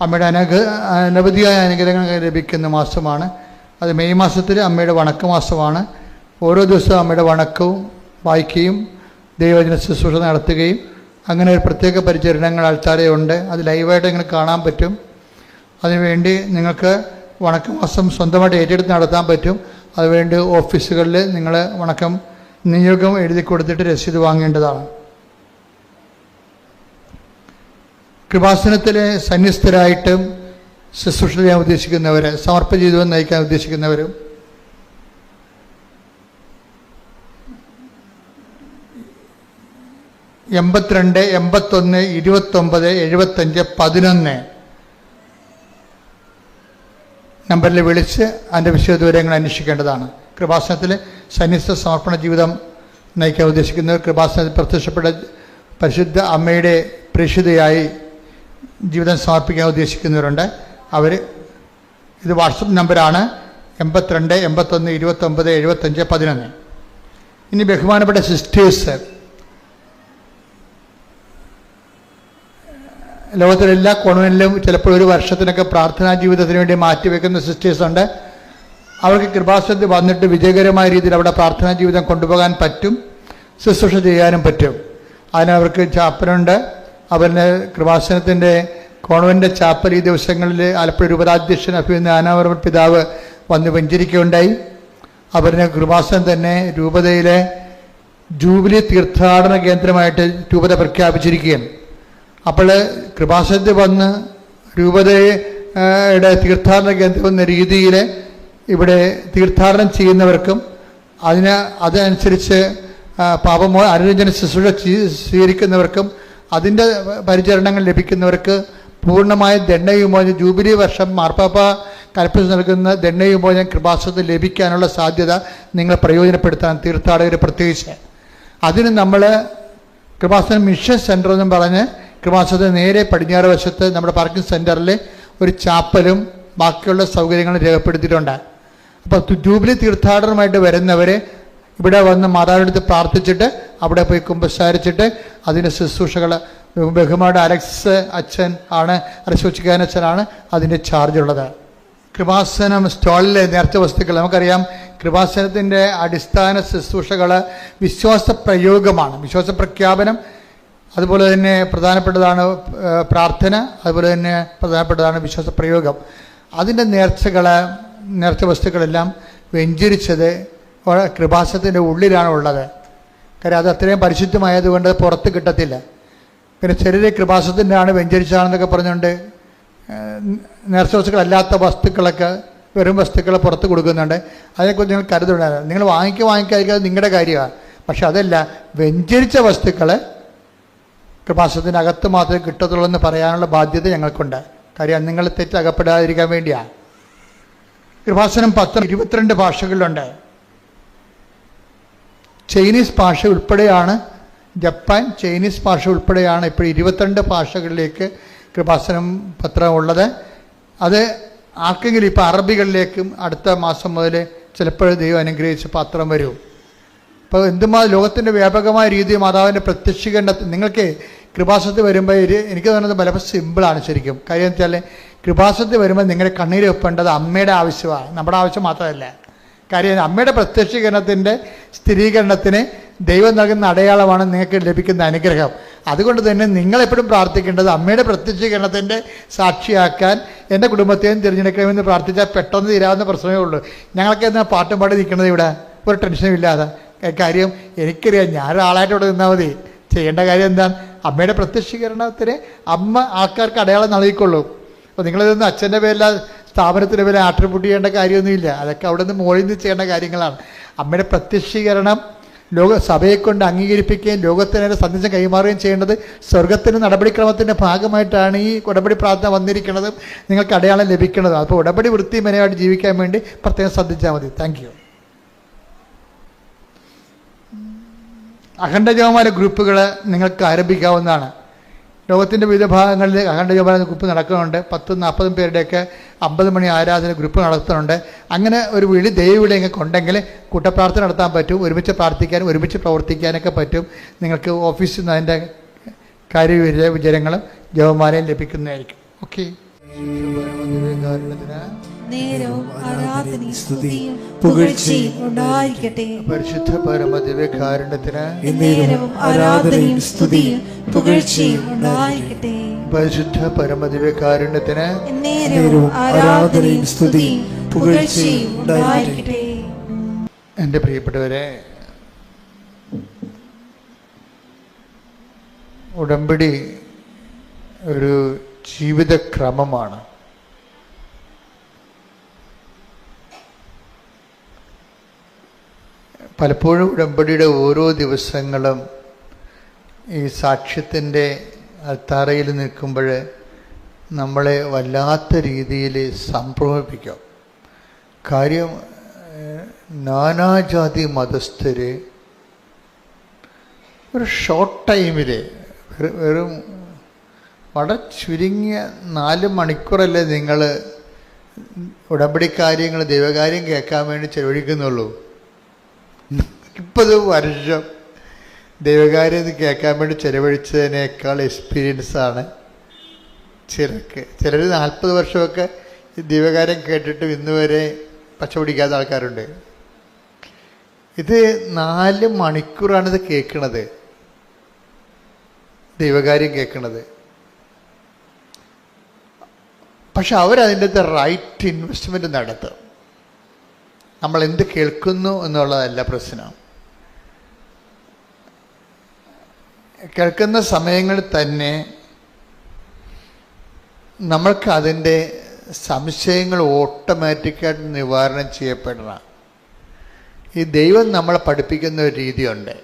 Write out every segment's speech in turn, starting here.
അമ്മയുടെ അനവധിയായ അനുഗ്രഹങ്ങൾ ലഭിക്കുന്ന മാസമാണ്. അത് മെയ് മാസത്തിൽ അമ്മയുടെ വണക്ക മാസമാണ്. ഓരോ ദിവസവും അമ്മയുടെ വണക്കവും വായിക്കുകയും ദൈവവചന ശുശ്രൂഷ നടത്തുകയും അങ്ങനെ ഒരു പ്രത്യേക പരിചരണങ്ങൾ ആൾക്കാരെയുണ്ട്. അത് ലൈവായിട്ട് നിങ്ങൾ കാണാൻ പറ്റും. അതിനുവേണ്ടി നിങ്ങൾക്ക് വണക്കമാസം സ്വന്തമായിട്ട് ഏറ്റെടുത്ത് നടത്താൻ പറ്റും. അതുവേണ്ടി ഓഫീസുകളിൽ നിങ്ങൾ വണക്കം നിയോഗം എഴുതി കൊടുത്തിട്ട് രസീത് വാങ്ങേണ്ടതാണ്. കൃപാസനത്തിലെ സന്യസ്തരായിട്ടും ശുശ്രൂഷ ചെയ്യാൻ ഉദ്ദേശിക്കുന്നവർ, സമർപ്പ ജീവിതം നയിക്കാൻ ഉദ്ദേശിക്കുന്നവരും എൺപത്തിരണ്ട് 81 29 75 11 നമ്പറിൽ വിളിച്ച് അതിൻ്റെ വിശദവിവരങ്ങൾ അന്വേഷിക്കേണ്ടതാണ്. കൃപാസനത്തിൽ സന്യസ്ത സമർപ്പണ ജീവിതം നയിക്കാൻ ഉദ്ദേശിക്കുന്നവർ, കൃപാസനത്തിൽ പ്രത്യക്ഷപ്പെട്ട പരിശുദ്ധ അമ്മയുടെ പ്രേക്ഷിതയായി ജീവിതം സമർപ്പിക്കാൻ ഉദ്ദേശിക്കുന്നവരുണ്ട്. അവർ ഇത് വാട്സപ്പ് നമ്പറാണ് 82 81 29 75 11. ഇനി ബഹുമാനപ്പെട്ട സിസ്റ്റേഴ്സ്, ലോകത്തിലെല്ലാ കോൺവെന്റിലും ചിലപ്പോൾ ഒരു വർഷത്തിനൊക്കെ പ്രാർത്ഥനാ ജീവിതത്തിന് വേണ്ടി മാറ്റിവെക്കുന്ന സിസ്റ്റേഴ്സുണ്ട്. അവർക്ക് കൃപാസനത്തിൽ വന്നിട്ട് വിജയകരമായ രീതിയിൽ അവിടെ പ്രാർത്ഥനാ ജീവിതം കൊണ്ടുപോകാൻ പറ്റും, ശുശ്രൂഷ ചെയ്യാനും പറ്റും. അതിനവർക്ക് ചാപ്പലുണ്ട്. അവരുടെ കൃപാസനത്തിൻ്റെ കോൺവെൻ്റ് ചാപ്പൽ ഈ ദിവസങ്ങളിൽ ആലപ്പുഴ രൂപതാധ്യക്ഷൻ അഭിനന്ദ ആനാവർമ്മ പിതാവ് വന്ന് വെഞ്ചരിക്കുകയുണ്ടായി. അവരുടെ കൃപാസനം തന്നെ രൂപതയിലെ ജൂബിലി തീർത്ഥാടന കേന്ദ്രമായിട്ട് രൂപത പ്രഖ്യാപിച്ചിരിക്കുകയാണ്. അപ്പോൾ കൃപാസനത്തിൽ വന്ന് രൂപതയുടെ തീർത്ഥാടന കേന്ദ്രം എന്ന രീതിയിൽ ഇവിടെ തീർത്ഥാടനം ചെയ്യുന്നവർക്കും അതനുസരിച്ച് അനുരഞ്ജന ശുശ്രൂഷ സ്വീകരിക്കുന്നവർക്കും അതിൻ്റെ പരിചരണങ്ങൾ ലഭിക്കുന്നവർക്ക് പൂർണ്ണമായ ദണ്ഡവിമോചനം ജൂബിലി വർഷം മാർപ്പാപ്പ കൽപ്പിച്ച് നൽകുന്ന ദണ്ഡവിമോചനം കൃപാസനത്തിൽ ലഭിക്കാനുള്ള സാധ്യത നിങ്ങൾ പ്രയോജനപ്പെടുത്താൻ, തീർത്ഥാടകർ പ്രത്യേകിച്ച്. അതിന് നമ്മൾ കൃപാസനം മിഷൻ സെൻ്റർ എന്നും പറഞ്ഞ് കൃപാസനത്തിന് നേരെ പടിഞ്ഞാറ് വശത്ത് നമ്മുടെ പാർക്കിംഗ് സെൻറ്ററിൽ ഒരു ചാപ്പലും ബാക്കിയുള്ള സൗകര്യങ്ങളും രേഖപ്പെടുത്തിയിട്ടുണ്ട്. അപ്പോൾ ജൂബിലി തീർത്ഥാടനമായിട്ട് വരുന്നവർ ഇവിടെ വന്ന് മാതാവിൻ്റെ അടുത്ത് പ്രാർത്ഥിച്ചിട്ട് അവിടെ പോയി കുമ്പസാരിച്ചിട്ട് അതിൻ്റെ ശുശ്രൂഷകൾ ബഹുമാനപ്പെട്ട അലക്സ് അച്ഛൻ ആണ്, അലക്സ് അച്ഛനാണ് അതിൻ്റെ ചാർജുള്ളത്. കൃപാസനം സ്റ്റാളിലെ നേർച്ച വസ്തുക്കൾ നമുക്കറിയാം. കൃപാസനത്തിൻ്റെ അടിസ്ഥാന ശുശ്രൂഷകൾ വിശ്വാസ പ്രയോഗമാണ്, വിശ്വാസ പ്രഖ്യാപനം. അതുപോലെ തന്നെ പ്രധാനപ്പെട്ടതാണ് പ്രാർത്ഥന, അതുപോലെ തന്നെ പ്രധാനപ്പെട്ടതാണ് വിശ്വാസ പ്രയോഗം. അതിൻ്റെ നേർച്ച വസ്തുക്കളെല്ലാം വെഞ്ചരിച്ചത് കൃപാസനത്തിൻ്റെ ഉള്ളിലാണ് ഉള്ളത്. കാര്യം അത് അത്രയും പരിശുദ്ധമായതുകൊണ്ട് പുറത്ത് കിട്ടത്തില്ല. പിന്നെ ചിലർ കൃപാസനത്തിൻ്റെയാണ് വെഞ്ചരിച്ചാണെന്നൊക്കെ പറഞ്ഞുകൊണ്ട് നേർച്ച വസ്തുക്കളല്ലാത്ത വസ്തുക്കളൊക്കെ വെറും വസ്തുക്കൾ പുറത്ത് കൊടുക്കുന്നുണ്ട്. അതിനെക്കുറിച്ച് നിങ്ങൾ കരുതുണ്ടായിരുന്നു. നിങ്ങൾ വാങ്ങിക്കാതിരിക്കാതെ നിങ്ങളുടെ കാര്യമാണ്. പക്ഷെ അതല്ല, വെഞ്ചരിച്ച വസ്തുക്കൾ കൃപാസനത്തിനകത്ത് മാത്രമേ കിട്ടത്തുള്ളൂ എന്ന് പറയാനുള്ള ബാധ്യത ഞങ്ങൾക്കുണ്ട്. കാര്യം നിങ്ങൾ തെറ്റകപ്പെടാതിരിക്കാൻ വേണ്ടിയാണ്. കൃപാസനം 22 ഭാഷകളിലുണ്ട്. ചൈനീസ് ഭാഷ ഉൾപ്പെടെയാണ്, ജപ്പാൻ ചൈനീസ് ഭാഷ ഉൾപ്പെടെയാണ് ഇപ്പോൾ 22 ഭാഷകളിലേക്ക് കൃപാസനം പത്രം ഉള്ളത്. അത് ആർക്കെങ്കിലും ഇപ്പോൾ അറബികളിലേക്കും അടുത്ത മാസം മുതൽ ചിലപ്പോൾ ദൈവം അനുഗ്രഹിച്ച് പത്രം വരും. അപ്പോൾ എന്തുമാതിരി ലോകത്തിൻ്റെ വ്യാപകമായ രീതിയിൽ മാതാവിൻ്റെ പ്രത്യക്ഷീകരണത്തിൽ നിങ്ങൾക്ക് കൃപാസനത്തിൽ വരുമ്പോൾ എനിക്ക് തോന്നുന്നത് പലപ്പോൾ സിമ്പിളാണ് ശരിക്കും. കാര്യം എന്ന് വെച്ചാൽ കൃപാസനത്തിൽ വരുമ്പോൾ നിങ്ങളുടെ കണ്ണീര് വെപ്പേണ്ടത് അമ്മയുടെ ആവശ്യമാണ്, നമ്മുടെ ആവശ്യം മാത്രമല്ല. കാര്യം അമ്മയുടെ പ്രത്യക്ഷീകരണത്തിൻ്റെ സ്ഥിരീകരണത്തിന് ദൈവം നൽകുന്ന അടയാളമാണ് നിങ്ങൾക്ക് ലഭിക്കുന്ന അനുഗ്രഹം. അതുകൊണ്ട് തന്നെ നിങ്ങളെപ്പോഴും പ്രാർത്ഥിക്കേണ്ടത് അമ്മയുടെ പ്രത്യക്ഷീകരണത്തിൻ്റെ സാക്ഷിയാക്കാൻ എൻ്റെ കുടുംബത്തെയും തിരഞ്ഞെടുക്കണമെന്ന് പ്രാർത്ഥിച്ചാൽ പെട്ടെന്ന് തീരാവുന്ന പ്രശ്നമേ ഉള്ളൂ. ഞങ്ങൾക്ക് എന്നാൽ പാട്ടും പാടി നിൽക്കുന്നത് ഇവിടെ ഒരു ടെൻഷനും ഇല്ലാതെ. കാര്യം എനിക്കറിയാം, ഞാനൊരാളായിട്ട് ഇവിടെ നിന്നാൽ മതി. ചെയ്യേണ്ട കാര്യം എന്താണ്? അമ്മയുടെ പ്രത്യക്ഷീകരണത്തിന് അമ്മ ആൾക്കാർക്ക് അടയാളം നൽകിക്കൊള്ളും. അപ്പോൾ നിങ്ങളിതൊന്നും അച്ഛൻ്റെ പേരില സ്ഥാപനത്തിൻ്റെ പേരിൽ ആട്രിബ്യൂട്ട് ചെയ്യേണ്ട കാര്യമൊന്നുമില്ല. അതൊക്കെ അവിടെ നിന്ന് മുകളിൽ നിന്ന് ചെയ്യേണ്ട കാര്യങ്ങളാണ്. അമ്മയുടെ പ്രത്യക്ഷീകരണം സഭയെ കൊണ്ട് അംഗീകരിപ്പിക്കുകയും ലോകത്തിനെ സന്ദേശം കൈമാറുകയും ചെയ്യേണ്ടത് സ്വർഗത്തിൻ്റെ നടപടിക്രമത്തിൻ്റെ ഭാഗമായിട്ടാണ് ഈ ഉടമ്പടി പ്രാർത്ഥന വന്നിരിക്കുന്നത്. നിങ്ങൾക്ക് അടയാളം ലഭിക്കുന്നത്. അപ്പോൾ ഉടമ്പടി വൃത്തിമനയായിട്ട് ജീവിക്കാൻ വേണ്ടി പ്രത്യേകം ശ്രദ്ധിച്ചാൽ മതി. Thank you. അഖണ്ഡ ജപമാല ഗ്രൂപ്പുകൾ നിങ്ങൾക്ക് ആരംഭിക്കാവുന്നതാണ്. ലോകത്തിൻ്റെ വിവിധ ഭാഗങ്ങളിൽ അഖണ്ഡ ജപമാല ഗ്രൂപ്പ് നടക്കുന്നുണ്ട്. 10-40 പേരുടെയൊക്കെ 50 മണി ആരാധന ഗ്രൂപ്പ് നടത്തുന്നുണ്ട്. അങ്ങനെ ഒരു ദൈവവിളി നിങ്ങൾക്ക് ഉണ്ടെങ്കിൽ കൂട്ടപ്രാർത്ഥന നടത്താൻ പറ്റും, ഒരുമിച്ച് പ്രാർത്ഥിക്കാനും ഒരുമിച്ച് പ്രവർത്തിക്കാനൊക്കെ പറ്റും. നിങ്ങൾക്ക് ഓഫീസിൽ നിന്ന് അതിൻ്റെ കാര്യവിവരങ്ങളും ജപമാലയും ലഭിക്കുന്നതായിരിക്കും. ഓക്കെ. നേരവും ആരാധനയും സ്തുതിയും പുകഴ്ചയും ഉണ്ടായിരിക്കട്ടെ. പരിശുദ്ധ പരമദിവ്യകാരുണ്യത്തിന് നേരവും ആരാധനയും സ്തുതിയും പുകഴ്ചയും ഉണ്ടായിരിക്കട്ടെ. പരിശുദ്ധ പരമദിവ്യകാരുണ്യത്തിന് നേരവും ആരാധനയും സ്തുതിയും പുകഴ്ചയും ഉണ്ടായിരിക്കട്ടെ. എൻ്റെ പ്രിയപ്പെട്ടവരെ, ഉടമ്പടി ഒരു ജീവിതക്രമമാണ്. പലപ്പോഴും ഉടമ്പടിയുടെ ഓരോ ദിവസങ്ങളും ഈ സാക്ഷ്യത്തിൻ്റെ അൾത്താരയിൽ നിൽക്കുമ്പോൾ നമ്മളെ വല്ലാത്ത രീതിയിൽ സംഭ്രമിപ്പിക്കും. കാര്യം നാനാജാതി മതസ്ഥർ ഒരു ഷോർട്ട് ടൈമിൽ വെറും വളരെ ചുരുങ്ങിയ 4 മണിക്കൂറല്ലേ നിങ്ങൾ ഉടമ്പടി കാര്യങ്ങൾ ദൈവകാര്യം കേൾക്കാൻ വേണ്ടി ചെലവഴിക്കുന്നുള്ളൂ. 30 വർഷം ദൈവകാര്യം കേൾക്കാൻ വേണ്ടി ചെലവഴിച്ചതിനേക്കാൾ എക്സ്പീരിയൻസാണ് ചിലർ 40 വർഷമൊക്കെ ദൈവകാര്യം കേട്ടിട്ട് ഇന്ന് വരെ പച്ച പിടിക്കാത്ത ആൾക്കാരുണ്ട്. ഇത് 4 മണിക്കൂറാണിത് കേൾക്കണത്, ദൈവകാര്യം കേൾക്കണത്. പക്ഷെ അവരതിൻ്റെ അകത്ത് റൈറ്റ് ഇൻവെസ്റ്റ്മെൻറ്റ് നടത്തും. നമ്മൾ എന്ത് കേൾക്കുന്നു എന്നുള്ളതല്ല പ്രശ്നം. കേൾക്കുന്ന സമയങ്ങളിൽ തന്നെ നമ്മൾക്ക് അതിൻ്റെ സംശയങ്ങൾ ഓട്ടോമാറ്റിക്കായിട്ട് നിവാരണം ചെയ്യപ്പെടണം. ഈ ദൈവം നമ്മളെ പഠിപ്പിക്കുന്ന ഒരു രീതിയുണ്ട്.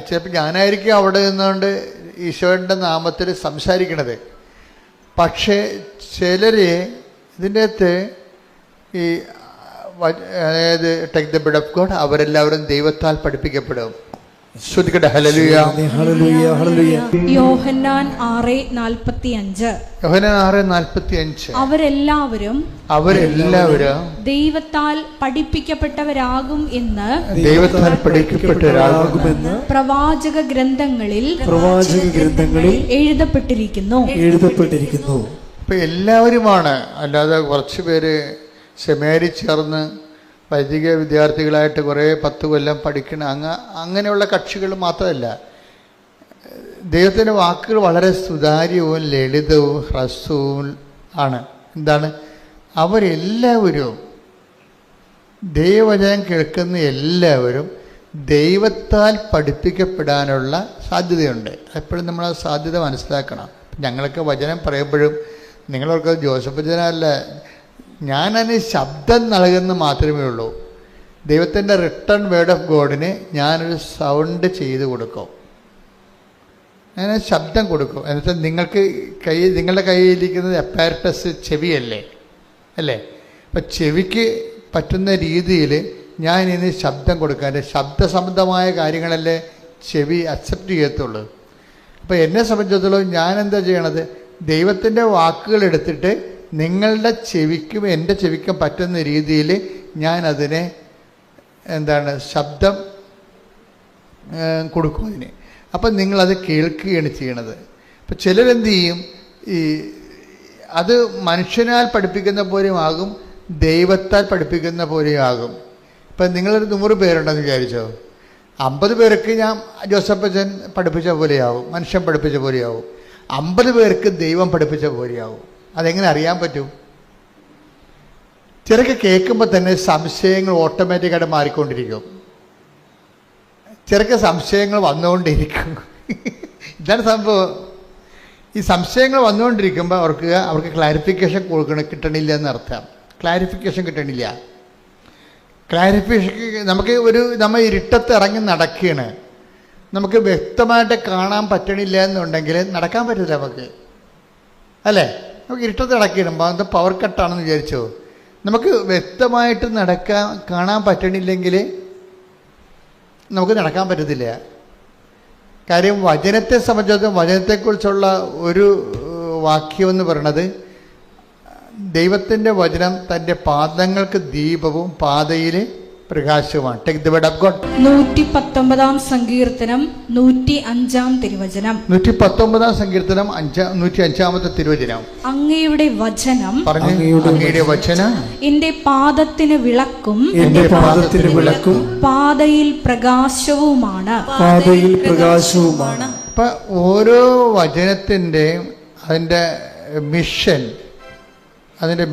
ചിലപ്പോൾ ഞാനായിരിക്കും അവിടെ നിന്നുകൊണ്ട് ഈശോയുടെ നാമത്തിൽ സംസാരിക്കണത്. പക്ഷേ ചിലർ ഇതിൻ്റെ അകത്ത് ഈ അതായത് take the bread of God അവരെല്ലാവരും ദൈവത്താൽ പഠിപ്പിക്കപ്പെടും. ശ്രുതിക്കട്ടെ ഹല്ലേലൂയ ഹല്ലേലൂയ ഹല്ലേലൂയ. യോഹന്നാൻ 6:45. യോഹന്നാൻ 6:45. അവരെല്ലാവരും ദൈവത്താൽ പഠിപ്പിക്കപ്പെട്ടവരാകും എന്ന് പ്രവാചക ഗ്രന്ഥങ്ങളിൽ എഴുതപ്പെട്ടിരിക്കുന്നു. ഇപ്പൊ എല്ലാവരുമാണ്, അല്ലാതെ കുറച്ച് പേര് സെമിനാരിൽ ചേർന്ന് വൈദിക വിദ്യാർത്ഥികളായിട്ട് കുറേ 10 കൊല്ലം പഠിക്കണ അങ്ങനെയുള്ള കക്ഷികൾ മാത്രമല്ല. ദൈവത്തിൻ്റെ വാക്കുകൾ വളരെ സുതാര്യവും ലളിതവും ഹ്രസ്വവും ആണ്. എന്താണ്? അവരെല്ലാവരും ദൈവവചനം കേൾക്കുന്ന എല്ലാവരും ദൈവത്താൽ പഠിപ്പിക്കപ്പെടാനുള്ള സാധ്യതയുണ്ട്. എപ്പോഴും നമ്മൾ ആ സാധ്യത മനസ്സിലാക്കണം. ഞങ്ങളൊക്കെ വചനം പറയുമ്പോഴും നിങ്ങളൊക്കെ ജോസഫ് വചനമല്ല, ഞാനതിന് ശബ്ദം നൽകുന്ന മാത്രമേ ഉള്ളൂ. ദൈവത്തിൻ്റെ റിട്ടേൺ വേർഡ് ഓഫ് ഗോഡിന് ഞാനൊരു സൗണ്ട് ചെയ്ത് കൊടുക്കും, ഞാൻ ശബ്ദം കൊടുക്കും. എന്നുവെച്ചാൽ നിങ്ങളുടെ കയ്യിലിരിക്കുന്നത് അപ്പാരറ്റസ് ചെവിയല്ലേ അല്ലേ? അപ്പം ചെവിക്ക് പറ്റുന്ന രീതിയിൽ ഞാൻ ഇനി ശബ്ദം കൊടുക്കാൻ, ശബ്ദസംബന്ധമായ കാര്യങ്ങളല്ലേ ചെവി അക്സെപ്റ്റ് ചെയ്യത്തുള്ളൂ. അപ്പോൾ എന്നെ സംബന്ധിച്ചിടത്തോളം ഞാൻ എന്താ ചെയ്യണത്? ദൈവത്തിൻ്റെ വാക്കുകൾ എടുത്തിട്ട് നിങ്ങളുടെ ചെവിക്കും എൻ്റെ ചെവിക്കും പറ്റുന്ന രീതിയിൽ ഞാൻ അതിനെ ശബ്ദം കൊടുക്കും അതിന്. അപ്പം നിങ്ങളത് കേൾക്കുകയാണ് ചെയ്യണത്. അപ്പം ചിലരെന്ത് ചെയ്യും, അത് മനുഷ്യനാൽ പഠിപ്പിക്കുന്ന പോലെയും ആകും, ദൈവത്താൽ പഠിപ്പിക്കുന്ന പോലെയും ആകും. ഇപ്പം നിങ്ങളൊരു 100 പേരുണ്ടെന്ന് വിചാരിച്ചോ, 50 പേർക്ക് ഞാൻ ജോസഫ് അച്ഛൻ പഠിപ്പിച്ച പോലെയാവും, മനുഷ്യൻ പഠിപ്പിച്ച പോലെയാവും. 50 പേർക്ക് ദൈവം പഠിപ്പിച്ച പോലെയാവും. അതെങ്ങനെ അറിയാൻ പറ്റും? ചിലക്ക് കേൾക്കുമ്പോൾ തന്നെ സംശയങ്ങൾ ഓട്ടോമാറ്റിക്കായിട്ട് മാറിക്കൊണ്ടിരിക്കും, ചിലക്ക് സംശയങ്ങൾ വന്നുകൊണ്ടിരിക്കും. ഇതാണ് സംഭവം. ഈ സംശയങ്ങൾ വന്നുകൊണ്ടിരിക്കുമ്പോൾ അവർക്ക് ക്ലാരിഫിക്കേഷൻ കിട്ടണില്ല എന്നർത്ഥം. ക്ലാരിഫിക്കേഷൻ കിട്ടണില്ല. നമുക്ക് നമ്മൾ ഇരുട്ടത്ത് ഇറങ്ങി നടക്കുകയാണ്, നമുക്ക് വ്യക്തമായിട്ട് കാണാൻ പറ്റണില്ല എന്നുണ്ടെങ്കിൽ നടക്കാൻ പറ്റില്ല നമുക്ക്, അല്ലേ? നമുക്ക് ഇരുട്ടത്ത് നടക്കണം, അത് പവർ കട്ടാണെന്ന് വിചാരിച്ചോ, നമുക്ക് വ്യക്തമായിട്ട് കാണാൻ പറ്റണില്ലെങ്കിൽ നമുക്ക് നടക്കാൻ പറ്റത്തില്ല. കാര്യം വചനത്തെ സംബന്ധിച്ചിടത്തോളം വചനത്തെക്കുറിച്ചുള്ള ഒരു വാക്യം എന്ന് പറയുന്നത്, ദൈവത്തിൻ്റെ വചനം തൻ്റെ പാദങ്ങൾക്ക് ദീപവും പാതയിൽ പ്രകാശവുമാണ്. Take the word of God. 119 സങ്കീർത്തനം 105 തിരുവചനം. 119 സങ്കീർത്തനം 105 തിരുവചനം. അങ്ങയുടെ വചനം, അങ്ങയുടെ വചനം എന്റെ പാദത്തിന് വിളക്കും പാതയിൽ പ്രകാശവുമാണ്. അപ്പൊ ഓരോ വചനത്തിൻ്റെയും അതിൻ്റെ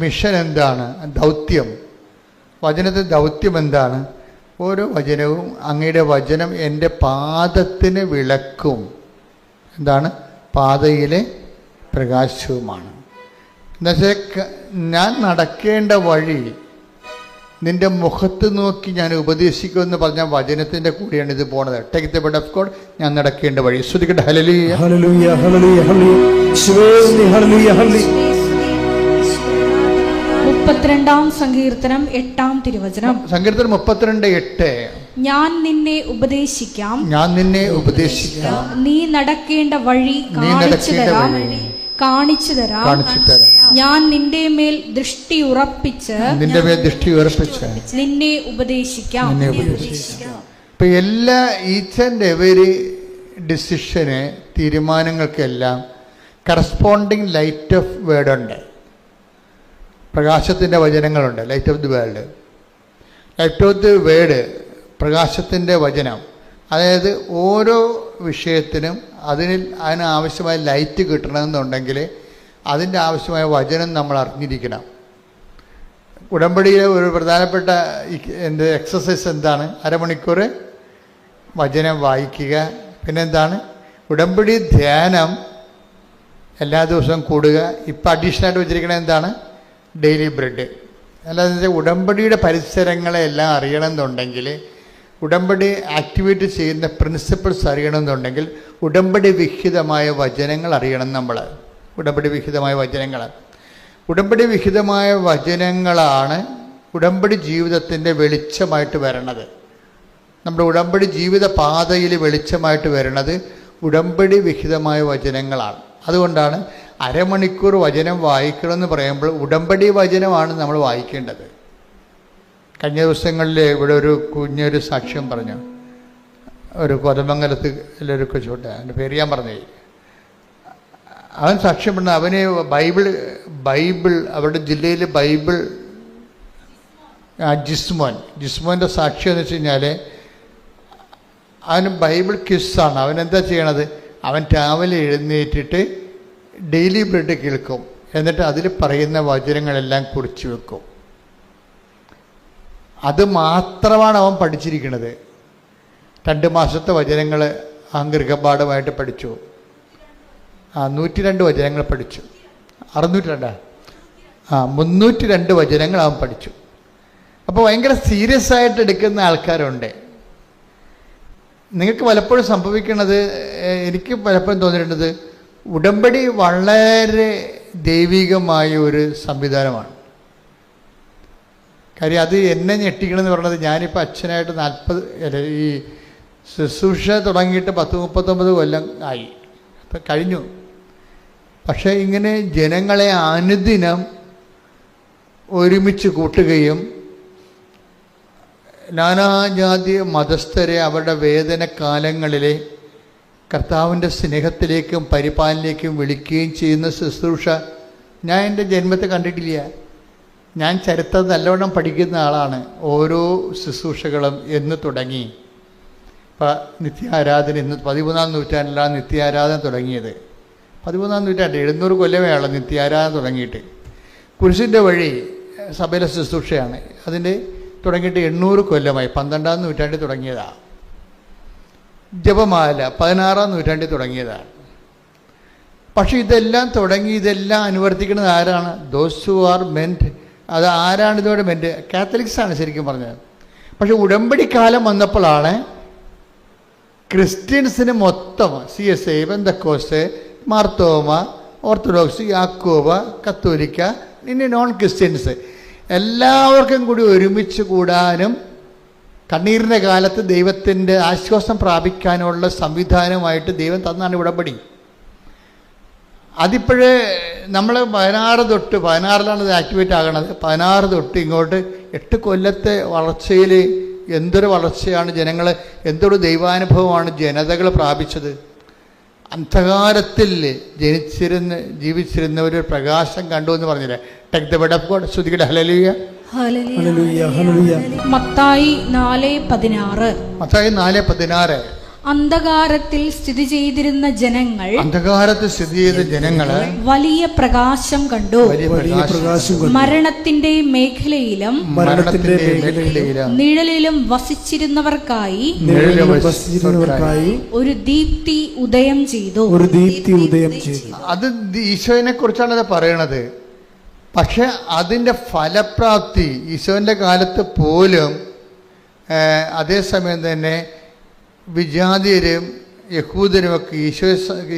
മിഷൻ എന്താണ്? ദൗത്യം. വചനത്തിൻ്റെ ദൗത്യം എന്താണ്? ഓരോ വചനവും അങ്ങയുടെ വചനം എൻ്റെ പാദത്തിന് വിളക്കും, എന്താണ്? പാതയിലെ പ്രകാശവുമാണ്. എന്നുവെച്ചാൽ ഞാൻ നടക്കേണ്ട വഴി നിന്റെ മുഖത്ത് നോക്കി ഞാൻ ഉപദേശിക്കുമെന്ന് പറഞ്ഞ വചനത്തിൻ്റെ കൂടെയാണ് ഇത് പോണത്. Take the word of God. ഞാൻ നടക്കേണ്ട വഴി. ശ്രദ്ധിക്കട്ടെ. ഹല്ലേലൂയ, ഹല്ലേലൂയ, ഹല്ലേലൂയ, ഹല്ലേലൂയ. 32 സങ്കീർത്തനം 8 തിരുവചനം. സങ്കീർത്തനം 32:8. ഞാൻ നിന്നെ ഉപദേശിക്കാം, നീ നടക്കേണ്ട വഴി കാണിച്ചു തരാം. ഞാൻ നിന്റെ മേൽ ദൃഷ്ടി ഉറപ്പിച്ച് നിന്നെ ഉപദേശിക്കാം. ഇപ്പൊ എല്ലാ ഈച്ച് ആൻഡ് എവരി ഡിസിഷന്, തീരുമാനങ്ങൾക്കെല്ലാം കറസ്പോണ്ടിങ് ലൈറ്റ് ഓഫ് വേർഡ് ഉണ്ട്. പ്രകാശത്തിൻ്റെ വചനങ്ങളുണ്ട്. Light of the world, light of the word, പ്രകാശത്തിൻ്റെ വചനം. അതായത് ഓരോ വിഷയത്തിനും അതിനാവശ്യമായ ലൈറ്റ് കിട്ടണമെന്നുണ്ടെങ്കിൽ അതിൻ്റെ ആവശ്യമായ വചനം നമ്മൾ അറിഞ്ഞിരിക്കണം. ഉടമ്പടിയിലെ ഒരു പ്രധാനപ്പെട്ട എക്സസൈസ് എന്താണ്? അരമണിക്കൂർ വചനം വായിക്കുക. പിന്നെന്താണ്? ഉടമ്പടി ധ്യാനം എല്ലാ ദിവസവും കൂടുക. ഇപ്പം അഡീഷണലായിട്ട് വെച്ചിരിക്കണത് എന്താണ്? Daily bread. അല്ലാതെ ഉടമ്പടിയുടെ പരിസരങ്ങളെല്ലാം അറിയണമെന്നുണ്ടെങ്കിൽ, ഉടമ്പടി ആക്ടിവേറ്റ് ചെയ്യുന്ന പ്രിൻസിപ്പിൾസ് അറിയണമെന്നുണ്ടെങ്കിൽ ഉടമ്പടി വിഹിതമായ വചനങ്ങൾ അറിയണം നമ്മൾ. ഉടമ്പടി വിഹിതമായ വചനങ്ങളാണ് ഉടമ്പടി ജീവിതത്തിൻ്റെ വെളിച്ചമായിട്ട് വരണത്. നമ്മുടെ ഉടമ്പടി ജീവിത പാതയിൽ വെളിച്ചമായിട്ട് വരണത് ഉടമ്പടി വിഹിതമായ വചനങ്ങളാണ്. അതുകൊണ്ടാണ് അരമണിക്കൂർ വചനം വായിക്കണമെന്ന് പറയുമ്പോൾ ഉടമ്പടി വചനമാണ് നമ്മൾ വായിക്കേണ്ടത്. കഴിഞ്ഞ ദിവസങ്ങളിൽ ഇവിടെ ഒരു കുഞ്ഞൊരു സാക്ഷ്യം പറഞ്ഞു. ഒരു കൊതമംഗലത്ത് ഒരു കൊച്ചുണ്ട്, അവൻ്റെ പേര് ഞാൻ പറഞ്ഞു. അവൻ സാക്ഷ്യം പറഞ്ഞ അവന് ബൈബിൾ അവരുടെ ജില്ലയിൽ ബൈബിൾ ജിസ്മോൻ്റെ സാക്ഷ്യം എന്ന് വെച്ച് കഴിഞ്ഞാൽ അവന് ബൈബിൾ ക്വിസാണ്. അവനെന്താ ചെയ്യണത്? അവൻ രാവിലെ എഴുന്നേറ്റിട്ട് ഡെയിലി ബ്രെഡ് കേൾക്കും. എന്നിട്ട് അതിൽ പറയുന്ന വചനങ്ങളെല്ലാം കുറിച്ച് വെക്കും. അത് മാത്രമാണ് അവൻ പഠിച്ചിരിക്കുന്നത്. 2 മാസത്തെ വചനങ്ങൾ ഗൃഹപാഠമായിട്ട് പഠിച്ചു. 102 വചനങ്ങൾ പഠിച്ചു. 302 വചനങ്ങൾ അവൻ പഠിച്ചു. അപ്പോൾ ഭയങ്കര സീരിയസ് ആയിട്ട് എടുക്കുന്ന ആൾക്കാരുണ്ട്. നിങ്ങൾക്ക് പലപ്പോഴും സംഭവിക്കുന്നത്, എനിക്ക് പലപ്പോഴും തോന്നിയിട്ടുള്ളത്, ഉടമ്പടി വളരെ ദൈവികമായ ഒരു സംവിധാനമാണ്. കാര്യം അത് എന്നെ ഞെട്ടിക്കണമെന്ന് പറഞ്ഞത്, ഞാനിപ്പോൾ അച്ഛനായിട്ട് 40 ഈ ശുശ്രൂഷ തുടങ്ങിയിട്ട് 10-39 കൊല്ലം ആയി, അപ്പം കഴിഞ്ഞു. പക്ഷേ ഇങ്ങനെ ജനങ്ങളെ അനുദിനം ഒരുമിച്ച് കൂട്ടുകയും നാനാജാതി മതസ്ഥരെ അവരുടെ വേദന കാലങ്ങളിലെ കർത്താവിൻ്റെ സ്നേഹത്തിലേക്കും പരിപാലനയിലേക്കും വിളിക്കുകയും ചെയ്യുന്ന ശുശ്രൂഷ ഞാൻ എൻ്റെ ജന്മത്തെ കണ്ടിട്ടില്ല. ഞാൻ ചരിത്രം നല്ലവണ്ണം പഠിക്കുന്ന ആളാണ്. ഓരോ ശുശ്രൂഷകളും എന്ന് തുടങ്ങി. ഇപ്പം നിത്യാരാധന ഇന്ന് 13-ാം നൂറ്റാണ്ടിലാണ് നിത്യാരാധന തുടങ്ങിയത്. 13-ാം നൂറ്റാണ്ട് 700 കൊല്ലമേ ആളെ നിത്യാരാധന തുടങ്ങിയിട്ട്. കുരിശിൻ്റെ വഴി സഭയിലെ ശുശ്രൂഷയാണ്. അതിൻ്റെ തുടങ്ങിയിട്ട് 800 കൊല്ലമായി. 12-ാം നൂറ്റാണ്ടിൽ തുടങ്ങിയതാണ്. ജപമാല 16-ാം നൂറ്റാണ്ടിൽ തുടങ്ങിയതാണ്. പക്ഷേ ഇതെല്ലാം അനുവർത്തിക്കുന്നത് ആരാണ്? Those who are meant. അത് ആരാണ് ഇതോടെ മെൻറ്റ്? കാത്തലിക്സാണ് ശരിക്കും പറഞ്ഞത്. പക്ഷെ ഉടമ്പടി കാലം വന്നപ്പോഴാണ് ക്രിസ്ത്യൻസിന് മൊത്തം CSI, പെന്തക്കോസ്ത്, മാർത്തോമ, ഓർത്തഡോക്സ്, യാക്കോബ, കത്തോലിക്ക, ഇനി നോൺ ക്രിസ്ത്യൻസ് എല്ലാവർക്കും കൂടി ഒരുമിച്ച് കൂടാനും കണ്ണീരിൻ്റെ കാലത്ത് ദൈവത്തിൻ്റെ ആശ്വാസം പ്രാപിക്കാനുള്ള സംവിധാനമായിട്ട് ദൈവം തന്നാണ് ഉടമ്പടി. അതിപ്പോഴേ നമ്മൾ 16 തൊട്ട് 16-ലാണ് ഇത് ആക്ടിവേറ്റ് ആകണത്. 16 തൊട്ട് ഇങ്ങോട്ട് 8 കൊല്ലത്തെ വളർച്ചയിൽ എന്തൊരു വളർച്ചയാണ് ജനങ്ങൾ, എന്തൊരു ദൈവാനുഭവമാണ് ജനതകൾ പ്രാപിച്ചത്. അന്ധകാരത്തിൽ ജീവിച്ചിരുന്ന ഒരു പ്രകാശം കണ്ടു എന്ന് പറഞ്ഞില്ലേ. Take the word of God. ശ്രുതികട ഹല്ലേലൂയ. മത്തായി 4:16. മത്തായി 4:16. അന്ധകാരത്തിൽ സ്ഥിതി ചെയ്തിരുന്ന ജനങ്ങൾ വലിയ പ്രകാശം കണ്ടു. മരണത്തിന്റെ മേഖലയിലും നിഴലിലും വസിച്ചിരുന്നവർക്കായി ഒരു ദീപ്തി ഉദയം ചെയ്തു. അത് ഈശോനെ കുറിച്ചാണ് അത് പറയണത്. പക്ഷെ അതിൻ്റെ ഫലപ്രാപ്തി ഈശോന്റെ കാലത്ത് പോലും അതേസമയം തന്നെ വിജാതിയരും യഹൂദരുമൊക്കെ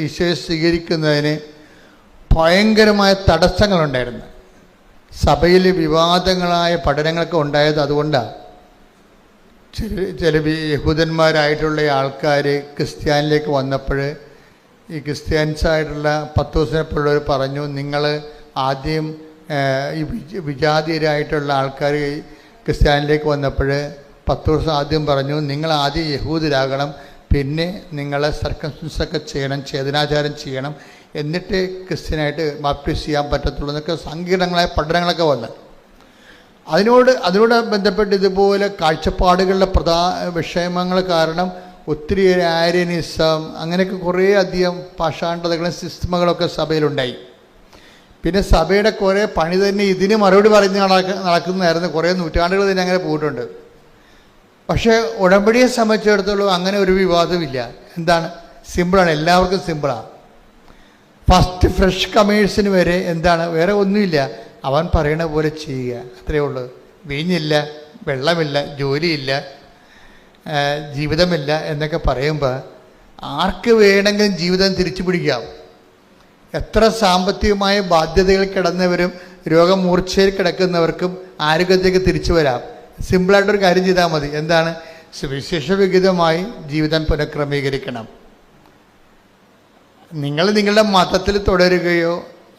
ഈശോയെ സ്വീകരിക്കുന്നതിന് ഭയങ്കരമായ തടസ്സങ്ങളുണ്ടായിരുന്നു. സഭയിൽ വിവാദങ്ങളായ പഠനങ്ങളൊക്കെ ഉണ്ടായത് അതുകൊണ്ടാണ്. ചില യഹൂദന്മാരായിട്ടുള്ള ആൾക്കാർ ക്രിസ്ത്യാനിലേക്ക് വന്നപ്പോൾ ഈ ക്രിസ്ത്യാനിസായിട്ടുള്ള പത്രോസിനെപ്പോലുള്ളവർ പറഞ്ഞു, നിങ്ങൾ ആദ്യം ഈ വിജാതിയരായിട്ടുള്ള ആൾക്കാർ ക്രിസ്ത്യാനിലേക്ക് വന്നപ്പോൾ പത്രോസ് ആദ്യം പറഞ്ഞു, നിങ്ങൾ ആദ്യം യഹൂദരാകണം, പിന്നെ നിങ്ങൾ സർക്കംസിഷനൊക്കെ ചെയ്യണം, ഛേദനാചാരം ചെയ്യണം, എന്നിട്ട് ക്രിസ്ത്യനായിട്ട് ബാപ്റ്റിസ് ചെയ്യാൻ പറ്റത്തുള്ളൂ എന്നൊക്കെ സങ്കീർണങ്ങളായ പഠനങ്ങളൊക്കെ വന്നു. അതിനോട് ബന്ധപ്പെട്ട് ഇതുപോലെ കാഴ്ചപ്പാടുകളുടെ വിഷയമങ്ങൾ കാരണം ഒത്തിരി ആര്യനിസം അങ്ങനെയൊക്കെ കുറേ അധികം പാഷാണ്ഡതകളും സിസ്റ്റമുകളൊക്കെ സഭയിലുണ്ടായി. പിന്നെ സഭയുടെ കുറേ പണി തന്നെ ഇതിന് മറുപടി പറഞ്ഞ് നടക്കുന്നതായിരുന്നു. കുറേ നൂറ്റാണ്ടുകൾ തന്നെ അങ്ങനെ പോയിട്ടുണ്ട്. പക്ഷേ ഉടമ്പടിയെ സംബന്ധിച്ചിടത്തോളം അങ്ങനെ ഒരു വിവാദമില്ല. എന്താണ്? സിമ്പിളാണ്, എല്ലാവർക്കും സിമ്പിളാണ്. ഫസ്റ്റ് ഫ്രഷ് കമേഴ്സിന് വരെ എന്താണ്, വേറെ ഒന്നുമില്ല, അവൻ പറയണ പോലെ ചെയ്യുക, അത്രയേ ഉള്ളൂ. വീഞ്ഞില്ല, വെള്ളമില്ല, ജോലിയില്ല, ജീവിതമില്ല എന്നൊക്കെ പറയുമ്പോൾ ആർക്ക് വേണമെങ്കിലും ജീവിതം തിരിച്ചു പിടിക്കാം. എത്ര സാമ്പത്തികമായ ബാധ്യതകൾ കിടന്നവരും രോഗമൂർച്ഛയിൽ കിടക്കുന്നവർക്കും ആരോഗ്യത്തേക്ക് തിരിച്ചു വരാം. സിമ്പിളായിട്ടൊരു കാര്യം ചെയ്താൽ മതി. എന്താണ്? സുവിശേഷവിഹിതമായി ജീവിതം പുനഃക്രമീകരിക്കണം. നിങ്ങൾ നിങ്ങളുടെ മതത്തിൽ തുടരുകയോ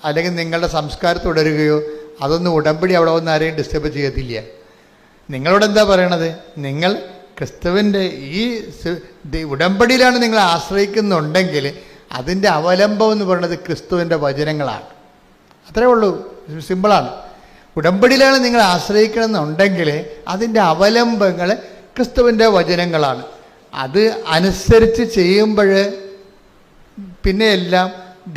അല്ലെങ്കിൽ നിങ്ങളുടെ സംസ്കാരം തുടരുകയോ അതൊന്നും ഉടമ്പടി അവിടെ വന്ന് ആരെയും ഡിസ്റ്റർബ് ചെയ്യത്തില്ല. നിങ്ങളോട് എന്താ പറയണത്? നിങ്ങൾ ക്രിസ്തുവിൻ്റെ ഈ ഉടമ്പടിയിലാണ് നിങ്ങൾ ആശ്രയിക്കുന്നുണ്ടെങ്കിൽ അതിൻ്റെ അവലംബം എന്ന് പറയുന്നത് ക്രിസ്തുവിൻ്റെ വചനങ്ങളാണ്. അത്രേ ഉള്ളൂ, സിമ്പിളാണ്. ഉടമ്പടിയിലാണ് നിങ്ങൾ ആശ്രയിക്കണമെന്നുണ്ടെങ്കിൽ അതിൻ്റെ അവലംബങ്ങൾ ക്രിസ്തുവിൻ്റെ വചനങ്ങളാണ്. അത് അനുസരിച്ച് ചെയ്യുമ്പോൾ പിന്നെ എല്ലാം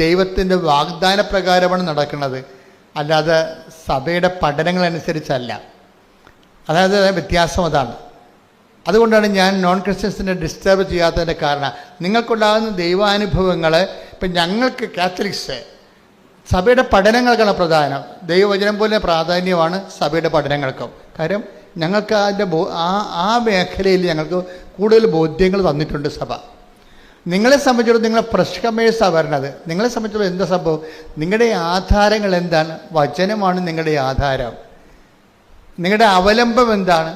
ദൈവത്തിൻ്റെ വാഗ്ദാന പ്രകാരമാണ് നടക്കുന്നത്, അല്ലാതെ സഭയുടെ പഠനങ്ങളനുസരിച്ചല്ല. അതായത് വ്യത്യാസം അതാണ്. അതുകൊണ്ടാണ് ഞാൻ നോൺ ക്രിസ്ത്യൻസിനെ ഡിസ്റ്റർബ് ചെയ്യാത്തതിൻ്റെ കാരണം. നിങ്ങൾക്കുണ്ടാകുന്ന ദൈവാനുഭവങ്ങൾ, ഇപ്പം ഞങ്ങൾക്ക് കാത്തലിക്സ് സഭയുടെ പഠനങ്ങൾക്കാണ് പ്രധാനം. ദൈവവചനം പോലെ പ്രാധാന്യമാണ് സഭയുടെ പഠനങ്ങൾക്കും. കാര്യം ഞങ്ങൾക്ക് അതിൻ്റെ ആ മേഖലയിൽ ഞങ്ങൾക്ക് കൂടുതൽ ബോധ്യങ്ങൾ തന്നിട്ടുണ്ട് സഭ. നിങ്ങളെ സംബന്ധിച്ചിടത്തോളം നിങ്ങളെ ഫ്രഷ് കമേഴ്സാണ് വരണത്. നിങ്ങളെ സംബന്ധിച്ചിടത്തോളം എന്താ സംഭവം? നിങ്ങളുടെ ആധാരങ്ങൾ എന്താണ്? വചനമാണ് നിങ്ങളുടെ ആധാരം. നിങ്ങളുടെ അവലംബം എന്താണ്?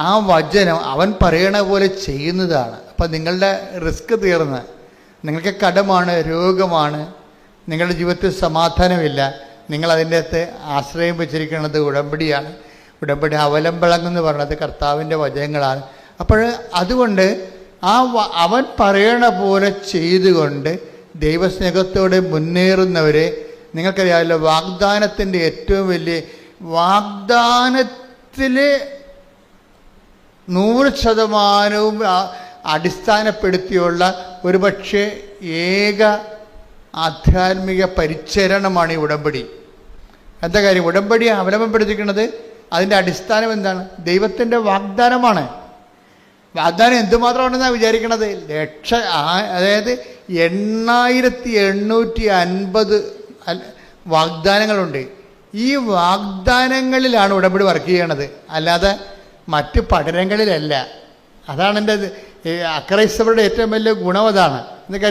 ആ വചനം അവൻ പറയണ പോലെ ചെയ്യുന്നതാണ്. അപ്പം നിങ്ങളുടെ റിസ്ക് തീർന്ന്, നിങ്ങൾക്ക് കടമാണ്, രോഗമാണ്, നിങ്ങളുടെ ജീവിതത്തിൽ സമാധാനമില്ല, നിങ്ങളതിൻ്റെ അകത്ത് ആശ്രയം വെച്ചിരിക്കുന്നത് ഉടമ്പടിയാണ്. ഉടമ്പടി അവലംബങ്ങളെന്ന് പറയുന്നത് കർത്താവിൻ്റെ വചനങ്ങളാണ്. അപ്പോൾ അതുകൊണ്ട് അവൻ പറയണ പോലെ ചെയ്തുകൊണ്ട് ദൈവസ്നേഹത്തോടെ മുന്നേറുന്നവരെ നിങ്ങൾക്കറിയാമല്ലോ. വാഗ്ദാനത്തിൻ്റെ ഏറ്റവും വലിയ വാഗ്ദാനത്തിൽ 100% അടിസ്ഥാനപ്പെടുത്തിയുള്ള ഒരുപക്ഷെ ഏക ആധ്യാത്മിക പരിചരണമാണ് ഈ ഉടമ്പടി. എന്താ കാര്യം? ഉടമ്പടി അവലംബപ്പെടുത്തിക്കുന്നത് അതിൻ്റെ അടിസ്ഥാനം എന്താണ്? ദൈവത്തിൻ്റെ വാഗ്ദാനമാണ്. വാഗ്ദാനം എന്തുമാത്രമാണെന്നാണ് വിചാരിക്കണത്? അതായത് 8850 വാഗ്ദാനങ്ങളുണ്ട്. ഈ വാഗ്ദാനങ്ങളിലാണ് ഉടമ്പടി വർക്ക് ചെയ്യണത്, അല്ലാതെ മറ്റ് പഠനങ്ങളിലല്ല. അതാണ് എൻ്റെ അക്രൈസ്തവരുടെ ഏറ്റവും വലിയ ഗുണം. അതാണ്. എന്നൊക്കെ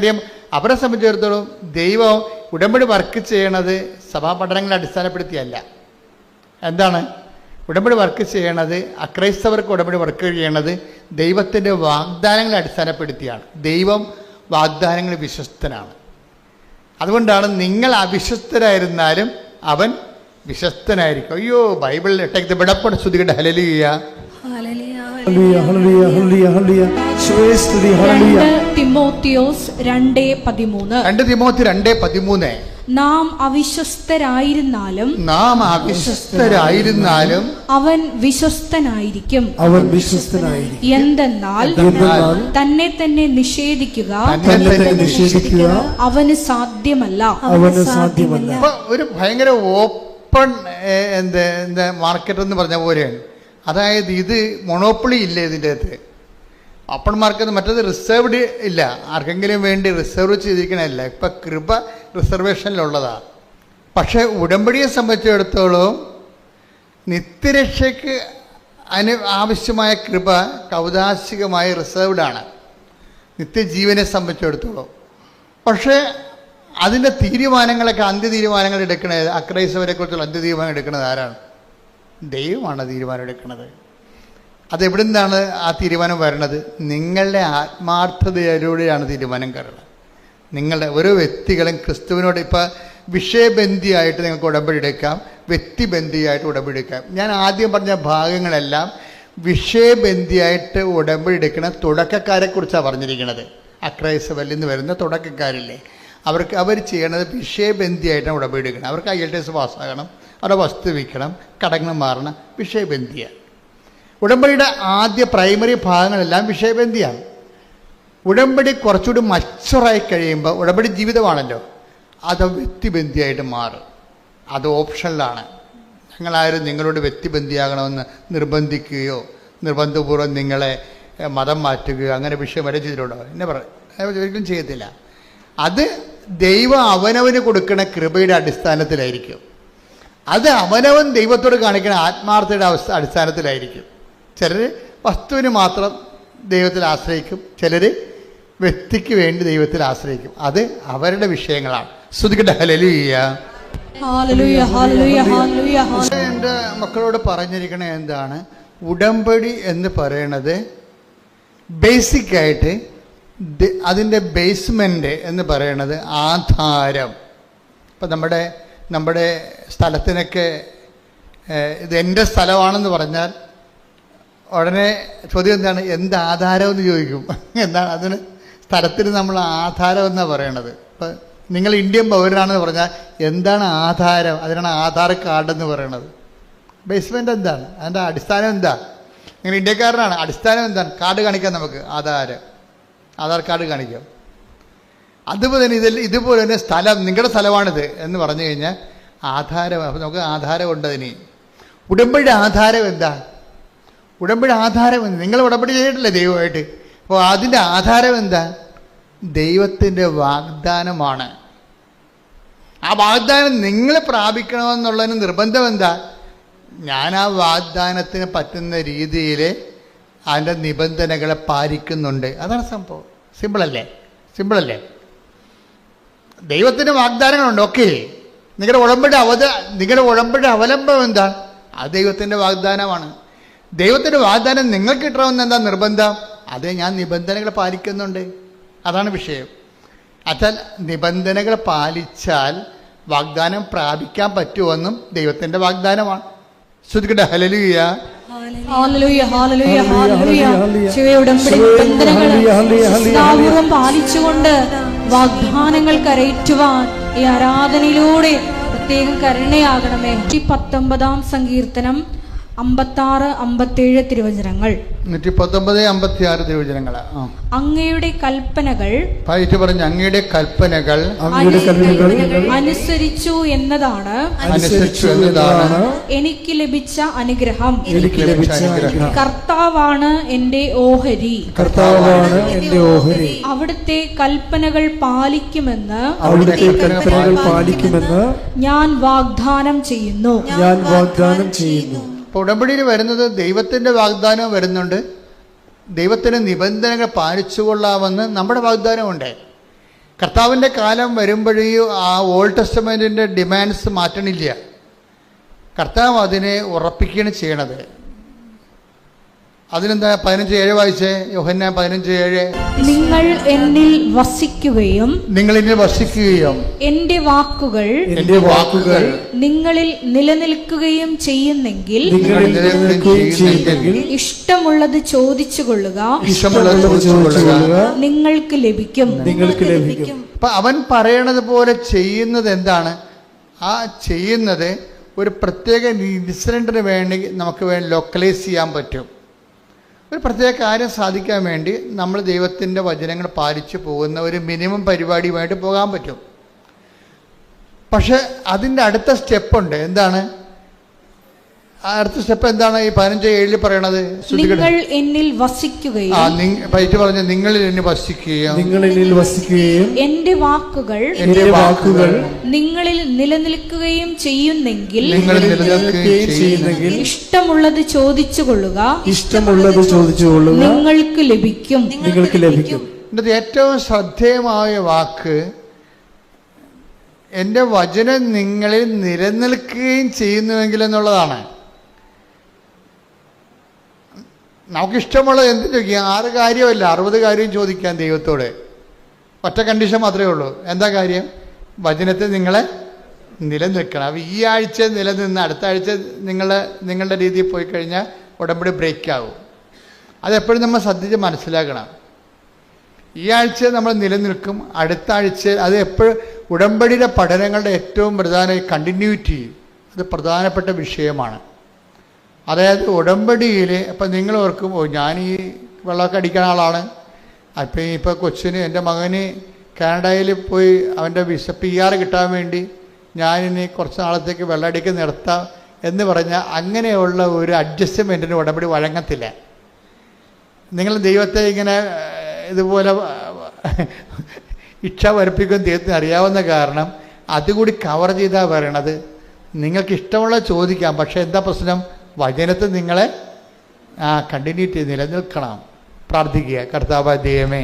അവരെ സംബന്ധിച്ചിടത്തോളം ദൈവം ഉടമ്പടി വർക്ക് ചെയ്യണത് സഭാ പഠനങ്ങളെ അടിസ്ഥാനപ്പെടുത്തിയല്ല. എന്താണ് ഉടമ്പടി വർക്ക് ചെയ്യണത്? അക്രൈസ്തവർക്ക് ഉടമ്പടി വർക്ക് ചെയ്യണത് ദൈവത്തിൻ്റെ വാഗ്ദാനങ്ങളെ അടിസ്ഥാനപ്പെടുത്തിയാണ്. ദൈവം വാഗ്ദാനങ്ങൾ വിശ്വസ്തനാണ്. അതുകൊണ്ടാണ് നിങ്ങൾ അവിശ്വസ്തരായിരുന്നാലും അവൻ വിശ്വസ്തനായിരിക്കും. അയ്യോ ബൈബിളിൽ ടേക്ക് ദ ബെഡപ്പൺ സ്തുതിക്കട്ടെ. ഹല്ലേലൂയ. തിമോത്തിയോസ് 2:13. 2 തിമോത്തി 2:13. നാം അവിശ്വസ്തരായിരുന്നാലും അവൻ വിശ്വസ്തനായിരിക്കും. എന്തെന്നാൽ തന്നെ തന്നെ നിഷേധിക്കുക അവന് സാധ്യമല്ല. ഒരു ഭയങ്കര ഓപ്പൺ എന്താ മാർക്കറ്റ് എന്ന് പറഞ്ഞ പോലെയാണ്. അതായത് ഇത് മൊണോപ്പൊളി ഇല്ല ഇതിൻ്റെ അകത്ത്. Open market. മറ്റേത് റിസർവ്ഡ് ഇല്ല, ആർക്കെങ്കിലും വേണ്ടി റിസർവ് ചെയ്തിരിക്കണമല്ല. ഇപ്പം കൃപ റിസർവേഷനിലുള്ളതാണ്. പക്ഷേ ഉടമ്പടിയെ സംബന്ധിച്ചിടത്തോളം നിത്യരക്ഷയ്ക്ക് ആവശ്യമായ കൃപ കൗതാശികമായി റിസർവ്ഡാണ് നിത്യജീവനെ സംബന്ധിച്ചിടത്തോളം. പക്ഷേ അതിൻ്റെ തീരുമാനങ്ങളൊക്കെ അന്ത്യ തീരുമാനങ്ങൾ എടുക്കണത്, അക്രൈസ്തവരെ കുറിച്ചുള്ള അന്ത്യ തീരുമാനം എടുക്കുന്നത് ആരാണ്? ദൈവമാണ് തീരുമാനം എടുക്കുന്നത്. അതെവിടെ നിന്നാണ് ആ തീരുമാനം വരണത്? നിങ്ങളുടെ ആത്മാർത്ഥതയിലൂടെയാണ് തീരുമാനം കയറുന്നത്. നിങ്ങളുടെ ഓരോ വ്യക്തികളും ക്രിസ്തുവിനോട് ഇപ്പോൾ വിഷയബന്ധിയായിട്ട് നിങ്ങൾക്ക് ഉടമ്പടി എടുക്കാം, വ്യക്തിബന്ധിയായിട്ട് ഉടമ്പടി എടുക്കാം. ഞാൻ ആദ്യം പറഞ്ഞ ഭാഗങ്ങളെല്ലാം വിഷയബന്ധിയായിട്ട് ഉടമ്പടി എടുക്കുന്ന തുടക്കക്കാരെക്കുറിച്ചാണ് പറഞ്ഞിരിക്കുന്നത്. അക്രൈസ്തവരിൽ നിന്ന് വരുന്ന തുടക്കക്കാരില്ലേ, അവർ ചെയ്യണത് വിഷയബന്ധിയായിട്ടാണ് ഉടമ്പടി എടുക്കണം. അവർക്ക് IELTS പാസ്സാകണം, അവരുടെ വസ്തു വിൽക്കണം, കടങ്ങൾ മാറണം, വിഷയബന്ധിയാണ്. ഉടമ്പടിയുടെ ആദ്യ പ്രൈമറി ഭാഗങ്ങളെല്ലാം വിഷയബന്ധിയാണ്. ഉടമ്പടി കുറച്ചുകൂടി മച്ചുറായി കഴിയുമ്പോൾ, ഉടമ്പടി ജീവിതമാണല്ലോ, അത് വ്യക്തിബന്ധിയായിട്ട് മാറും. അത് ഓപ്ഷനിലാണ്. ഞങ്ങളാരും നിങ്ങളോട് വ്യക്തിബന്ധിയാകണമെന്ന് നിർബന്ധിക്കുകയോ നിർബന്ധപൂർവ്വം നിങ്ങളെ മതം മാറ്റുകയോ അങ്ങനെ വിഷയം വരെ ചെയ്തിട്ടുണ്ടോ? എന്നെ ഒരിക്കലും ചെയ്യത്തില്ല. അത് ദൈവം അവനവന് കൊടുക്കുന്ന കൃപയുടെ അടിസ്ഥാനത്തിലായിരിക്കും. അത് അവനവൻ ദൈവത്തോട് കാണിക്കുന്ന ആത്മാർത്ഥയുടെ അടിസ്ഥാനത്തിലായിരിക്കും. ചിലർ വസ്തുവിന് മാത്രം ദൈവത്തിൽ ആശ്രയിക്കും, ചിലർ വ്യക്തിക്ക് വേണ്ടി ദൈവത്തിൽ ആശ്രയിക്കും. അത് അവരുടെ വിഷയങ്ങളാണ്. സ്തുതിക്കട്ടെ. ഹല്ലേലൂയ. എൻ്റെ മക്കളോട് പറഞ്ഞിരിക്കണ എന്താണ്? ഉടമ്പടി എന്ന് പറയണത് ബേസിക്കായിട്ട് അതിൻ്റെ ബേസ്മെൻ്റ് എന്ന് പറയണത് ആധാരം. ഇപ്പം നമ്മുടെ സ്ഥലത്തിനൊക്കെ ഇത് എൻ്റെ സ്ഥലമാണെന്ന് പറഞ്ഞാൽ ഉടനെ ചോദ്യം എന്താണ്? എന്ത് ആധാരമെന്ന് ചോദിക്കും. എന്താണ് അതിന്? സ്ഥലത്തിന് നമ്മൾ ആധാരം എന്നാണ് പറയണത്. ഇപ്പം നിങ്ങൾ ഇന്ത്യൻ പൗരനാണെന്ന് പറഞ്ഞാൽ എന്താണ് ആധാരം? അതിനാണ് ആധാർ കാർഡ് എന്ന് പറയണത്. ബേസ്മെൻ്റ് എന്താണ്? അതിൻ്റെ അടിസ്ഥാനം എന്താ? നിങ്ങൾ ഇന്ത്യക്കാരനാണ്, അടിസ്ഥാനം എന്താണ്? കാർഡ് കാണിക്കാം, നമുക്ക് ആധാർ കാർഡ് കാണിക്കാം. അതുപോലെ തന്നെ ഇതുപോലെ തന്നെ സ്ഥലം, നിങ്ങളുടെ സ്ഥലമാണിത് എന്ന് പറഞ്ഞു കഴിഞ്ഞാൽ ആധാരം. അപ്പോൾ നമുക്ക് ആധാരം ഉണ്ട് അതിന്. ഉടമ്പടി ആധാരം എന്താ? ഉടമ്പടി ആധാരം എന്ത്? നിങ്ങൾ ഉടമ്പടി ചെയ്തിട്ടില്ലേ ദൈവമായിട്ട്? അപ്പോൾ അതിൻ്റെ ആധാരം എന്താ? ദൈവത്തിൻ്റെ വാഗ്ദാനമാണ്. ആ വാഗ്ദാനം നിങ്ങൾ പ്രാപിക്കണമെന്നുള്ളതിന് നിർബന്ധം എന്താ? ഞാൻ ആ വാഗ്ദാനത്തിന് പറ്റുന്ന രീതിയിൽ അതിൻ്റെ നിബന്ധനകളെ പാലിക്കുന്നുണ്ട്. അതാണ് സംഭവം. സിമ്പിളല്ലേ? ദൈവത്തിൻ്റെ വാഗ്ദാനങ്ങളുണ്ട്. ഓക്കെ, നിങ്ങളുടെ ഉടമ്പടി അവലംബം എന്താ? അത് ദൈവത്തിൻ്റെ വാഗ്ദാനമാണ്. ദൈവത്തിൻ്റെ വാഗ്ദാനം നിങ്ങൾക്ക് കിട്ടണമെന്ന് എന്താ നിർബന്ധം? അതേ, ഞാൻ നിബന്ധനകൾ പാലിക്കുന്നുണ്ട്. അതാണ് വിഷയം. അച്ഛാൽ നിബന്ധനകൾ പാലിച്ചാൽ വാഗ്ദാനം പ്രാപിക്കാൻ പറ്റുമെന്നും ദൈവത്തിൻ്റെ വാഗ്ദാനമാണ്. ശ്രുതിക്കട്ടെ. ഹല്ലേലൂയ. പാലിച്ചുകൊണ്ട് വാഗ്ദാനങ്ങൾ കരയറ്റുവാൻ ഈ ആരാധനയിലൂടെ പ്രത്യേകം കരുണയാകണമേ. 19 സങ്കീർത്തനം 56-57 തിരുവചനങ്ങൾ. 119-56 തിരുവചനങ്ങൾ. അങ്ങയുടെ കൽപ്പനകൾ അങ്ങയുടെ കൽപ്പനകൾ അനുസരിച്ചു എന്നതാണ് എനിക്ക് ലഭിച്ച അനുഗ്രഹം. കർത്താവാണ് എന്റെ ഓഹരി. അവിടുത്തെ കൽപ്പനകൾ പാലിക്കുമെന്ന് ഞാൻ വാഗ്ദാനം ചെയ്യുന്നു. ഇപ്പോൾ ഉടമ്പടിയിൽ വരുന്നത് ദൈവത്തിൻ്റെ വാഗ്ദാനം വരുന്നുണ്ട്, ദൈവത്തിൻ്റെ നിബന്ധനകൾ പാലിച്ചുകൊള്ളാമെന്ന് നമ്മുടെ വാഗ്ദാനമുണ്ട്. കർത്താവിൻ്റെ കാലം വരുമ്പോഴേയും ആ ഓൾഡ് ടെസ്റ്റമെൻറ്റിൻ്റെ ഡിമാൻഡ്സ് മാറ്റണില്ല. കർത്താവ് അതിനെ ഉറപ്പിക്കുകയാണ് ചെയ്യണത്. അതിനെന്താ 15:7 വായിച്ചേ? യോഹന്നാൻ 15:7. നിങ്ങൾ എന്നിൽ വസിക്കുകയും നിങ്ങൾ എന്നിൽ വസിക്കുകയും എന്റെ വാക്കുകൾ നിങ്ങളിൽ നിലനിൽക്കുകയും ചെയ്യുന്നെങ്കിൽ ഇഷ്ടമുള്ളത് ചോദിച്ചുകൊള്ളുക, നിങ്ങൾക്ക് ലഭിക്കും. അപ്പൊ അവൻ പറയണത് പോലെ ചെയ്യുന്നത് എന്താണ്? ആ ചെയ്യുന്നത് ഒരു പ്രത്യേക ഇൻസിഡന്റിന് വേണ്ടി നമുക്ക് ലൊക്കലൈസ് ചെയ്യാൻ പറ്റും. ഒരു പ്രത്യേക കാര്യം സാധിക്കാൻ വേണ്ടി നമ്മൾ ദൈവത്തിൻ്റെ വചനങ്ങൾ പാലിച്ചു പോകുന്ന ഒരു മിനിമം പരിപാടിയുമായിട്ട് പോകാൻ പറ്റും. പക്ഷെ അതിൻ്റെ അടുത്ത സ്റ്റെപ്പുണ്ട്. എന്താണ് അടുത്ത സ്റ്റെപ്പ്? എന്താണ് ഈ 15:7 പറയണത്? നിങ്ങൾ എന്നിൽ വസിക്കുകയും പറഞ്ഞ നിങ്ങളിൽ എന്നിൽ വസിക്കുകയും എന്റെ വാക്കുകൾ നിങ്ങളിൽ നിലനിൽക്കുകയും ചെയ്യുന്നെങ്കിൽ ഇഷ്ടമുള്ളത് ചോദിച്ചുകൊള്ളുക, നിങ്ങൾക്ക് ലഭിക്കും. ഇതിന്റെ ഏറ്റവും ശ്രദ്ധേയമായ വാക്ക് എൻ്റെ വചനം നിങ്ങളിൽ നിലനിൽക്കുകയും ചെയ്യുന്നുവെങ്കിൽ എന്നുള്ളതാണ്. നമുക്കിഷ്ടമുള്ളത് എന്ത് ചോദിക്കാം? 6 കാര്യമല്ല 60 കാര്യം ചോദിക്കാം ദൈവത്തോട്. ഒറ്റ കണ്ടീഷൻ മാത്രമേ ഉള്ളൂ. എന്താ കാര്യം? വചനത്തിൽ നിങ്ങളെ നിലനിൽക്കണം. അപ്പോൾ ഈ ആഴ്ച നിലനിന്ന് അടുത്ത ആഴ്ച നിങ്ങളുടെ രീതിയിൽ പോയി കഴിഞ്ഞാൽ ഉടമ്പടി ബ്രേക്ക് ആവും. അതെപ്പോഴും നമ്മൾ ശ്രദ്ധിച്ച് മനസ്സിലാക്കണം. ഈ ആഴ്ച നമ്മൾ നിലനിൽക്കും, അടുത്ത ആഴ്ച അത് എപ്പോഴും ഉടമ്പടിയുടെ പഠനങ്ങളുടെ ഏറ്റവും പ്രധാന കണ്ടിന്യൂറ്റി, അത് പ്രധാനപ്പെട്ട വിഷയമാണ്. അതായത് ഉടമ്പടിയിൽ ഇപ്പം നിങ്ങൾ ഓർക്കും, ഞാൻ ഈ വെള്ളമൊക്കെ അടിക്കുന്ന ആളാണ്, അപ്പം ഇപ്പോൾ കൊച്ചിന് എൻ്റെ മകന് കാനഡയിൽ പോയി അവൻ്റെ PR കിട്ടാൻ വേണ്ടി ഞാനിനി കുറച്ച് നാളത്തേക്ക് വെള്ളമടിക്ക് നിർത്താം എന്ന് പറഞ്ഞാൽ അങ്ങനെയുള്ള ഒരു അഡ്ജസ്റ്റ്മെൻറ്റിന് ഉടമ്പടി വഴങ്ങത്തില്ല. നിങ്ങൾ ദൈവത്തെ ഇങ്ങനെ ഇതുപോലെ ഇച്ഛ വരപ്പിക്കും ദൈവത്തിന് അറിയാവുന്ന കാരണം അതുകൂടി കവർ ചെയ്താൽ പറയണത് നിങ്ങൾക്ക് ഇഷ്ടമുള്ള ചോദിക്കാം. പക്ഷേ എന്താ പ്രശ്നം? വചനത്തിൽ നിങ്ങളെ കണ്ടിന്യൂറ്റി നിലനിൽക്കണം. പ്രാർത്ഥിക്കുക, കർത്താവായ ദൈവമേ,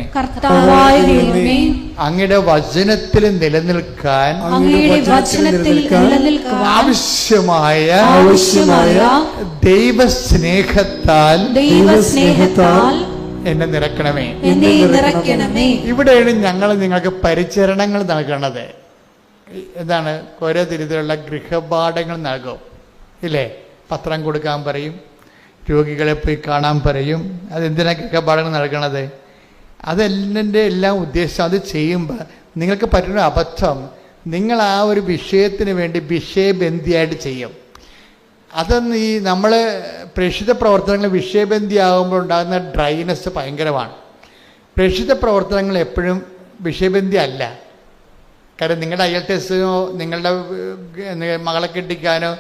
അങ്ങയുടെ വചനത്തിൽ നിലനിൽക്കാൻ ആവശ്യമായ ദൈവസ്നേഹത്താൽ എന്നെ നിറക്കണമേ. ഇവിടെയാണ് ഞങ്ങൾ നിങ്ങൾക്ക് പരിചരണങ്ങൾ നൽകണത്. എന്താണ്? ഓരോ തരത്തിലുള്ള ഗൃഹപാഠങ്ങൾ നൽകും ഇല്ലേ? പത്രം കൊടുക്കാൻ പറയും, രോഗികളെ പോയി കാണാൻ പറയും. അതെന്തിനാണ് ഗൃഹപാഠങ്ങൾ നൽകണത്? അതെന്നെ എല്ലാം ഉദ്ദേശം അത് ചെയ്യുമ്പോൾ നിങ്ങൾക്ക് പറ്റുന്ന അബദ്ധം, നിങ്ങൾ ആ ഒരു വിഷയത്തിന് വേണ്ടി വിഷയബന്ധിയായിട്ട് ചെയ്യും. അതൊന്ന് ഈ നമ്മൾ പ്രേക്ഷിത പ്രവർത്തനങ്ങൾ വിഷയബന്ധിയാകുമ്പോൾ ഉണ്ടാകുന്ന ഡ്രൈനെസ് ഭയങ്കരമാണ്. പ്രേക്ഷിത പ്രവർത്തനങ്ങൾ എപ്പോഴും വിഷയബന്ധി അല്ല. കാരണം നിങ്ങളുടെ IELTS-നോ നിങ്ങളുടെ മകളെ കെട്ടിക്കാനോ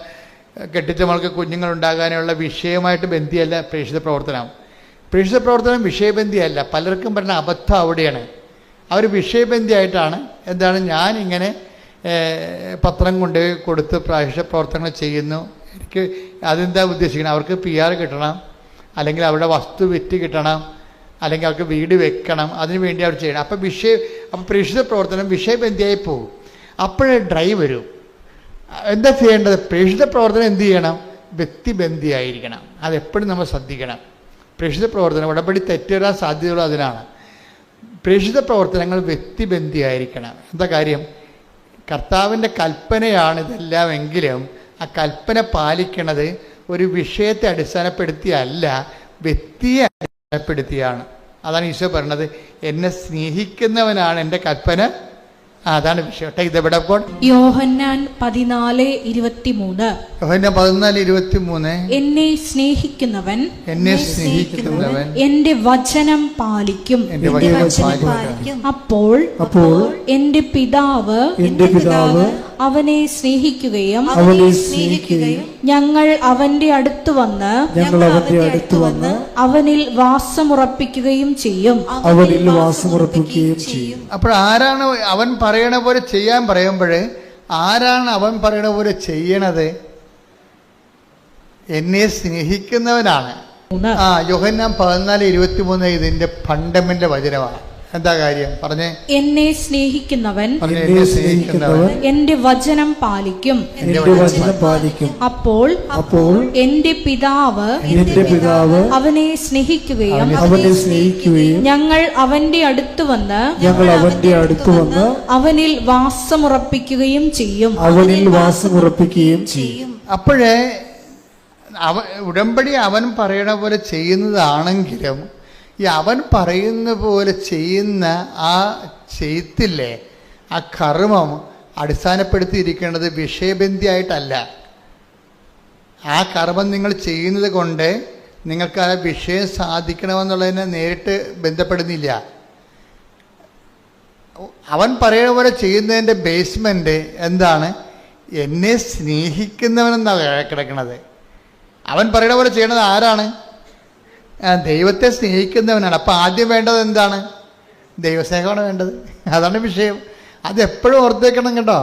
കെട്ടിച്ച മകൾക്ക് കുഞ്ഞുങ്ങളുണ്ടാകാനോ ഉള്ള വിഷയമായിട്ട് ബന്ധിയല്ല പ്രേക്ഷിത പ്രവർത്തനം. പ്രേക്ഷിത പ്രവർത്തനം വിഷയബന്ധിയല്ല. പലർക്കും പറഞ്ഞ അബദ്ധം അവിടെയാണ്. അവർ വിഷയബന്ധിയായിട്ടാണ് എന്താണ് ഞാനിങ്ങനെ പത്രം കൊണ്ട് കൊടുത്ത് പ്രേക്ഷിത പ്രവർത്തനങ്ങൾ ചെയ്യുന്നു. എനിക്ക് അതെന്താ ഉദ്ദേശിക്കണം? അവർക്ക് PR കിട്ടണം, അല്ലെങ്കിൽ അവരുടെ വസ്തു വിറ്റ് കിട്ടണം, അല്ലെങ്കിൽ അവർക്ക് വീട് വെക്കണം, അതിനു വേണ്ടി അവർ ചെയ്യണം. അപ്പോൾ പ്രേക്ഷിത പ്രവർത്തനം വിഷയബന്ധിയായി പോകും. അപ്പോഴേ ഡ്രൈ വരും. എന്താ ചെയ്യേണ്ടത്? പ്രേക്ഷിത പ്രവർത്തനം എന്ത് ചെയ്യണം? വ്യക്തിബന്ധിയായിരിക്കണം. അതെപ്പോഴും നമ്മൾ ശ്രദ്ധിക്കണം. പ്രേക്ഷിത പ്രവർത്തനം ഉടമ്പടി തെറ്റുവരാൻ സാധ്യതയുള്ള അതിനാണ്. പ്രേക്ഷിത പ്രവർത്തനങ്ങൾ വ്യക്തിബന്ധിയായിരിക്കണം. എന്താ കാര്യം? കർത്താവിൻ്റെ കൽപ്പനയാണ് ഇതെല്ലാം എങ്കിലും ആ കൽപ്പന പാലിക്കണത് ഒരു വിഷയത്തെ അടിസ്ഥാനപ്പെടുത്തിയല്ല, വ്യക്തിയെ അടിസ്ഥാനപ്പെടുത്തിയാണ്. അതാണ് ഈശോ പറഞ്ഞത്, എന്നെ സ്നേഹിക്കുന്നവനാണ് എൻ്റെ കൽപ്പന. അതാണ് വിഷയം. യോഹന്നാൻ 14:23. യോഹന്നാൻ 14:23. എന്നെ സ്നേഹിക്കുന്നവൻ എന്റെ വചനം പാലിക്കും. അപ്പോൾ എന്റെ പിതാവ് അവനെ സ്നേഹിക്കുകയും ഞങ്ങൾ അവന്റെ അടുത്ത് വന്ന് അവനിൽ വാസമുറപ്പിക്കുകയും ചെയ്യും. അപ്പോൾ ആരാണ് അവൻ പറയണ പോലെ ചെയ്യാൻ പറയുമ്പോഴേ ആരാണ് അവൻ പറയണ പോലെ ചെയ്യണത്? എന്നെ സ്നേഹിക്കുന്നവനാണ്. യോഹന്നാൻ 14:23 ഇതിന്റെ ഫണ്ടമെന്റൽ വചനമാണ്. എന്താ കാര്യം പറഞ്ഞേ? എന്നെ സ്നേഹിക്കുന്നവൻ എന്നെ സ്നേഹിക്കുന്നവൻ എന്റെ വചനം പാലിക്കും. അപ്പോൾ എന്റെ പിതാവ് അവനെ സ്നേഹിക്കുകയും ഞങ്ങൾ അവന്റെ അടുത്ത് വന്ന് അവനിൽ വാസമുറപ്പിക്കുകയും ചെയ്യും. അപ്പോഴേ ഉടമ്പടി അവൻ പറയണ പോലെ ചെയ്യുന്നതാണെങ്കിലും ഈ അവൻ പറയുന്ന പോലെ ചെയ്യുന്ന ആ ചെയ്ത്തില്ലേ, ആ കർമ്മം അടിസ്ഥാനപ്പെടുത്തിയിരിക്കേണ്ടത് വിഷയബന്ധിയായിട്ടല്ല. ആ കർമ്മം നിങ്ങൾ ചെയ്യുന്നത് കൊണ്ട് നിങ്ങൾക്ക് ആ വിഷയം സാധിക്കണമെന്നുള്ളതിനെ നേരിട്ട് ബന്ധപ്പെടുന്നില്ല. അവൻ പറയുന്ന പോലെ ചെയ്യുന്നതിൻ്റെ ബേസ്മെൻറ്റ് എന്താണ്? എന്നെ സ്നേഹിക്കുന്നവനെന്നാണ് കിടക്കുന്നത്. അവൻ പറയുന്ന പോലെ ചെയ്യണത് ആരാണ്? ദൈവത്തെ സ്നേഹിക്കുന്നവനാണ്. അപ്പം ആദ്യം വേണ്ടത് എന്താണ്? ദൈവസ്നേഹമാണ് വേണ്ടത്. അതാണ് വിഷയം. അതെപ്പോഴും ഓർത്തേക്കണം കേട്ടോ.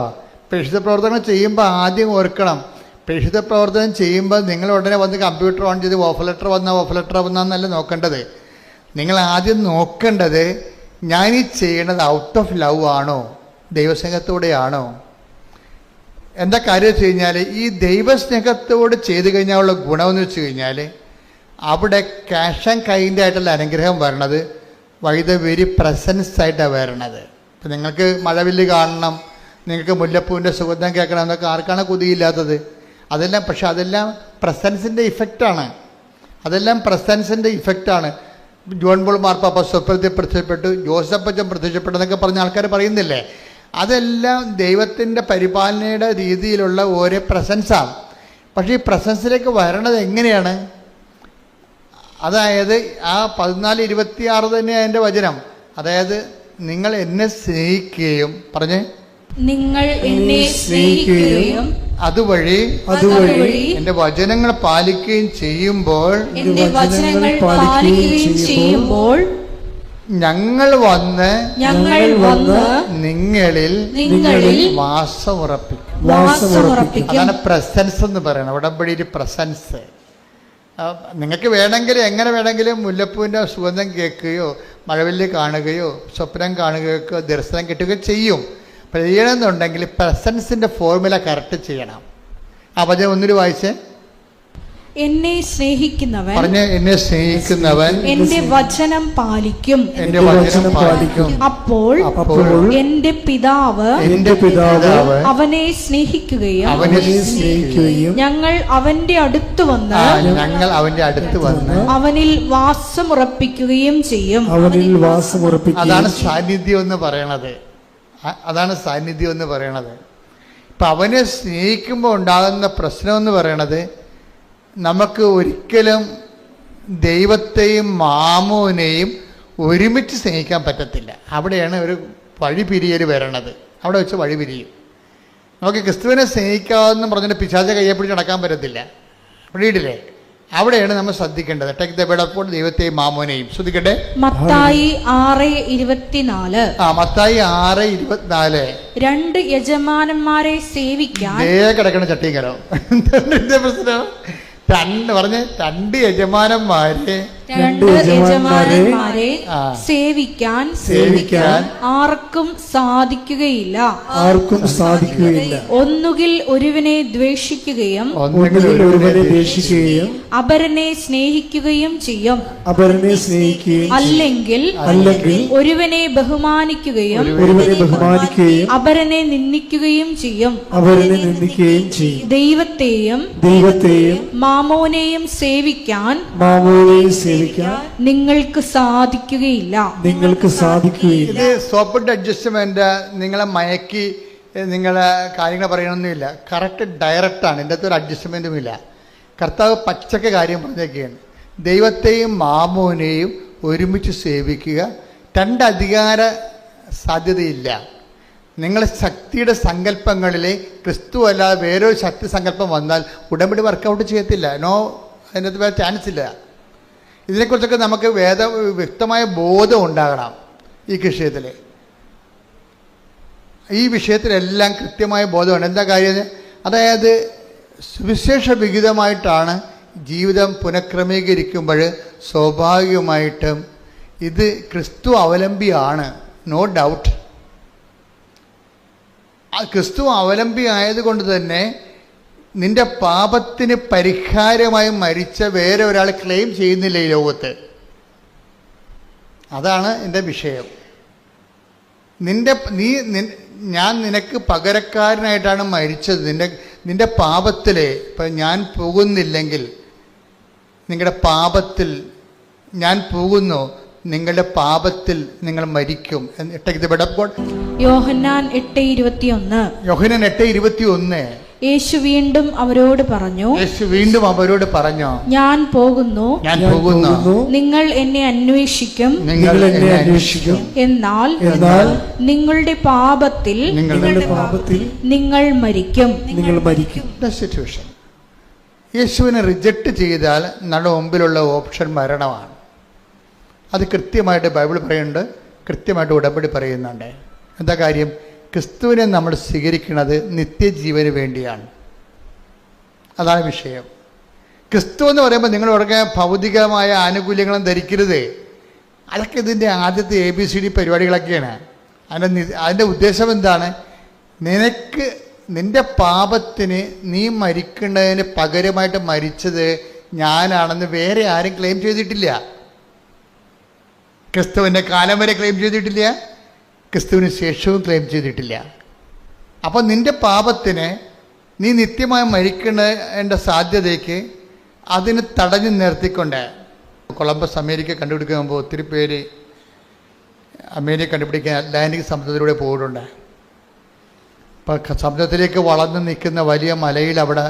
പ്രേക്ഷിത പ്രവർത്തനം ചെയ്യുമ്പോൾ ആദ്യം ഓർക്കണം. പ്രേക്ഷിത പ്രവർത്തനം ചെയ്യുമ്പോൾ നിങ്ങൾ ഉടനെ വന്ന് കമ്പ്യൂട്ടർ ഓൺ ചെയ്ത് ഓഫർ ലെറ്റർ വന്നാന്നല്ല നോക്കേണ്ടത്. നിങ്ങൾ ആദ്യം നോക്കേണ്ടത് ഞാനീ ചെയ്യണത് ഔട്ട് ഓഫ് ലവ് ആണോ, ദൈവസ്നേഹത്തോടെയാണോ? എന്താ കാര്യം വെച്ച് കഴിഞ്ഞാൽ ഈ ദൈവസ്നേഹത്തോട് ചെയ്തു കഴിഞ്ഞാലുള്ള ഗുണമെന്ന് വെച്ച് കഴിഞ്ഞാൽ അവിടെ ക്യാഷ് ആൻഡ് കൈൻഡ് ആയിട്ടുള്ള അനുഗ്രഹം വരണത് വൈ ദ വെരി പ്രസൻസ് ആയിട്ടാണ് വരണത്. ഇപ്പം നിങ്ങൾക്ക് മഴവില്ല് കാണണം, നിങ്ങൾക്ക് മുല്ലപ്പൂവിൻ്റെ സുഗന്ധം കേൾക്കണം എന്നൊക്കെ ആർക്കാണ് കൊതിയില്ലാത്തത്? അതെല്ലാം പ്രസൻസിൻ്റെ ഇഫക്റ്റാണ്. ജോൺ പോൾ മാർപ്പാപ്പ സ്വപ്നത്തിൽ പ്രത്യക്ഷപ്പെട്ടു, ജോസഫ് അച്ഛൻ പ്രത്യക്ഷപ്പെട്ടു എന്നൊക്കെ പറഞ്ഞ ആൾക്കാർ പറയുന്നില്ലേ? അതെല്ലാം ദൈവത്തിൻ്റെ പരിപാലനയുടെ രീതിയിലുള്ള ഓരോ പ്രസൻസാണ്. പക്ഷേ ഈ പ്രസൻസിലേക്ക് വരണത് എങ്ങനെയാണ്? അതായത് ആ 14:26 തന്നെ അതിൻ്റെ വചനം. അതായത് നിങ്ങൾ എന്നെ സ്നേഹിക്കുകയും പറഞ്ഞേ, നിങ്ങൾ എന്നെ സ്നേഹിക്കുകയും അതുവഴി എന്റെ വചനങ്ങൾ പാലിക്കുകയും ചെയ്യുമ്പോൾ ഞങ്ങൾ വന്ന് നിങ്ങളിൽ വാസമുറപ്പിക്കും. അതാണ് പ്രസൻസ് എന്ന് പറയുന്നത്. ഉടമ്പടിയിൽ പ്രസൻസ്. നിങ്ങൾക്ക് വേണമെങ്കിൽ എങ്ങനെ വേണമെങ്കിലും മുല്ലപ്പൂവിൻ്റെ സുഗന്ധം കേൾക്കുകയോ മഴവില്ല് കാണുകയോ സ്വപ്നം കാണുകയോ ദർശനം കിട്ടുകയോ ചെയ്യും. ചെയ്യണമെന്നുണ്ടെങ്കിൽ പ്രസൻസിൻ്റെ ഫോർമുല കറക്റ്റ് ചെയ്യണം. വചനം ഒന്നിന് വായിച്ചേ. എന്നെ സ്നേഹിക്കുന്നവൻ എന്റെ വചനം പാലിക്കും. അപ്പോൾ എന്റെ പിതാവ് അവനെ സ്നേഹിക്കുകയും ഞങ്ങൾ അവന്റെ അടുത്ത് വന്ന് അവനിൽ വാസമുറപ്പിക്കുകയും ചെയ്യും. അതാണ് സാന്നിധ്യം എന്ന് പറയണത്. ഇപ്പം അവനെ സ്നേഹിക്കുമ്പോൾ ഉണ്ടാകുന്ന പ്രശ്നമെന്ന് പറയണത് നമുക്ക് ഒരിക്കലും ദൈവത്തെയും മാമോനെയും ഒരുമിച്ച് സ്നേഹിക്കാൻ പറ്റത്തില്ല. അവിടെയാണ് ഒരു വഴിപിരിയൽ വരണത്. അവിടെ വെച്ച് വഴിപിരിയും. നമുക്ക് ക്രിസ്തുവിനെ സ്നേഹിക്കാമെന്ന് പറഞ്ഞിട്ട് പിശാച കയ്യെ പിടിച്ച് നടക്കാൻ പറ്റത്തില്ല. വീട്ടിലെ അവിടെയാണ് നമ്മൾ ശ്രദ്ധിക്കേണ്ടത്. Take the word of God. ദൈവത്തെയും മാമോനെയും ശ്രദ്ധിക്കട്ടെ. മത്തായി 6:24. മത്തായി 6:24. 2 യജമാനന്മാരെ സേവിക്കാൻ കിടക്കണ ചട്ടിക്കലോ പ്രശ്നം. 2 യജമാനന്മാരെ സേവിക്കാൻ ആർക്കും സാധിക്കുകയില്ല. ഒന്നുകിൽ ഒരുവനെ ദ്വേഷിക്കുകയും അപരനെ സ്നേഹിക്കുകയും ചെയ്യും. അല്ലെങ്കിൽ ഒരുവനെ ബഹുമാനിക്കുകയും അപരനെ നിന്ദിക്കുകയും ചെയ്യും. ദൈവത്തെയും മാമോനെയും സേവിക്കാൻ നിങ്ങൾക്ക് സാധിക്കുകയില്ല. ഇത് സോപ്പിട്ട് അഡ്ജസ്റ്റ്മെന്റ് നിങ്ങളെ മയക്കി നിങ്ങളെ കാര്യങ്ങൾ പറയണമെന്നില്ല. കറക്റ്റ് ഡയറക്റ്റാണ്. ഇതിൻ്റെ അകത്തൊരു അഡ്ജസ്റ്റ്മെൻറ്റും ഇല്ല. കർത്താവ് പച്ചക്ക് കാര്യം പറഞ്ഞേക്കുകയാണ്. ദൈവത്തെയും മാമോനെയും ഒരുമിച്ച് സേവിക്കുക. 2 അധികാര സാധ്യതയില്ല. നിങ്ങളുടെ ശക്തിയുടെ സങ്കല്പങ്ങളിൽ ക്രിസ്തു അല്ലാതെ വേറൊരു ശക്തി സങ്കല്പം വന്നാൽ ഉടമ്പടി വർക്കൗട്ട് ചെയ്യത്തില്ല. അതിനകത്ത് വേറെ ചാൻസ് ഇല്ല. ഇതിനെക്കുറിച്ചൊക്കെ നമുക്ക് വ്യക്തമായ ബോധം ഉണ്ടാകണം. ഈ വിഷയത്തിലെല്ലാം കൃത്യമായ ബോധമാണ്. എന്താ കാര്യം? അതായത് സുവിശേഷ വിഹിതമായിട്ടാണ് ജീവിതം പുനഃക്രമീകരിക്കുമ്പോൾ സ്വാഭാവികമായിട്ടും ഇത് ക്രിസ്തു അവലംബിയാണ്, നോ ഡൗട്ട്. ആ ക്രിസ്തു അവലംബി ആയതുകൊണ്ട് തന്നെ നിന്റെ പാപത്തിന് പരിഹാരമായി മരിച്ച വേറെ ഒരാൾ ക്ലെയിം ചെയ്യുന്നില്ല ഈ ലോകത്ത്. അതാണ് എൻ്റെ വിഷയം. ഞാൻ നിനക്ക് പകരക്കാരനായിട്ടാണ് മരിച്ചത്. നിന്റെ പാപത്തിൽ ഇപ്പം ഞാൻ പോകുന്നില്ലെങ്കിൽ, നിങ്ങളുടെ പാപത്തിൽ ഞാൻ പോകുന്നു, നിങ്ങളുടെ പാപത്തിൽ നിങ്ങൾ മരിക്കും. യോഹന്നാൻ 8:21. യേശു വീണ്ടും അവരോട് പറഞ്ഞു, ഞാൻ പോകുന്നു, നിങ്ങൾ എന്നെ അന്വേഷിക്കും, എന്നാൽ നിങ്ങളുടെ പാപത്തിൽ നിങ്ങൾ മരിക്കും. സിറ്റുവേഷൻ യേശുവിനെ റിജക്റ്റ് ചെയ്താൽ നമ്മുടെ മുമ്പിലുള്ള ഓപ്ഷൻ മരണമാണ്. അത് കൃത്യമായിട്ട് ബൈബിൾ പറയുന്നുണ്ട്, കൃത്യമായിട്ട് ഉടമ്പടി പറയുന്നുണ്ട്. എന്താ കാര്യം? ക്രിസ്തുവിനെ നമ്മൾ സ്വീകരിക്കുന്നത് നിത്യജീവന് വേണ്ടിയാണ്. അതാണ് വിഷയം. ക്രിസ്തു എന്ന് പറയുമ്പോൾ നിങ്ങൾ ഉടനെ ഭൗതികമായ ആനുകൂല്യങ്ങളും ധരിക്കരുത്. അതൊക്കെ ഇതിൻ്റെ ആദ്യത്തെ ABCD പരിപാടികളൊക്കെയാണ്. അതിൻ്റെ ഉദ്ദേശം എന്താണ്? നിന്റെ പാപത്തിന് നീ മരിക്കേണ്ടതിന് പകരമായിട്ട് മരിച്ചത് ഞാനാണെന്ന് വേറെ ആരും ക്ലെയിം ചെയ്തിട്ടില്ല. ക്രിസ്തുവിൻ്റെ കാലം വരെ ക്ലെയിം ചെയ്തിട്ടില്ല, ക്രിസ്തുവിന് ശേഷവും ക്ലെയിം ചെയ്തിട്ടില്ല. അപ്പോൾ നിന്റെ പാപത്തിന് നീ നിത്യമായി മരിക്കേണ്ട സാധ്യതയ്ക്ക് അതിന് തടഞ്ഞു നിർത്തിക്കൊണ്ട് കൊളംബസ് അമേരിക്ക കണ്ടുപിടിക്കുമ്പോൾ ഒത്തിരി പേര് അമേരിക്ക കണ്ടുപിടിക്കാൻ അറ്റ്ലാന്റിക് സമുദ്രത്തിലൂടെ പോയിട്ടുണ്ട്. ഇപ്പം സമുദ്രത്തിലേക്ക് വളർന്നു നിൽക്കുന്ന വലിയ മലയിൽ അവിടെ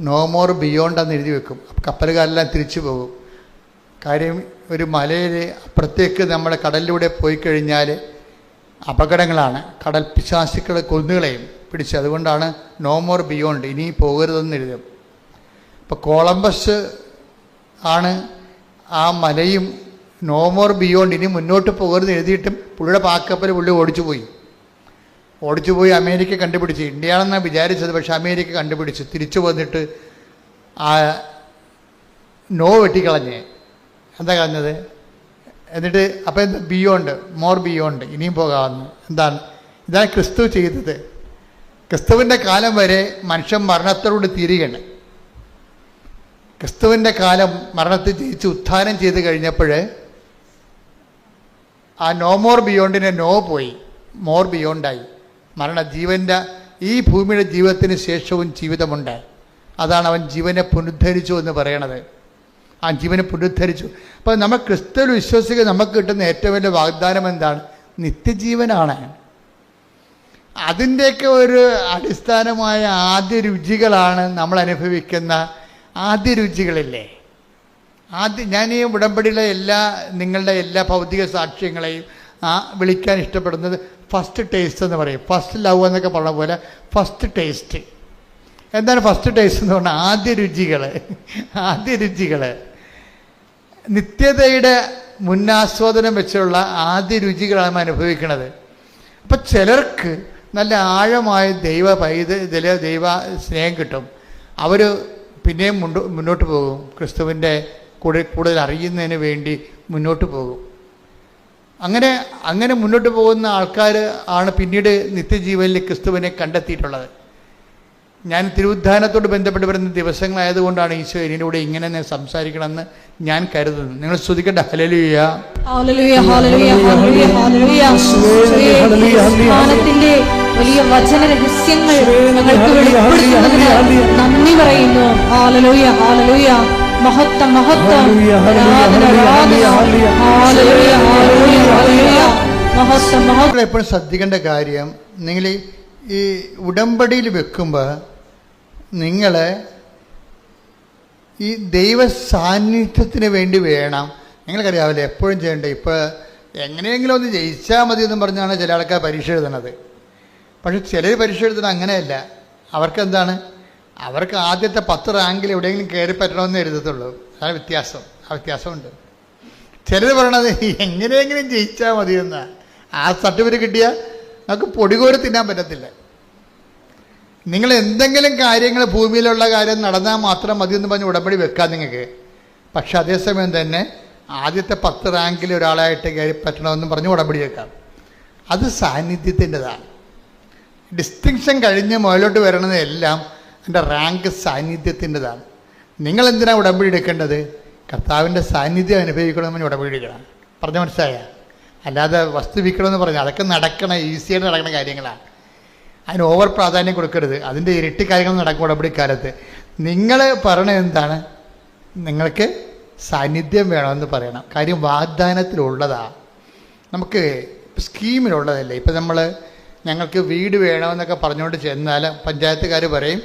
നോ മോർ ബിയോണ്ട് എന്ന് എഴുതി വെക്കും. കപ്പലുകാരെല്ലാം തിരിച്ചു പോകും. കാര്യം ഒരു മലയിൽ അപ്പുറത്തേക്ക് നമ്മുടെ കടലിലൂടെ പോയി കഴിഞ്ഞാൽ അപകടങ്ങളാണ്. കടൽ പിശാചുക്കളെ കൊന്നുകളെയും പിടിച്ച്. അതുകൊണ്ടാണ് നോ മോർ ബിയോണ്ട്, ഇനി പോകരുതെന്ന് എഴുതും. ഇപ്പോൾ കൊളംബസ് ആണ് ആ മലയും നോ മോർ ബിയോണ്ട്, ഇനി മുന്നോട്ട് പോകരുത് എഴുതിയിട്ടും പുള്ളിയുടെ പാക്കപ്പൽ പുള്ളി ഓടിച്ചുപോയി അമേരിക്ക കണ്ടുപിടിച്ച്. ഇന്ത്യയാണെന്നാണ് വിചാരിച്ചത്, പക്ഷെ അമേരിക്ക കണ്ടുപിടിച്ച് തിരിച്ചു വന്നിട്ട് ആ നോ വെട്ടിക്കളഞ്ഞ്. എന്താ കളഞ്ഞത്? എന്നിട്ട് അപ്പം എന്താ? ബിയോണ്ട്, മോർ ബിയോണ്ട്, ഇനിയും പോകാമെന്ന്. ഇതാണ് ക്രിസ്തു ചെയ്തത്. ക്രിസ്തുവിൻ്റെ കാലം വരെ മനുഷ്യൻ മരണത്തോട് തീരുകയാണ്. ക്രിസ്തുവിൻ്റെ കാലം മരണത്തെ ജയിച്ച് ഉത്ഥാനം ചെയ്ത് കഴിഞ്ഞപ്പോൾ ആ നോ മോർ ബിയോണ്ടിനെ നോ പോയി, മോർ ബിയോണ്ടായി. ജീവൻ്റെ ഈ ഭൂമിയുടെ ജീവിതത്തിന് ശേഷവും ജീവിതമുണ്ട്. അതാണ് അവൻ ജീവനെ പുനരുദ്ധരിച്ചു എന്ന് പറയണത്. ആ ജീവനെ പുനരുദ്ധരിച്ചു. അപ്പോൾ നമ്മൾ ക്രിസ്തുവിൽ വിശ്വസിക്കുക നമുക്ക് കിട്ടുന്ന ഏറ്റവും വലിയ വാഗ്ദാനം എന്താണ്? നിത്യജീവനാണ്. അതിൻ്റെയൊക്കെ ഒരു അടിസ്ഥാനമായ ആദ്യ രുചികളാണ് നമ്മൾ അനുഭവിക്കുന്ന ആദ്യ രുചികളില്ലേ. ഞാൻ ഈ ഉടമ്പടിയിലെ നിങ്ങളുടെ എല്ലാ ഭൗതിക സാക്ഷ്യങ്ങളെയും വിളിക്കാൻ ഇഷ്ടപ്പെടുന്നത് ഫസ്റ്റ് ടേസ്റ്റ് എന്ന് പറയും. ഫസ്റ്റ് ലവ് എന്നൊക്കെ പറഞ്ഞ പോലെ ഫസ്റ്റ് ടേസ്റ്റ്. എന്താണ് ഫസ്റ്റ് ടേസ്റ്റ് എന്ന് പറഞ്ഞാൽ? ആദ്യ രുചികൾ നിത്യതയുടെ മുന്നാസ്വാദനം വെച്ചുള്ള ആദ്യ രുചികളാണ് അനുഭവിക്കുന്നത്. അപ്പം ചിലർക്ക് നല്ല ആഴമായ ദൈവ സ്നേഹം കിട്ടും. അവർ പിന്നെയും മുന്നോട്ട് പോകും. ക്രിസ്തുവിൻ്റെ കൂടുതൽ അറിയുന്നതിന് വേണ്ടി മുന്നോട്ട് പോകും. അങ്ങനെ മുന്നോട്ട് പോകുന്ന ആൾക്കാർ ആണ് പിന്നീട് നിത്യജീവനിൽ ക്രിസ്തുവിനെ കണ്ടെത്തിയിട്ടുള്ളത്. ഞാൻ തിരുവുദ്ധാനത്തോട് ബന്ധപ്പെട്ട് വരുന്ന ദിവസങ്ങളായതുകൊണ്ടാണ് ഈശോ ഇതിലൂടെ ഇങ്ങനെ സംസാരിക്കണമെന്ന് ഞാൻ കരുതുന്നു. നിങ്ങൾ സ്തുതിക്കട്ടെ. ഹല്ലേലൂയ, ഹല്ലേലൂയ, ഹല്ലേലൂയ, ഹല്ലേലൂയ, ഹല്ലേലൂയ. ജ്ഞാനത്തിന്റെ വലിയ വചന രഹസ്യങ്ങൾ ഞങ്ങൾക്ക് വെളിപ്പെടുത്തുന്നതിന് നന്ദി പറയുന്നു. ഹല്ലേലൂയ, ഹല്ലേലൂയ. മഹത്വം, മഹത്വം, എപ്പോഴും ശ്രദ്ധിക്കേണ്ട കാര്യം, നിങ്ങൾ ഈ ഉടമ്പടിയിൽ വെക്കുമ്പോൾ നിങ്ങൾ ഈ ദൈവ സാന്നിധ്യത്തിന് വേണ്ടി വേണം. നിങ്ങൾക്കറിയാവില്ലേ എപ്പോഴും ചെയ്യേണ്ടത്. ഇപ്പോൾ എങ്ങനെയെങ്കിലും ഒന്ന് ജയിച്ചാൽ മതി എന്നും പറഞ്ഞാണ് ചില ആൾക്കാർ പരീക്ഷ എഴുതണത്. പക്ഷെ ചിലർ പരീക്ഷ എഴുതുന്നത് അങ്ങനെയല്ല. അവർക്ക് ആദ്യത്തെ 10 റാങ്കിൽ എവിടെയെങ്കിലും കയറി പറ്റണമെന്ന് എഴുതത്തുള്ളൂ. അതാണ് വ്യത്യാസം. ആ വ്യത്യാസമുണ്ട്. ചിലർ പറയണത് എങ്ങനെയെങ്കിലും ജയിച്ചാൽ മതിയെന്ന. ആ സർട്ടിഫിക്കറ്റ് കിട്ടിയാൽ നമുക്ക് പൊടികോരി തിന്നാൻ പറ്റത്തില്ല. നിങ്ങൾ എന്തെങ്കിലും കാര്യങ്ങൾ ഭൂമിയിലുള്ള കാര്യം നടന്നാൽ മാത്രം മതിയെന്ന് പറഞ്ഞ് ഉടമ്പടി വെക്കാം നിങ്ങൾക്ക്. പക്ഷെ അതേസമയം തന്നെ ആദ്യത്തെ 10 റാങ്കിൽ ഒരാളായിട്ട് കയറി പറ്റണമെന്നും പറഞ്ഞ് ഉടമ്പടി വെക്കാം. അത് സാന്നിധ്യത്തിൻ്റെതാണ്. ഡിസ്റ്റിങ്ഷൻ കഴിഞ്ഞ് മുകളിലോട്ട് വരണതെല്ലാം എൻ്റെ റാങ്ക് സാന്നിധ്യത്തിൻ്റെതാണ്. നിങ്ങളെന്തിനാണ് ഉടമ്പടി എടുക്കേണ്ടത്? കർത്താവിൻ്റെ സാന്നിധ്യം അനുഭവിക്കണമെന്ന് ഉടമ്പടി എടുക്കണം. പറഞ്ഞ മനസ്സിലായ? അല്ലാതെ വസ്തു വിൽക്കണമെന്ന് പറഞ്ഞാൽ അതൊക്കെ നടക്കണം, ഈസിയായിട്ട് നടക്കുന്ന കാര്യങ്ങളാണ്. അതിന് ഓവർ പ്രാധാന്യം കൊടുക്കരുത്. അതിൻ്റെ ഇരട്ടി കാര്യങ്ങൾ നടക്കും ഉടമ്പടിക്കാലത്ത്. നിങ്ങൾ പറയണത് എന്താണ്? നിങ്ങൾക്ക് സാന്നിധ്യം വേണമെന്ന് പറയണം. കാര്യം വാഗ്ദാനത്തിലുള്ളതാണ്, നമുക്ക് സ്കീമിലുള്ളതല്ലേ. ഇപ്പം ഞങ്ങൾക്ക് വീട് വേണമെന്നൊക്കെ പറഞ്ഞുകൊണ്ട് ചെന്നാൽ പഞ്ചായത്തുകാർ പറയും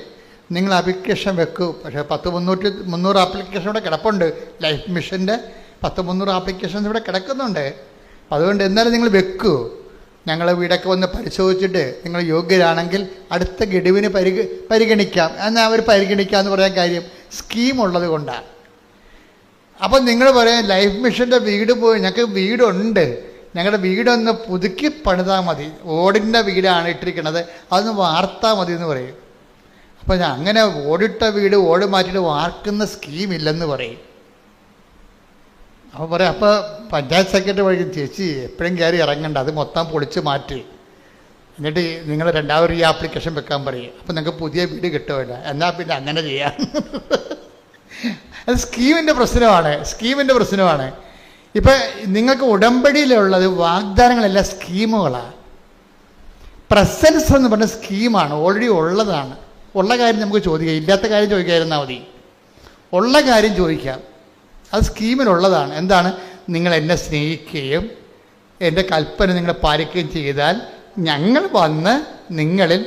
നിങ്ങൾ ആപ്ലിക്കേഷൻ വെക്കൂ. പക്ഷേ 300 ആപ്ലിക്കേഷൻ ഇവിടെ കിടപ്പുണ്ട്. ലൈഫ് മിഷൻ്റെ 300 ആപ്ലിക്കേഷൻസ് ഇവിടെ കിടക്കുന്നുണ്ട്. അതുകൊണ്ട് എന്നാലും നിങ്ങൾ വെക്കൂ, ഞങ്ങൾ വീടൊക്കെ വന്ന് പരിശോധിച്ചിട്ട് നിങ്ങൾ യോഗ്യരാണെങ്കിൽ അടുത്ത ഗഡുവിന് പരിഗണിക്കാം. എന്നാൽ അവർ പരിഗണിക്കാമെന്ന് പറയാൻ കാര്യം സ്കീമുള്ളത് കൊണ്ടാണ്. അപ്പം നിങ്ങൾ പറയാം ലൈഫ് മിഷൻ്റെ വീട് പോയി, ഞങ്ങൾക്ക് വീടുണ്ട്, ഞങ്ങളുടെ വീടൊന്ന് പുതുക്കി പണിതാൽ മതി, ഓടിൻ്റെ വീടാണ് ഇട്ടിരിക്കുന്നത്, അതൊന്ന് വാർത്താൽ മതി എന്ന് പറയും. അപ്പം അങ്ങനെ ഓടിട്ട വീട് ഓട് മാറ്റിയിട്ട് വാർക്കുന്ന സ്കീമില്ലെന്ന് പറയും. അപ്പോൾ പറയാം, അപ്പോൾ പഞ്ചായത്ത് സെക്രട്ടറി പറയും ചേച്ചി എപ്പോഴും കയറി ഇറങ്ങണ്ട, അത് മൊത്തം പൊളിച്ച് മാറ്റി, എന്നിട്ട് നിങ്ങൾ രണ്ടാമത് ഈ ആപ്ലിക്കേഷൻ വെക്കാൻ പറയും. അപ്പം നിങ്ങൾക്ക് പുതിയ വീട് കിട്ടുമല്ല, എന്നാൽ പിന്നെ അങ്ങനെ ചെയ്യാം. അത് സ്കീമിൻ്റെ പ്രശ്നമാണ്. ഇപ്പം നിങ്ങൾക്ക് ഉടമ്പടിയിലുള്ളത് വാഗ്ദാനങ്ങളെല്ലാം സ്കീമുകളാണ്. പ്രസൻസ് എന്ന് പറഞ്ഞ സ്കീമാണ്, ഓൾറെഡി ഉള്ളതാണ്. ഉള്ള കാര്യം നമുക്ക് ചോദിക്കാം, ഇല്ലാത്ത കാര്യം ചോദിക്കാതിരുന്നാൽ മതി. ഉള്ള കാര്യം ചോദിക്കാം, അത് സ്കീമിലുള്ളതാണ്. എന്താണ്? നിങ്ങൾ എന്നെ സ്നേഹിക്കുകയും എൻ്റെ കൽപ്പന നിങ്ങൾ പാലിക്കുകയും ചെയ്താൽ ഞങ്ങൾ വന്ന് നിങ്ങളിൽ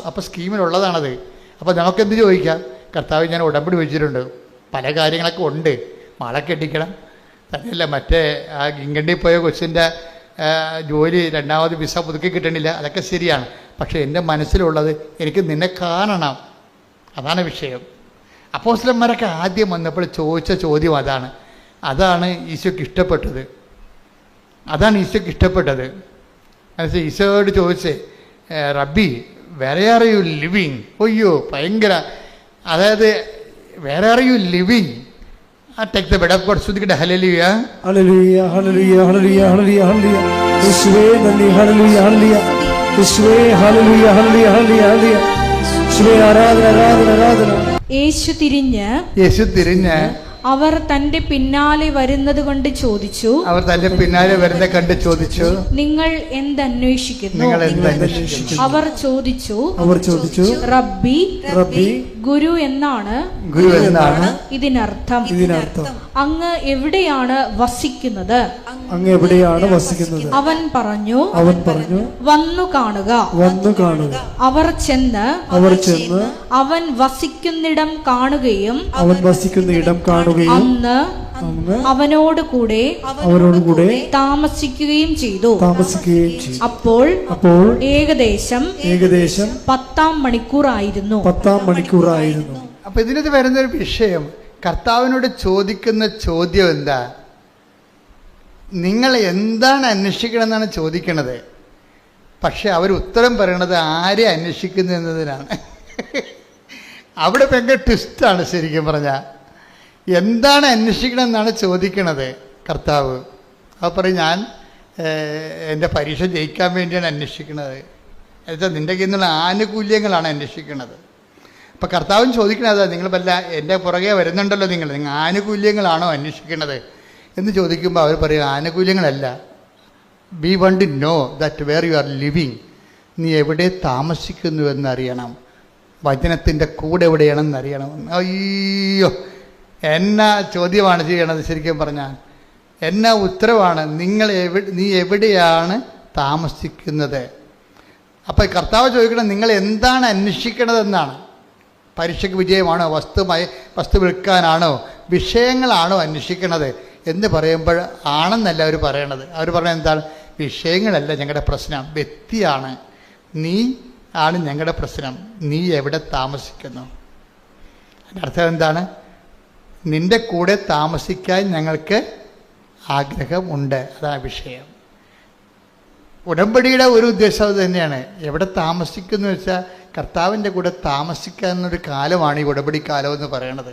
അപ്പോൾ സ്കീമിലുള്ളതാണത്. അപ്പോൾ നമുക്കെന്ത് ചോദിക്കാം? കർത്താവ് ഞാൻ ഉടമ്പടി വെച്ചിട്ടുണ്ട്, പല കാര്യങ്ങളൊക്കെ ഉണ്ട്, മഴ കെട്ടിക്കണം, തന്നെയല്ല മറ്റേ ആ ഇംഗ്ലണ്ടിൽ പോയ കൊച്ചിൻ്റെ ജോലി രണ്ടാമത് വിസ പുതുക്കി കിട്ടണില്ല, അതൊക്കെ ശരിയാണ്. പക്ഷേ എൻ്റെ മനസ്സിലുള്ളത് എനിക്ക് നിന്നെ കാണണം, അതാണ് വിഷയം. അപ്പോസ്തലന്മാരൊക്കെ ആദ്യം വന്നപ്പോൾ ചോദിച്ച ചോദ്യം അതാണ് ഈശോയ്ക്ക് ഇഷ്ടപ്പെട്ടത്. മനസ്സിൽ ഈശോയോട് ചോദിച്ചേ, റബ്ബി വേറെ ആർ യു ലിവിങ്? ഒയ്യോ ഭയങ്കര, അതായത് വേറെ are you living? Take the bed of God. Sudhikita hallelujah. Hallelujah, hallelujah, hallelujah, hallelujah, hallelujah. Yeshua nandi hallelujah, hallelujah. Yeshua hallelujah, hallelujah, hallelujah. Yeshua ആരാധന. യേശു തിരിഞ്ഞ് അവർ തന്റെ പിന്നാലെ വരുന്നത് കൊണ്ട് ചോദിച്ചു, നിങ്ങൾ എന്തന്വേഷിക്കുന്നു? അവർ ചോദിച്ചു, റബ്ബി, ഗുരു എന്നാണ് ഇതിനർത്ഥം. അങ്ങ് എവിടെയാണ് വസിക്കുന്നത്? അവൻ പറഞ്ഞു, വന്നു കാണുക. അവർ ചെന്ന് അവൻ വസിക്കുന്നിടം കാണുകയും അന്ന് അവനോട് കൂടെ താമസിക്കുകയും ചെയ്തു. അപ്പോൾ ഏകദേശം 10 മണിക്കൂറായിരുന്നു. അപ്പൊ ഇതിനകത്ത് വരുന്നൊരു വിഷയം, കർത്താവിനോട് ചോദിക്കുന്ന ചോദ്യം എന്താ? നിങ്ങൾ എന്താണ് അന്വേഷിക്കണമെന്നാണ് ചോദിക്കണത്. പക്ഷെ അവർ ഉത്തരം പറയണത് ആരെ അന്വേഷിക്കുന്നു എന്നതിനാണ്. അവിടെ ഭയങ്കര ട്വിസ്റ്റാണ് ശരിക്കും പറഞ്ഞാൽ. എന്താണ് അന്വേഷിക്കണമെന്നാണ് ചോദിക്കണത് കർത്താവ്. അപ്പോൾ പറയും, ഞാൻ എൻ്റെ പരീക്ഷ ജയിക്കാൻ വേണ്ടിയാണ് അന്വേഷിക്കുന്നത്. എന്നുവെച്ചാൽ നിൻ്റെ കയ്യിൽ നിന്നുള്ള ആനുകൂല്യങ്ങളാണ് അന്വേഷിക്കുന്നത്. അപ്പോൾ കർത്താവും ചോദിക്കണത്, നിങ്ങൾ വല്ല എൻ്റെ പുറകെ വരുന്നുണ്ടല്ലോ, നിങ്ങൾ ആനുകൂല്യങ്ങളാണോ അന്വേഷിക്കുന്നത് എന്ന് ചോദിക്കുമ്പോൾ അവർ പറയും, ആനുകൂല്യങ്ങളല്ല, we want to know that where you are living. നീ എവിടെ താമസിക്കുന്നു എന്നറിയണം, വചനത്തിൻ്റെ കൂടെ എവിടെയാണെന്ന് അറിയണം. അയ്യോ, എന്നാ ചോദ്യമാണ് ചെയ്യണത് ശരിക്കും പറഞ്ഞാൽ, എന്നാ ഉത്തരവാണ്. നീ എവിടെയാണ് താമസിക്കുന്നത്? അപ്പോൾ കർത്താവ് ചോദിക്കണം, നിങ്ങൾ എന്താണ് അന്വേഷിക്കണതെന്നാണ്. പരീക്ഷയ്ക്ക് വിജയമാണോ, വസ്തു വിൽക്കാനാണോ, വിഷയങ്ങളാണോ അന്വേഷിക്കണത് എന്ന് പറയുമ്പോൾ ആണെന്നല്ല അവർ പറയണത്. അവർ പറയുന്നത് എന്താണ്? വിഷയങ്ങളല്ല ഞങ്ങളുടെ പ്രശ്നം, വ്യക്തിയാണ്. നീ ആണ് ഞങ്ങളുടെ പ്രശ്നം. നീ എവിടെ താമസിക്കുന്നു? അതിൻ്റെ അർത്ഥം എന്താണ്? നിൻ്റെ കൂടെ താമസിക്കാൻ ഞങ്ങൾക്ക് ആഗ്രഹമുണ്ട്, അതാണ് വിഷയം. ഉടമ്പടിയുടെ ഒരു ഉദ്ദേശം അത് തന്നെയാണ്. എവിടെ താമസിക്കുന്നു വെച്ചാൽ കർത്താവിൻ്റെ കൂടെ താമസിക്കാവുന്നൊരു കാലമാണ് ഈ ഉടമ്പടി കാലം എന്ന് പറയണത്.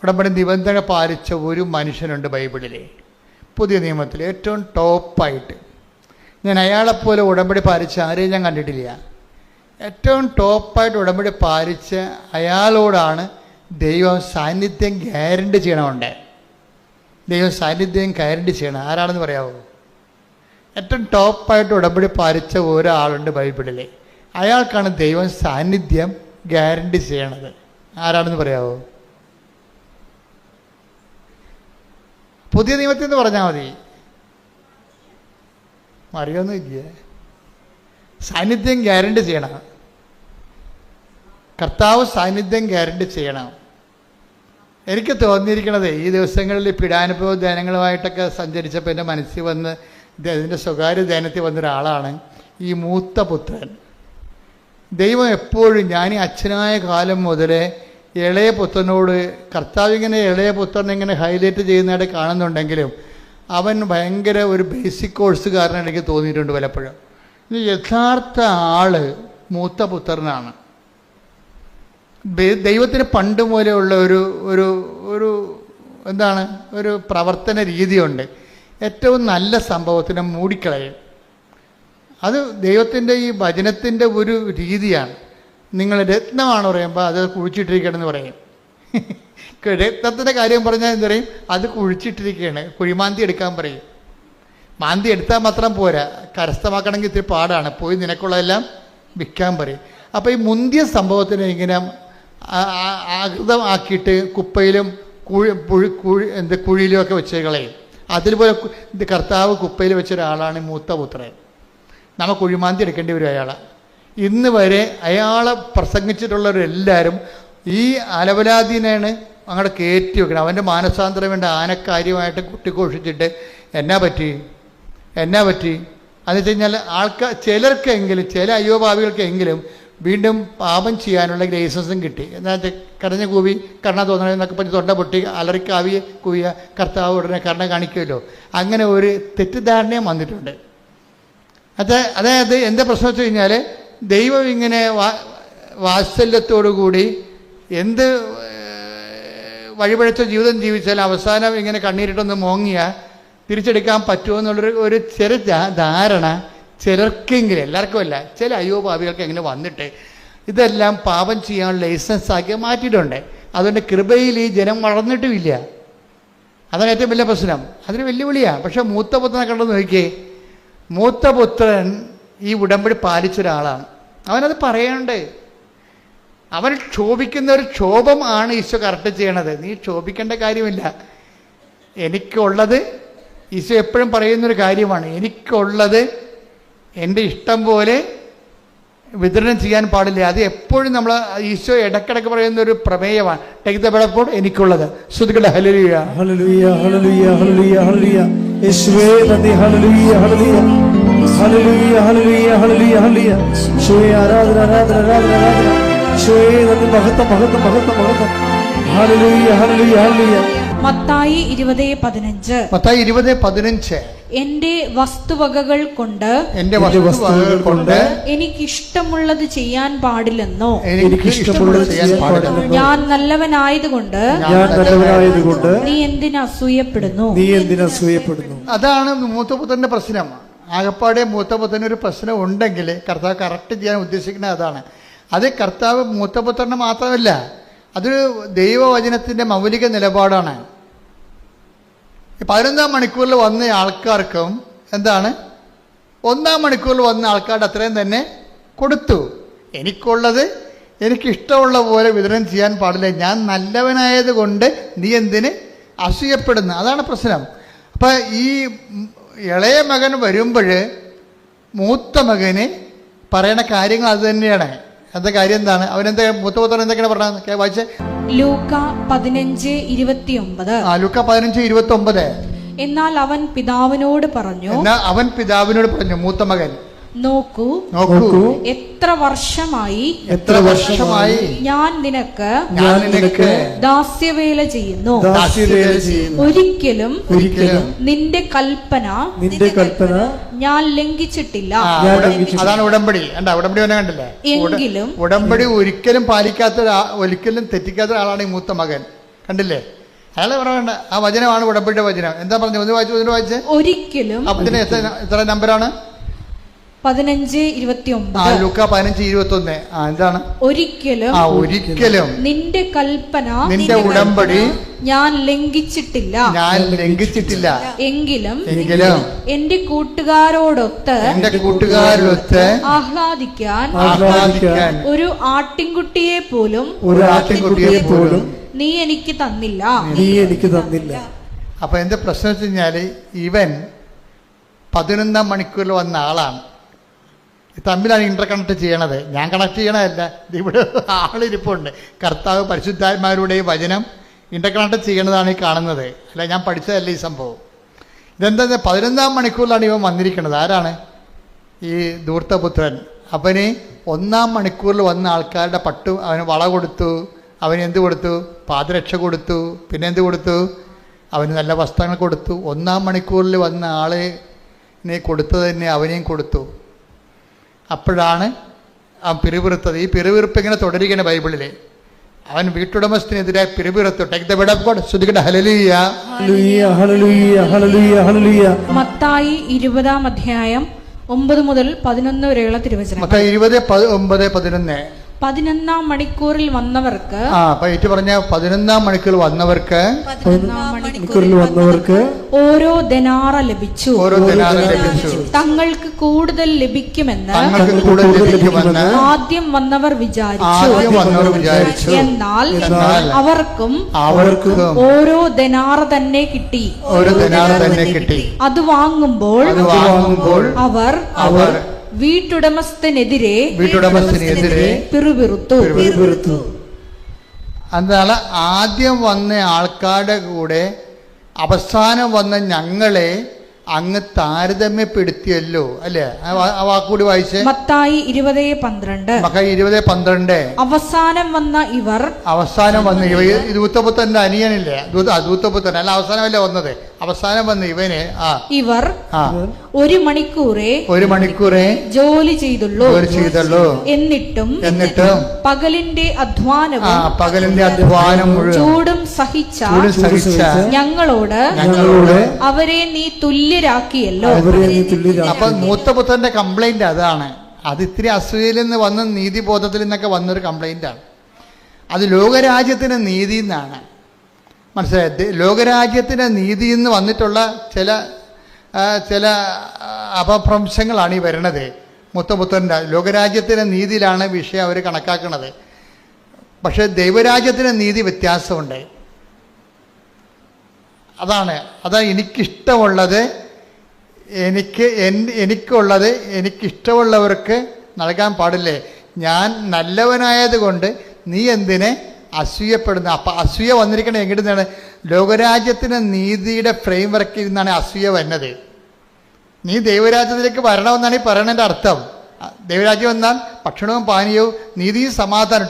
ഉടമ്പടി നിബന്ധന പാലിച്ച ഒരു മനുഷ്യനുണ്ട് ബൈബിളിൽ, പുതിയ നിയമത്തിൽ ഏറ്റവും ടോപ്പായിട്ട്. ഞാൻ അയാളെപ്പോലെ ഉടമ്പടി പാലിച്ച ആരെയും ഞാൻ കണ്ടിട്ടില്ല. ഏറ്റവും ടോപ്പായിട്ട് ഉടമ്പടി പാലിച്ച അയാളോടാണ് ദൈവം സാന്നിധ്യം ഗ്യാരണ്ടി ചെയ്യണമുണ്ട്. ദൈവം സാന്നിധ്യം ഗ്യാരണ്ടി ചെയ്യണം. ആരാണെന്ന് പറയാമോ? ഏറ്റവും ടോപ്പായിട്ട് ഉടമ്പടി പാലിച്ച ഒരാളുണ്ട് ബൈബിളിൽ. അയാൾക്കാണ് ദൈവം സാന്നിധ്യം ഗ്യാരണ്ടി ചെയ്യണത്. ആരാണെന്ന് പറയാമോ? പുതിയ നിയമത്തിൽ നിന്ന് പറഞ്ഞാൽ മതി, അറിയൊന്നുമില്ല. സാന്നിധ്യം ഗ്യാരണ്ടി ചെയ്യണം. കർത്താവ് സാന്നിധ്യം ഗ്യാരണ്ടി ചെയ്യണം. എനിക്ക് തോന്നിയിരിക്കണത് ഈ ദിവസങ്ങളിൽ പീഡാനുഭവ ധ്യാനങ്ങളുമായിട്ടൊക്കെ സഞ്ചരിച്ചപ്പോൾ എൻ്റെ മനസ്സിൽ വന്ന് ഇതിൻ്റെ സ്വകാര്യ ധ്യാനത്തിൽ വന്നൊരാളാണ് ഈ മൂത്ത പുത്രൻ. ദൈവം എപ്പോഴും, ഞാൻ ഈ അച്ഛനായ കാലം മുതലേ ഇളയ പുത്രനോട്, കർത്താവ് ഇങ്ങനെ ഇളയ പുത്രനെ ഇങ്ങനെ ഹൈലൈറ്റ് ചെയ്യുന്നതായിട്ട് കാണുന്നുണ്ടെങ്കിലും അവൻ ഭയങ്കര ഒരു ബേസിക് കോഴ്സുകാരനായിട്ട് എനിക്ക് തോന്നിയിട്ടുണ്ട് പലപ്പോഴും. യഥാർത്ഥ ആള് മൂത്ത പുത്രനാണ്. ദൈവത്തിന് പണ്ട് മൂലമുള്ള ഒരു എന്താണ് ഒരു പ്രവർത്തന രീതിയുണ്ട്. ഏറ്റവും നല്ല സംഭവത്തിനെ മൂടിക്കളയും. അത് ദൈവത്തിൻ്റെ ഈ വചനത്തിൻ്റെ ഒരു രീതിയാണ്. നിങ്ങൾ രത്നമാണ് പറയുമ്പോൾ അത് കുഴിച്ചിട്ടിരിക്കണമെന്ന് പറയും. രത്നത്തിൻ്റെ കാര്യം പറഞ്ഞാൽ എന്ത് പറയും? അത് കുഴിച്ചിട്ടിരിക്കുകയാണ്, കുഴിമാന്തി എടുക്കാൻ പറയും. മാന്തി എടുത്താൽ മാത്രം പോരാ, കരസ്ഥമാക്കണമെങ്കിൽ ഇത്തിരി പാടാണ്. പോയി നിനക്കുള്ളതെല്ലാം വിൽക്കാൻ പറയും. അപ്പോൾ ഈ മുന്തിയ സംഭവത്തിനെ ഇങ്ങനെ ആകൃതമാക്കിയിട്ട് കുപ്പയിലും കുഴിയിലും ഒക്കെ വെച്ച് കളയും. അതിൽപോലെ കർത്താവ് കുപ്പയിൽ വെച്ചൊരാളാണ് മൂത്ത പുത്രൻ. നമ്മൾ കുഴിമാന്തി എടുക്കേണ്ടി വരും അയാളെ. ഇന്ന് വരെ അയാളെ പ്രസംഗിച്ചിട്ടുള്ളവരെല്ലാവരും ഈ അലവലാദീനാണ് അങ്ങോട്ട് കയറ്റി വെക്കണം. അവൻ്റെ മാനസാന്തരം വേണ്ട ആനക്കാര്യമായിട്ട് കുട്ടിഘോഷിച്ചിട്ട് എന്നാ പറ്റി എന്ന് വെച്ച് കഴിഞ്ഞാൽ ചിലർക്കെങ്കിലും, ചില അയ്യോഭാവികൾക്കെങ്കിലും വീണ്ടും പാപം ചെയ്യാനുള്ള ലൈസൻസും കിട്ടി. എന്നാ കരഞ്ഞ കൂവി കർണ തോന്നണം എന്നൊക്കെ പറഞ്ഞ് തൊണ്ട പൊട്ടി അലറിക്കാവിയെ കൂവിയ കർത്താവ് ഉടനെ കർണ കാണിക്കുമല്ലോ. അങ്ങനെ ഒരു തെറ്റിദ്ധാരണയും വന്നിട്ടുണ്ട്. അതായത് എന്താ പ്രശ്നം വെച്ച് കഴിഞ്ഞാൽ ദൈവം ഇങ്ങനെ വാത്സല്യത്തോടുകൂടി എന്ത് വഴിപഴച്ച ജീവിതം ജീവിച്ചാൽ അവസാനം ഇങ്ങനെ കണ്ണീരിട്ടൊന്ന് മോങ്ങിയാൽ തിരിച്ചെടുക്കാൻ പറ്റുമോ എന്നുള്ളൊരു ചെറു ധാരണ ചിലർക്കെങ്കിലും, എല്ലാവർക്കും അല്ല, ചില അയ്യോപാപികൾക്ക് എങ്ങനെ വന്നിട്ട് ഇതെല്ലാം പാപം ചെയ്യാനുള്ള ലൈസൻസ് ആക്കി മാറ്റിയിട്ടുണ്ട്. അതുകൊണ്ട് കൃപയിൽ ഈ ജനം വളർന്നിട്ടുമില്ല. അതാണ് ഏറ്റവും വലിയ പ്രശ്നം. അതൊരു വെല്ലുവിളിയാണ്. പക്ഷെ മൂത്ത പുത്രനെ കണ്ടെന്ന് നോക്കിയേ, മൂത്ത പുത്രൻ ഈ ഉടമ്പടി പാലിച്ചൊരാളാണ്. അവനത് പറയണ്ട്. അവൻ ക്ഷോഭിക്കുന്ന ഒരു ക്ഷോഭം ആണ് ഈശോ കറക്റ്റ് ചെയ്യണത്. നീ ക്ഷോഭിക്കേണ്ട കാര്യമില്ല. എനിക്കുള്ളത് ഈശോ എപ്പോഴും പറയുന്നൊരു കാര്യമാണ്. എനിക്കുള്ളത് എൻ്റെ ഇഷ്ടം പോലെ വിതരണം ചെയ്യാൻ പാടില്ല. അത് എപ്പോഴും നമ്മൾ ഈശോ ഇടക്കിടക്ക് പറയുന്ന ഒരു പ്രമേയമാണ്. ടേക്ക് ദ ബ്രെഡ് ഓഫ് എനിക്കുള്ളത്. ശ്രുതികളുടെ ഹല്ലേലൂയ ഹല്ലേലൂയ ഹല്ലേലൂയ ഹല്ലേലൂയ ഹല്ലേലൂയ. യേശുവേ നന്ദി. ഹല്ലേലൂയ ഹല്ലേലൂയ ഹല്ലേലൂയ ഹല്ലേലൂയ ഹല്ലേലൂയ ഹല്ലേലൂയ. യേശുവേ ആരാധന ആരാധന ആരാധന ആരാധന. യേശുവേ നന്ദി. മഹത്വം മഹത്വം മഹത്വം മഹത്വം. ഹല്ലേലൂയ ഹല്ലേലൂയ ഹല്ലേലൂയ. മത്തായി 20:15 എന്റെ വസ്തുവകകൾ കൊണ്ട് എനിക്കിഷ്ടമുള്ളത് ചെയ്യാൻ പാടില്ലെന്നോ, ഞാൻ നല്ലവനായതുകൊണ്ട് നീ എന്തിനു അസൂയപ്പെടുന്നു? അതാണ് മൂത്തപുത്രന്റെ പ്രശ്നം. ആകപ്പാടെ മൂത്തപുത്രന് ഒരു പ്രശ്നം ഉണ്ടെങ്കിൽ കർത്താവ് കറക്റ്റ് ചെയ്യാൻ ഉദ്ദേശിക്കുന്നത് അതാണ്. അത് കർത്താവ് മൂത്തപുത്രന് മാത്രമല്ല, അതൊരു ദൈവവചനത്തിൻ്റെ മൗലിക നിലപാടാണ്. 11-ാം മണിക്കൂറിൽ വന്ന ആൾക്കാർക്കും എന്താണ്, 1-ാം മണിക്കൂറിൽ വന്ന ആൾക്കാരുടെ അത്രയും തന്നെ കൊടുത്തു. എനിക്കുള്ളത് എനിക്കിഷ്ടമുള്ള പോലെ വിതരണം ചെയ്യാൻ പാടില്ല. ഞാൻ നല്ലവനായത് കൊണ്ട് നീ എന്തിന് അസൂയപ്പെടുന്നു? അതാണ് പ്രശ്നം. അപ്പം ഈ ഇളയ മകൻ വരുമ്പോൾ മൂത്ത മകന് പറയണ കാര്യങ്ങൾ അത് തന്നെയാണ്. എന്താ കാര്യം? എന്താണ് അവനെന്താ മൂത്തപുത്രൻ എന്തൊക്കെയാണ് പറഞ്ഞത്? വായിച്ചേ. ലൂക്ക 15:29. ലൂക്ക 15:29. എന്നാൽ അവൻ പിതാവിനോട് പറഞ്ഞു, മൂത്ത മകൻ, നോക്കൂ എത്ര വർഷമായി ഞാൻ നിനക്ക് ദാസ്യവേല ചെയ്യുന്നു. ഒരിക്കലും നിന്റെ കൽപ്പന ഞാൻ ലംഘിച്ചിട്ടില്ല. അതാണ് ഉടമ്പടി. ഉടമ്പടി തന്നെ കണ്ടില്ലേ? എങ്കിലും ഉടമ്പടി ഒരിക്കലും പാലിക്കാത്ത, ഒരിക്കലും തെറ്റിക്കാത്ത ഒരാളാണ് ഈ മൂത്ത മകൻ. കണ്ടില്ലേ? അയാളെ പറയണ്ട, ആ വചനമാണ് ഉടമ്പടിയുടെ വചനം. എന്താ പറഞ്ഞു? ഒന്ന് വായിച്ചേ. ഒരിക്കലും. അപ്പത്തിന് എത്ര നമ്പറാണ്? 15:29. ലൂക്ക 15:21. എന്താണ്? ഒരിക്കലും നിന്റെ കൽപ്പന, നിന്റെ ഉടമ്പടി ഞാൻ ലംഘിച്ചിട്ടില്ല. എങ്കിലും എന്റെ കൂട്ടുകാരോടൊത്ത് ആഹ്ലാദിക്കാൻ ഒരു ആട്ടിൻകുട്ടിയെ പോലും നീ എനിക്ക് തന്നില്ല. അപ്പൊ എന്റെ പ്രശ്നം വെച്ച് കഴിഞ്ഞാല്, ഇവൻ 11ാം മണിക്കൂറിൽ വന്ന ആളാണ്. തമ്മിലാണ് ഇന്റർ കണക്ട് ചെയ്യണത്. ഞാൻ കണക്ട് ചെയ്യണതല്ല, ഇവിടെ ആളിരിപ്പുണ്ട്. കർത്താവ് പരിശുദ്ധാത്മാരുടെ വചനം ഇന്റർ കണക്ട് ചെയ്യണതാണ് ഈ കാണുന്നത്. അല്ല, ഞാൻ പഠിച്ചതല്ല ഈ സംഭവം. ഇതെന്താ, 11ാം മണിക്കൂറിലാണ് ഇവൻ വന്നിരിക്കുന്നത്. ആരാണ്? ഈ ധൂർത്തപുത്രൻ. അവന് 1ാം മണിക്കൂറിൽ വന്ന ആൾക്കാരുടെ അവന് വള കൊടുത്തു, അവന് എന്ത് കൊടുത്തു? പാദരക്ഷ കൊടുത്തു. പിന്നെ എന്ത് കൊടുത്തു? അവന് നല്ല വസ്ത്രങ്ങൾ കൊടുത്തു. 1ാം മണിക്കൂറിൽ വന്ന ആളിനെ കൊടുത്തത് തന്നെ അവനെയും കൊടുത്തു. അപ്പോഴാണ് അവൻ പിറുപിറുത്തത്. ഈ പിറുപിറുപ്പ് ഇങ്ങനെ തുടരുകയാണ് ബൈബിളിൽ. അവൻ വീട്ടുടമസ്ഥനെതിരെ പിറുപിറുത്തു. Take the word of God. ശ്രുതികട ഹല്ലേലൂയ, ഹല്ലേലൂയ, ഹല്ലേലൂയ, ഹല്ലേലൂയ, ഹല്ലേലൂയ. മത്തായി 20-ാം അധ്യായം 9 മുതൽ 11 വരെയുള്ള തിരുവചനം. മത്തായി 20:9-11. 11ാം മണിക്കൂറിൽ വന്നവർക്ക്, പറഞ്ഞ 11ാം മണിക്കൂറിൽ വന്നവർക്ക് ഓരോ ദനാറ ലഭിച്ചു. തങ്ങൾക്ക് കൂടുതൽ ലഭിക്കുമെന്ന് ആദ്യം വന്നവർ വിചാരിച്ചു. എന്നാൽ അവർക്കും ഓരോ ദനാറ തന്നെ കിട്ടി. അത് വാങ്ങുമ്പോൾ അവർ വീട്ടുടമസ്ഥനെതിരെ പിറുപിറുത്തു. എന്താണ്? ആദ്യം വന്ന ആൾക്കാരുടെ കൂടെ അവസാനം വന്ന ഞങ്ങളെ അങ്ങ് താരതമ്യപ്പെടുത്തിയല്ലോ, അല്ലേ? ആ വാക്കുകൂടി വായിച്ചേ. മത്തായി 20:12. അവസാനം വന്ന ഇവർ ദൂത്തപുത്രന്റെ അനിയനില്ലേ? ദൂത്തപുത്രൻ അല്ല, അവസാനമല്ലേ വന്നത്? അവസാനം വന്ന ഇവർ 1 മണിക്കൂറേ ജോലി ചെയ്തുള്ളൂ. എന്നിട്ടും പകലിന്റെ അധ്വാനം ചൂടും സഹിച്ച ഞങ്ങളോട് അവരെ നീ തുല്യരാക്കിയല്ലോ. അപ്പൊ മൂത്തപുത്രന്റെ കംപ്ലൈന്റ് അതാണ്. അത് ഇത്തിരി അസൂയയിൽ നിന്ന് വന്ന നീതിബോധത്തിൽ നിന്നൊക്കെ വന്നൊരു കംപ്ലൈന്റ് ആണ്. അത് ലോകരാജ്യത്തിന് നീതി എന്നാണ്. മനസ്സിലായത്? ലോകരാജ്യത്തിന് നീതി എന്ന് വന്നിട്ടുള്ള ചില അപഭ്രംശങ്ങളാണ് ഈ വരുന്നത്. മൂത്തപുത്രൻ്റെ ലോകരാജ്യത്തിൻ്റെ നീതിയിലാണ് വിഷയം അവർ കണക്കാക്കുന്നത്. പക്ഷെ ദൈവരാജ്യത്തിൻ്റെ നീതി വ്യത്യാസമുണ്ട്. അതാണ് എനിക്കിഷ്ടമുള്ളത് എനിക്കിഷ്ടമുള്ളവർക്ക് നൽകാൻ പാടില്ലേ? ഞാൻ നല്ലവനായത് കൊണ്ട് നീ എന്തിനെ അസൂയപ്പെടുന്നു? അപ്പം അസൂയ വന്നിരിക്കണത് എങ്ങനെയാണ്? ലോകരാജ്യത്തിന് നീതിയുടെ ഫ്രെയിം വർക്കിൽ നിന്നാണ് അസൂയ വരുന്നത്. നീ ദൈവരാജ്യത്തിലേക്ക് വരണമെന്നാണ് ഈ പറയണതിൻ്റെ അർത്ഥം. ദൈവരാജ്യം എന്നാൽ ഭക്ഷണവും പാനീയവും നീതിയും സമാധാനം.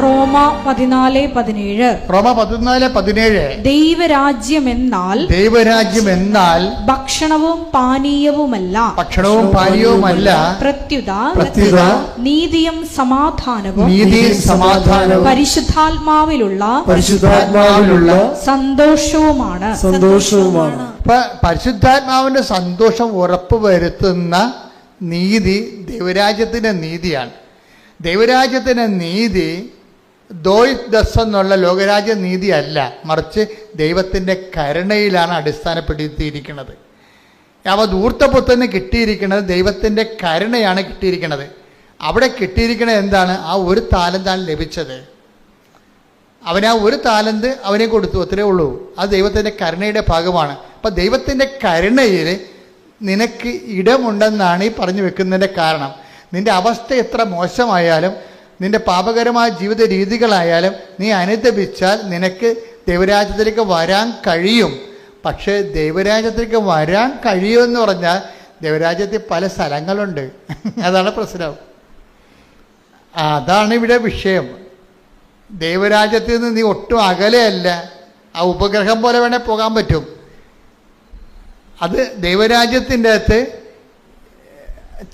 റോമ 14:17. ദൈവരാജ്യം എന്നാൽ ഭക്ഷണവും പാനീയവുമല്ല, പ്രത്യുത നീതിയും സമാധാനവും പരിശുദ്ധാത്മാവിലുള്ള സന്തോഷവുമാണ്. പരിശുദ്ധാത്മാവിന്റെ സന്തോഷം ഉറപ്പുവരുത്തുന്ന നീതി ദൈവരാജ്യത്തിൻ്റെ നീതിയാണ്. ദൈവരാജ്യത്തിൻ്റെ നീതി എന്നുള്ള ലോകരാജ്യ നീതി അല്ല, മറിച്ച് ദൈവത്തിൻ്റെ കരുണയിലാണ് അടിസ്ഥാനപ്പെടുത്തിയിരിക്കുന്നത്. അപ്പോൾ ധൂർത്തപുത്രന് കിട്ടിയിരിക്കുന്നത് ദൈവത്തിൻ്റെ കരുണയാണ് കിട്ടിയിരിക്കുന്നത്. അവിടെ കിട്ടിയിരിക്കുന്നത് എന്താണ്? ആ 1 താലന്താണ് ലഭിച്ചത്. അവന് ആ 1 താലന്ത് അവനെ കൊടുത്തു, അത്രേ ഉള്ളൂ. അത് ദൈവത്തിൻ്റെ കരുണയുടെ ഭാഗമാണ്. അപ്പം ദൈവത്തിൻ്റെ കരുണയിൽ നിനക്ക് ഇടമുണ്ടെന്നാണ് ഈ പറഞ്ഞു വെക്കുന്നതിൻ്റെ കാരണം. നിൻ്റെ അവസ്ഥ എത്ര മോശമായാലും, നിൻ്റെ പാപകരമായ ജീവിത രീതികളായാലും നീ അനുദപിച്ചാൽ നിനക്ക് ദൈവരാജ്യത്തിലേക്ക് വരാൻ കഴിയും. പക്ഷേ ദൈവരാജ്യത്തിലേക്ക് വരാൻ കഴിയുമെന്ന് പറഞ്ഞാൽ ദൈവരാജ്യത്തിൽ പല സ്ഥലങ്ങളുണ്ട്. അതാണ് പ്രശ്നം. അതാണ് ഇവിടെ വിഷയം. ദൈവരാജ്യത്തിൽ നിന്ന് നീ ഒട്ടും അകലെയല്ല. ആ ഉപഗ്രഹം പോലെ വേണേൽ പോകാൻ പറ്റും. അത് ദൈവരാജ്യത്തിൻ്റെ അകത്ത്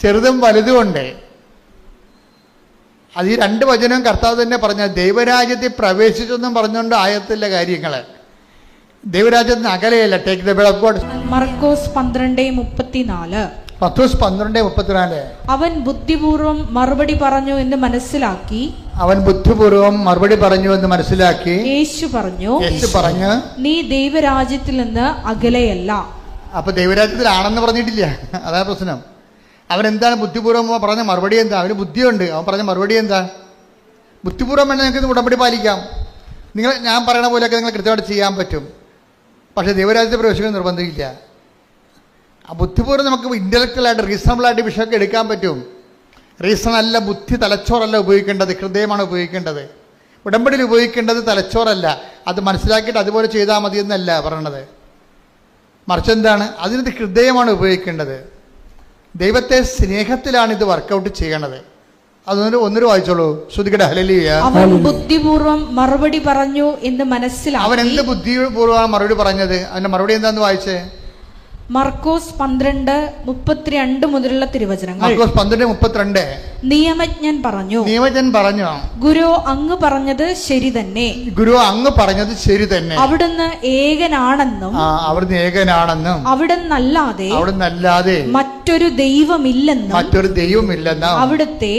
ചെറുതും വലുതുമുണ്ട്. അത് ഈ 2 വചനവും കർത്താവ് തന്നെ പറഞ്ഞ ദൈവരാജ്യത്തിൽ പ്രവേശിച്ചെന്നും പറഞ്ഞുകൊണ്ട് ആയത്തിലെ കാര്യങ്ങൾ. ദൈവരാജ്യത്തിന് അകലെയല്ല. Take the word of God. മർക്കോസ് 12:34. മർക്കോസ് 12:34. അവൻ ബുദ്ധിപൂർവം മറുപടി പറഞ്ഞു എന്ന് മനസ്സിലാക്കി യേശു പറഞ്ഞു, നീ ദൈവരാജ്യത്തിൽ നിന്ന് അകലെയല്ല. അപ്പൊ ദൈവരാജ്യത്തിലാണെന്ന് പറഞ്ഞിട്ടില്ല. അതാ പ്രശ്നം. അവൻ എന്താണ് ബുദ്ധിപൂർവ്വം പറഞ്ഞ മറുപടി എന്താ? അവന് ബുദ്ധിയുണ്ട്. അവൻ പറഞ്ഞ മറുപടി എന്താ? ബുദ്ധിപൂർവ്വം വേണമെങ്കിൽ നിങ്ങൾക്ക് ഉടമ്പടി പാലിക്കാം. ഞാൻ പറയണ പോലെയൊക്കെ നിങ്ങൾ കൃത്യമായിട്ട് ചെയ്യാൻ പറ്റും. പക്ഷേ ദൈവരാജ്യത്തെ പ്രവേശിക്കാൻ നിർബന്ധമില്ല. ആ ബുദ്ധിപൂർവ്വം നമുക്ക് ഇൻ്റലക്ച്വലായിട്ട് റീസണബിളായിട്ട് വിഷയമൊക്കെ എടുക്കാൻ പറ്റും. റീസൺ അല്ല, ബുദ്ധി തലച്ചോറല്ല ഉപയോഗിക്കേണ്ടത്, ഹൃദയമാണ് ഉപയോഗിക്കേണ്ടത്. ഉടമ്പടിയിൽ ഉപയോഗിക്കേണ്ടത് തലച്ചോറല്ല. അത് മനസ്സിലാക്കിയിട്ട് അതുപോലെ ചെയ്താൽ മതി എന്നല്ല പറയണത്. മറിച്ച് എന്താണ്? അതിനകത്ത് ഹൃദയമാണ് ഉപയോഗിക്കേണ്ടത്. ദൈവത്തെ സ്നേഹത്തിലാണ് ഇത് വർക്കൗട്ട് ചെയ്യണത്. ഒന്നൊരു വായിച്ചോളൂ. ശ്രുതികട ഹല്ലേലൂയ. അവൻ ബുദ്ധിപൂർവം മറുപടി പറഞ്ഞു എന്ന് മനസ്സിലാക്കി. അവൻ എന്ത് ബുദ്ധിപൂർവ്വമാണ് മറുപടി പറഞ്ഞത്? അവന്റെ മറുപടി എന്താന്ന് വായിച്ചേ? മർക്കോസ് 12:32 മുതലുള്ള തിരുവചനങ്ങൾ. മർക്കോസ് 12:32. നിയമജ്ഞൻ പറഞ്ഞു, ഗുരു അങ്ങ് പറഞ്ഞത് ശരി തന്നെ. അവിടുന്ന് ഏകനാണെന്നും അവിടുന്നല്ലാതെ മറ്റൊരു ദൈവമില്ലെന്നും അവിടുത്തെ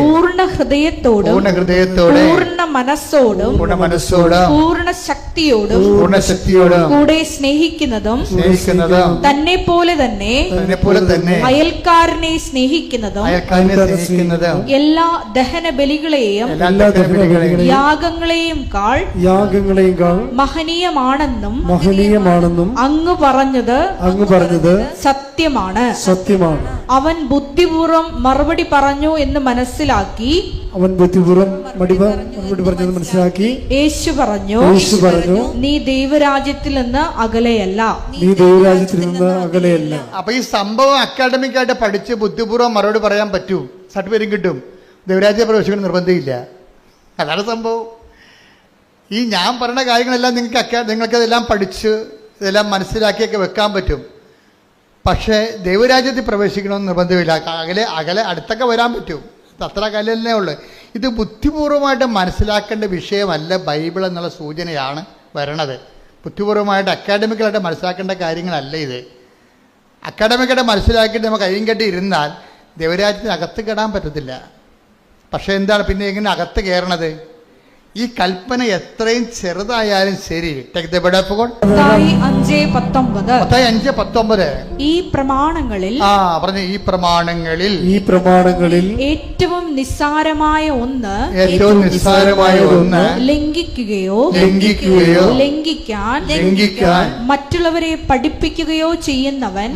പൂർണ്ണ ഹൃദയത്തോടും പൂർണ്ണ മനസ്സോടും പൂർണ്ണ ശക്തിയോടും കൂടെ സ്നേഹിക്കുന്നതും തന്നെ പോലെ തന്നെ അയൽക്കാരനെ സ്നേഹിക്കുന്നതും എല്ലാ ദഹന ബലികളെയും യാഗങ്ങളെയും കാൾ മഹനീയമാണെന്നും അങ്ങ് പറഞ്ഞത് സത്യമാണ്. അവൻ ബുദ്ധിപൂർവം മറുപടി പറഞ്ഞു എന്ന് മനസ്സിലാക്കി യേശു പറഞ്ഞു, നീ ദൈവരാജ്യത്തിൽ നിന്ന് അകലെയല്ല. അപ്പൊ ഈ സംഭവം അക്കാഡമിക് ആയിട്ട് പഠിച്ച് ബുദ്ധിപൂർവ്വം മറുപടി പറയാൻ പറ്റൂ, സർട്ടിഫിക്കറ്റും കിട്ടും. ദൈവരാജ്യ പ്രവേശിക്കാൻ നിർബന്ധമില്ല. അതാണ് സംഭവം. ഈ ഞാൻ പറയുന്ന കാര്യങ്ങളെല്ലാം നിങ്ങൾക്കതെല്ലാം പഠിച്ച് ഇതെല്ലാം മനസ്സിലാക്കിയൊക്കെ വെക്കാൻ പറ്റും. പക്ഷേ ദൈവരാജ്യത്തിൽ പ്രവേശിക്കണമെന്ന് നിർബന്ധമില്ല. അകലെ അടുത്തൊക്കെ വരാൻ പറ്റും. അത്ര അകലല്ലേ ഉള്ളു. ഇത് ബുദ്ധിപൂർവമായിട്ട് മനസ്സിലാക്കേണ്ട വിഷയമല്ല. ബൈബിൾ എന്നുള്ള സൂചനയാണ് വരണത്. ബുദ്ധിപൂർവമായിട്ട് അക്കാഡമിക്കലായിട്ട് മനസ്സിലാക്കേണ്ട കാര്യങ്ങളല്ല ഇത്. അക്കാഡമിക്കായിട്ട് മനസ്സിലാക്കിയിട്ട് നമുക്ക് കയ്യും കെട്ടി ഇരുന്നാൽ ദൈവരാജ്യത്തിന് അകത്ത് കയറാൻ പറ്റത്തില്ല. പക്ഷേ എന്താണ് പിന്നെ എങ്ങനെ അകത്ത് കയറണത്? ഈ കൽപ്പന എത്രയും ചെറുതായാലും ശരി. മത്തായി 5:19. ഈ പ്രമാണങ്ങളിൽ ഏറ്റവും നിസ്സാരമായ ഒന്ന് ലംഘിക്കുകയോ ലംഘിക്കാൻ മറ്റുള്ളവരെ പഠിപ്പിക്കുകയോ ചെയ്യുന്നവൻ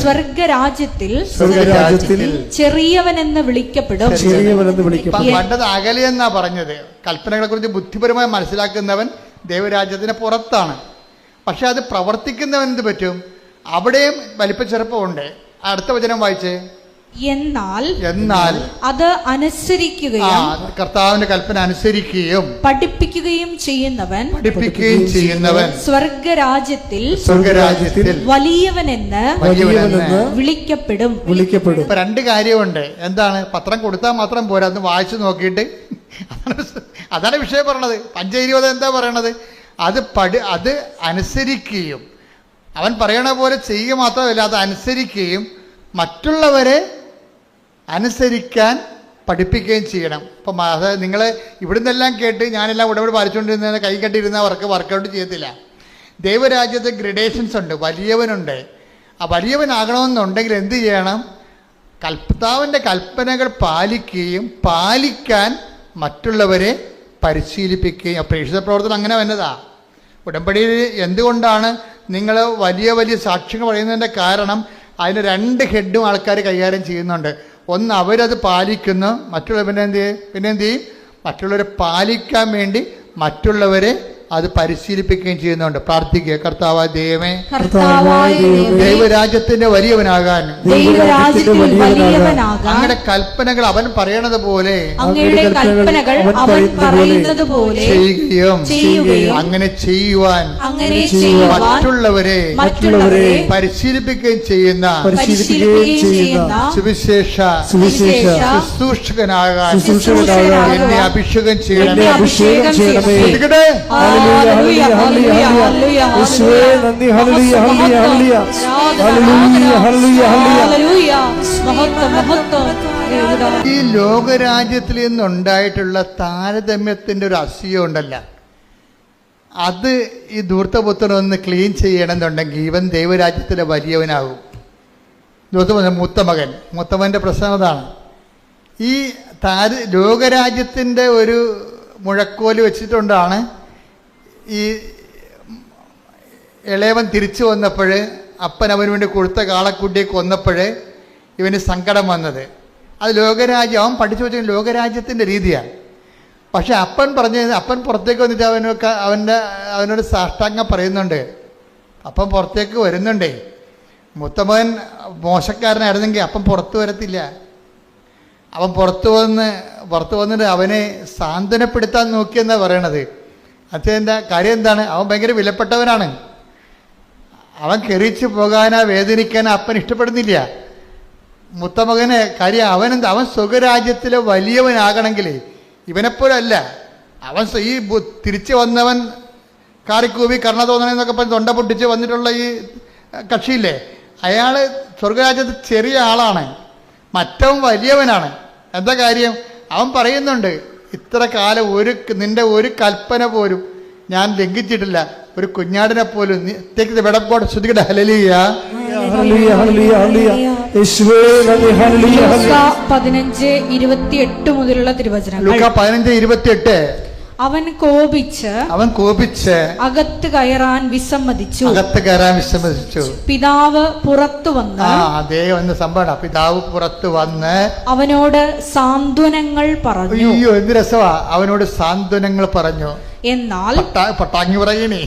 സ്വർഗരാജ്യത്തിൽ ചെറിയവനെന്ന് വിളിക്കപ്പെടും. അകലെ എന്നാ പറഞ്ഞത്. കൽപ്പനകളെ കുറിച്ച് ബുദ്ധിപരമായി മനസ്സിലാക്കുന്നവൻ ദൈവരാജ്യത്തിന് പുറത്താണ്. പക്ഷെ അത് പ്രവർത്തിക്കുന്നവൻ എന്ത് പറ്റും? അവിടെയും വലിപ്പച്ചെറുപ്പമുണ്ട്. അടുത്ത വചനം വായിച്ചേ. എന്നാൽ അത് അനുസരിക്കുകയും കർത്താവിന്റെ കൽപ്പന അനുസരിക്കുകയും പഠിപ്പിക്കുകയും ചെയ്യുന്നവൻ സ്വർഗരാജ്യത്തിൽ വലിയവനെന്ന് വിളിക്കപ്പെടും. ഇപ്പൊ 2 കാര്യമുണ്ട്. എന്താണ്? പത്രം കൊടുത്താൽ മാത്രം പോരാ, അത് വായിച്ചു നോക്കിയിട്ട് അതാണ് വിഷയം പറയണത്. 5:20 എന്താ പറയണത്? അത് അനുസരിക്കുകയും അവൻ പറയണ പോലെ ചെയ്യുക മാത്രമല്ല, അത് അനുസരിക്കുകയും മറ്റുള്ളവരെ അനുസരിക്കാൻ പഠിപ്പിക്കുകയും ചെയ്യണം. അപ്പം അതായത് നിങ്ങൾ ഇവിടുന്നെല്ലാം കേട്ട് ഞാനെല്ലാം ഉടമ്പടി പാലിച്ചുകൊണ്ടിരുന്ന കൈ കെട്ടിയിരുന്ന വർക്കൗട്ട് ചെയ്യത്തില്ല. ദൈവരാജ്യത്ത് ഗ്രഡേഷൻസ് ഉണ്ട്. വലിയവനുണ്ട്. ആ വലിയവനാകണമെന്നുണ്ടെങ്കിൽ എന്ത് ചെയ്യണം? കർത്താവിൻ്റെ കൽപ്പനകൾ പാലിക്കാൻ മറ്റുള്ളവരെ പരിശീലിപ്പിക്കുകയും. പ്രേക്ഷിത പ്രവർത്തനം അങ്ങനെ വന്നതാ. ഉടമ്പടിയിൽ എന്തുകൊണ്ടാണ് നിങ്ങൾ വലിയ സാക്ഷ്യങ്ങൾ പറയുന്നതിൻ്റെ കാരണം അതിന് 2 ഹെഡും ആൾക്കാർ കൈകാര്യം ചെയ്യുന്നുണ്ട്. ഒന്ന്, അവരത് പാലിക്കുന്നു. മറ്റുള്ളവരെ പിന്നെ എന്ത് ചെയ്യും? മറ്റുള്ളവരെ പാലിക്കാൻ വേണ്ടി മറ്റുള്ളവരെ അത് പരിശീലിപ്പിക്കുകയും ചെയ്യുന്നുണ്ട്. പ്രാർത്ഥിക്കുക, കർത്താവായ ദൈവമേ, കർത്താവായ ദൈവമേ, ദൈവരാജ്യത്തിന്റെ വലിയവനാകാൻ ദൈവരാജ്യത്തിൽ വലിയവനാകാൻ അങ്ങയുടെ കൽപ്പനകൾ അവൻ പറയണത് പോലെ അങ്ങയുടെ കൽപ്പനകൾ അവൻ പറയുന്നത് പോലെ ചെയ്യുകയും അങ്ങനെ ചെയ്യുവാൻ മറ്റുള്ളവരെ പരിശീലിപ്പിക്കുകയും ചെയ്യുന്ന സുവിശേഷ ശുശ്രൂഷകനാകാൻ എന്നെ അഭിഷേകം ചെയ്യണമേ. ഈ ലോകരാജ്യത്തിൽ നിന്നുണ്ടായിട്ടുള്ള താരതമ്യത്തിന്റെ ഒരു അസൂയ ഉണ്ടല്ല, അത് ഈ ധൂർത്തപുത്രനൊന്ന് ക്ലീൻ ചെയ്യണമെന്നുണ്ടെങ്കിൽ ഇവൻ ദൈവരാജ്യത്തിലെ വലിയവനാകും. ധൂർത്തപുത്രൻ മൂത്തമകൻ്റെ പ്രശ്നം അതാണ്. ഈ ലോകരാജ്യത്തിൻ്റെ ഒരു മുഴക്കോല് വെച്ചിട്ടുണ്ടാണ് ഈ ഇളയവൻ തിരിച്ചു വന്നപ്പോൾ അപ്പൻ അവന് വേണ്ടി കൊടുത്ത കാളക്കുട്ടിയെ കൊന്നപ്പോൾ ഇവന് സങ്കടം വന്നത്. അത് ലോകരാജ്യം, അവൻ പഠിച്ചു വെച്ച ലോകരാജ്യത്തിൻ്റെ രീതിയാണ്. പക്ഷെ അപ്പൻ പുറത്തേക്ക് വന്നിട്ട് അവനോട് സാഷ്ടാംഗം പറയുന്നുണ്ട്. അപ്പൻ പുറത്തേക്ക് വരുന്നുണ്ടേ. മൂത്തമകൻ മോശക്കാരനായിരുന്നെങ്കിൽ അപ്പൻ പുറത്തു വരത്തില്ല. അവൻ പുറത്തു വന്നിട്ട് അവനെ സാന്ത്വനപ്പെടുത്താൻ നോക്കിയെന്നാണ് പറയണത്. അച്ഛൻ്റെ കാര്യം എന്താണ്? അവൻ ഭയങ്കര വിലപ്പെട്ടവനാണ്. അവൻ കെറിച്ച് പോകാനാ വേദനിക്കാനാ അപ്പൻ ഇഷ്ടപ്പെടുന്നില്ല. മൂത്തമകന് കാര്യം അവൻ സ്വകരാജ്യത്തിലെ വലിയവനാകണമെങ്കിൽ ഇവനെപ്പോലല്ല. അവൻ ഈ തിരിച്ചു വന്നവൻ കാറിക്കൂവി കർണ തോന്നണമെന്നൊക്കെ പറഞ്ഞ് തൊണ്ട പൊട്ടിച്ച് വന്നിട്ടുള്ള ഈ കക്ഷിയില്ലേ, അയാൾ സ്വർഗരാജ്യത്തിൽ ചെറിയ ആളാണ്, മറ്റവൻ വലിയവനാണ്. എന്താ കാര്യം? അവൻ പറയുന്നുണ്ട്, ഇത്ര കാലം നിന്റെ ഒരു കൽപ്പന പോലും ഞാൻ ലംഘിച്ചിട്ടില്ല, ഒരു കുഞ്ഞാടിനെ പോലും. ശ്രദ്ധിക്കട്ടെ. ഹല്ലേലൂയ. 15:28 മുതലുള്ള തിരുവചനങ്ങൾ. 15:28. അവൻ കോപിച്ച് അകത്ത് കയറാൻ വിസമ്മതിച്ചു. പിതാവ് പുറത്തു വന്ന് പിതാവ് പുറത്തു വന്ന് അവനോട് സാന്ത്വനങ്ങൾ പറഞ്ഞു. അയ്യോ, എന്ത് രസമാ! അവനോട് സാന്ത്വനങ്ങൾ പറഞ്ഞു. എന്നാൽ പട്ടാങ്ങി പറയണേ,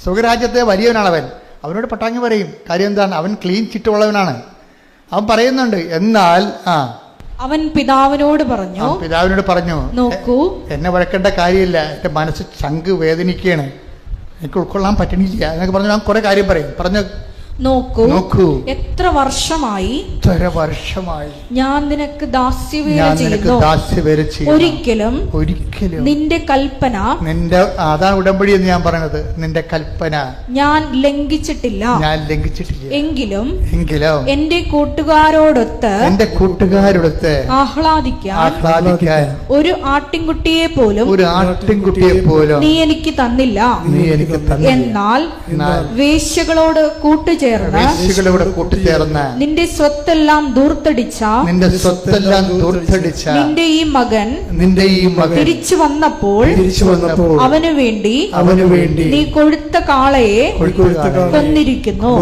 സ്വകരാജ്യത്തെ വലിയവനാണ് അവൻ. അവനോട് പട്ടാങ്ങി പറയും. കാര്യം എന്താണ്? അവൻ ക്ലീൻ ചിട്ടുള്ളവനാണ്. അവൻ പറയുന്നുണ്ട്. എന്നാൽ അവൻ പിതാവിനോട് പറഞ്ഞു, നോക്കൂ, എന്നെ വഴക്കേണ്ട കാര്യമില്ല, എൻ്റെ മനസ്സ് ചങ്ക് വേദനിക്കുകയാണ്, എനിക്ക് ഉൾക്കൊള്ളാൻ പറ്റണില്ല എന്നൊക്കെ പറഞ്ഞു. ഞാൻ കുറെ കാര്യം പറഞ്ഞു. നോക്കൂ, എത്ര വർഷമായി ഞാൻ നിനക്ക് ദാസ്യവേല ചെയ്യുന്നു. ഒരിക്കലും നിന്റെ കൽപ്പന, അതാണ് ഉടമ്പടി എന്ന് ഞാൻ പറയണത്, നിന്റെ കൽപ്പന ഞാൻ ലംഘിച്ചിട്ടില്ല. എങ്കിലും എന്റെ കൂട്ടുകാരോടൊത്ത് ആഹ്ലാദിക്കാൻ ഒരു ആട്ടിൻകുട്ടിയെ പോലും നീ എനിക്ക് തന്നില്ല. എന്നാൽ വേശ്യകളോട് കൂട്ടുചേർന്ന് നിന്റെ സ്വത്തെല്ലാം ദൂർത്തടിച്ച നിന്റെ ഈ മകൻ തിരിച്ചു വന്നപ്പോൾ അവനു വേണ്ടി നീ കൊഴുത്ത കാളയെ കൊന്നിരിക്കുന്നു.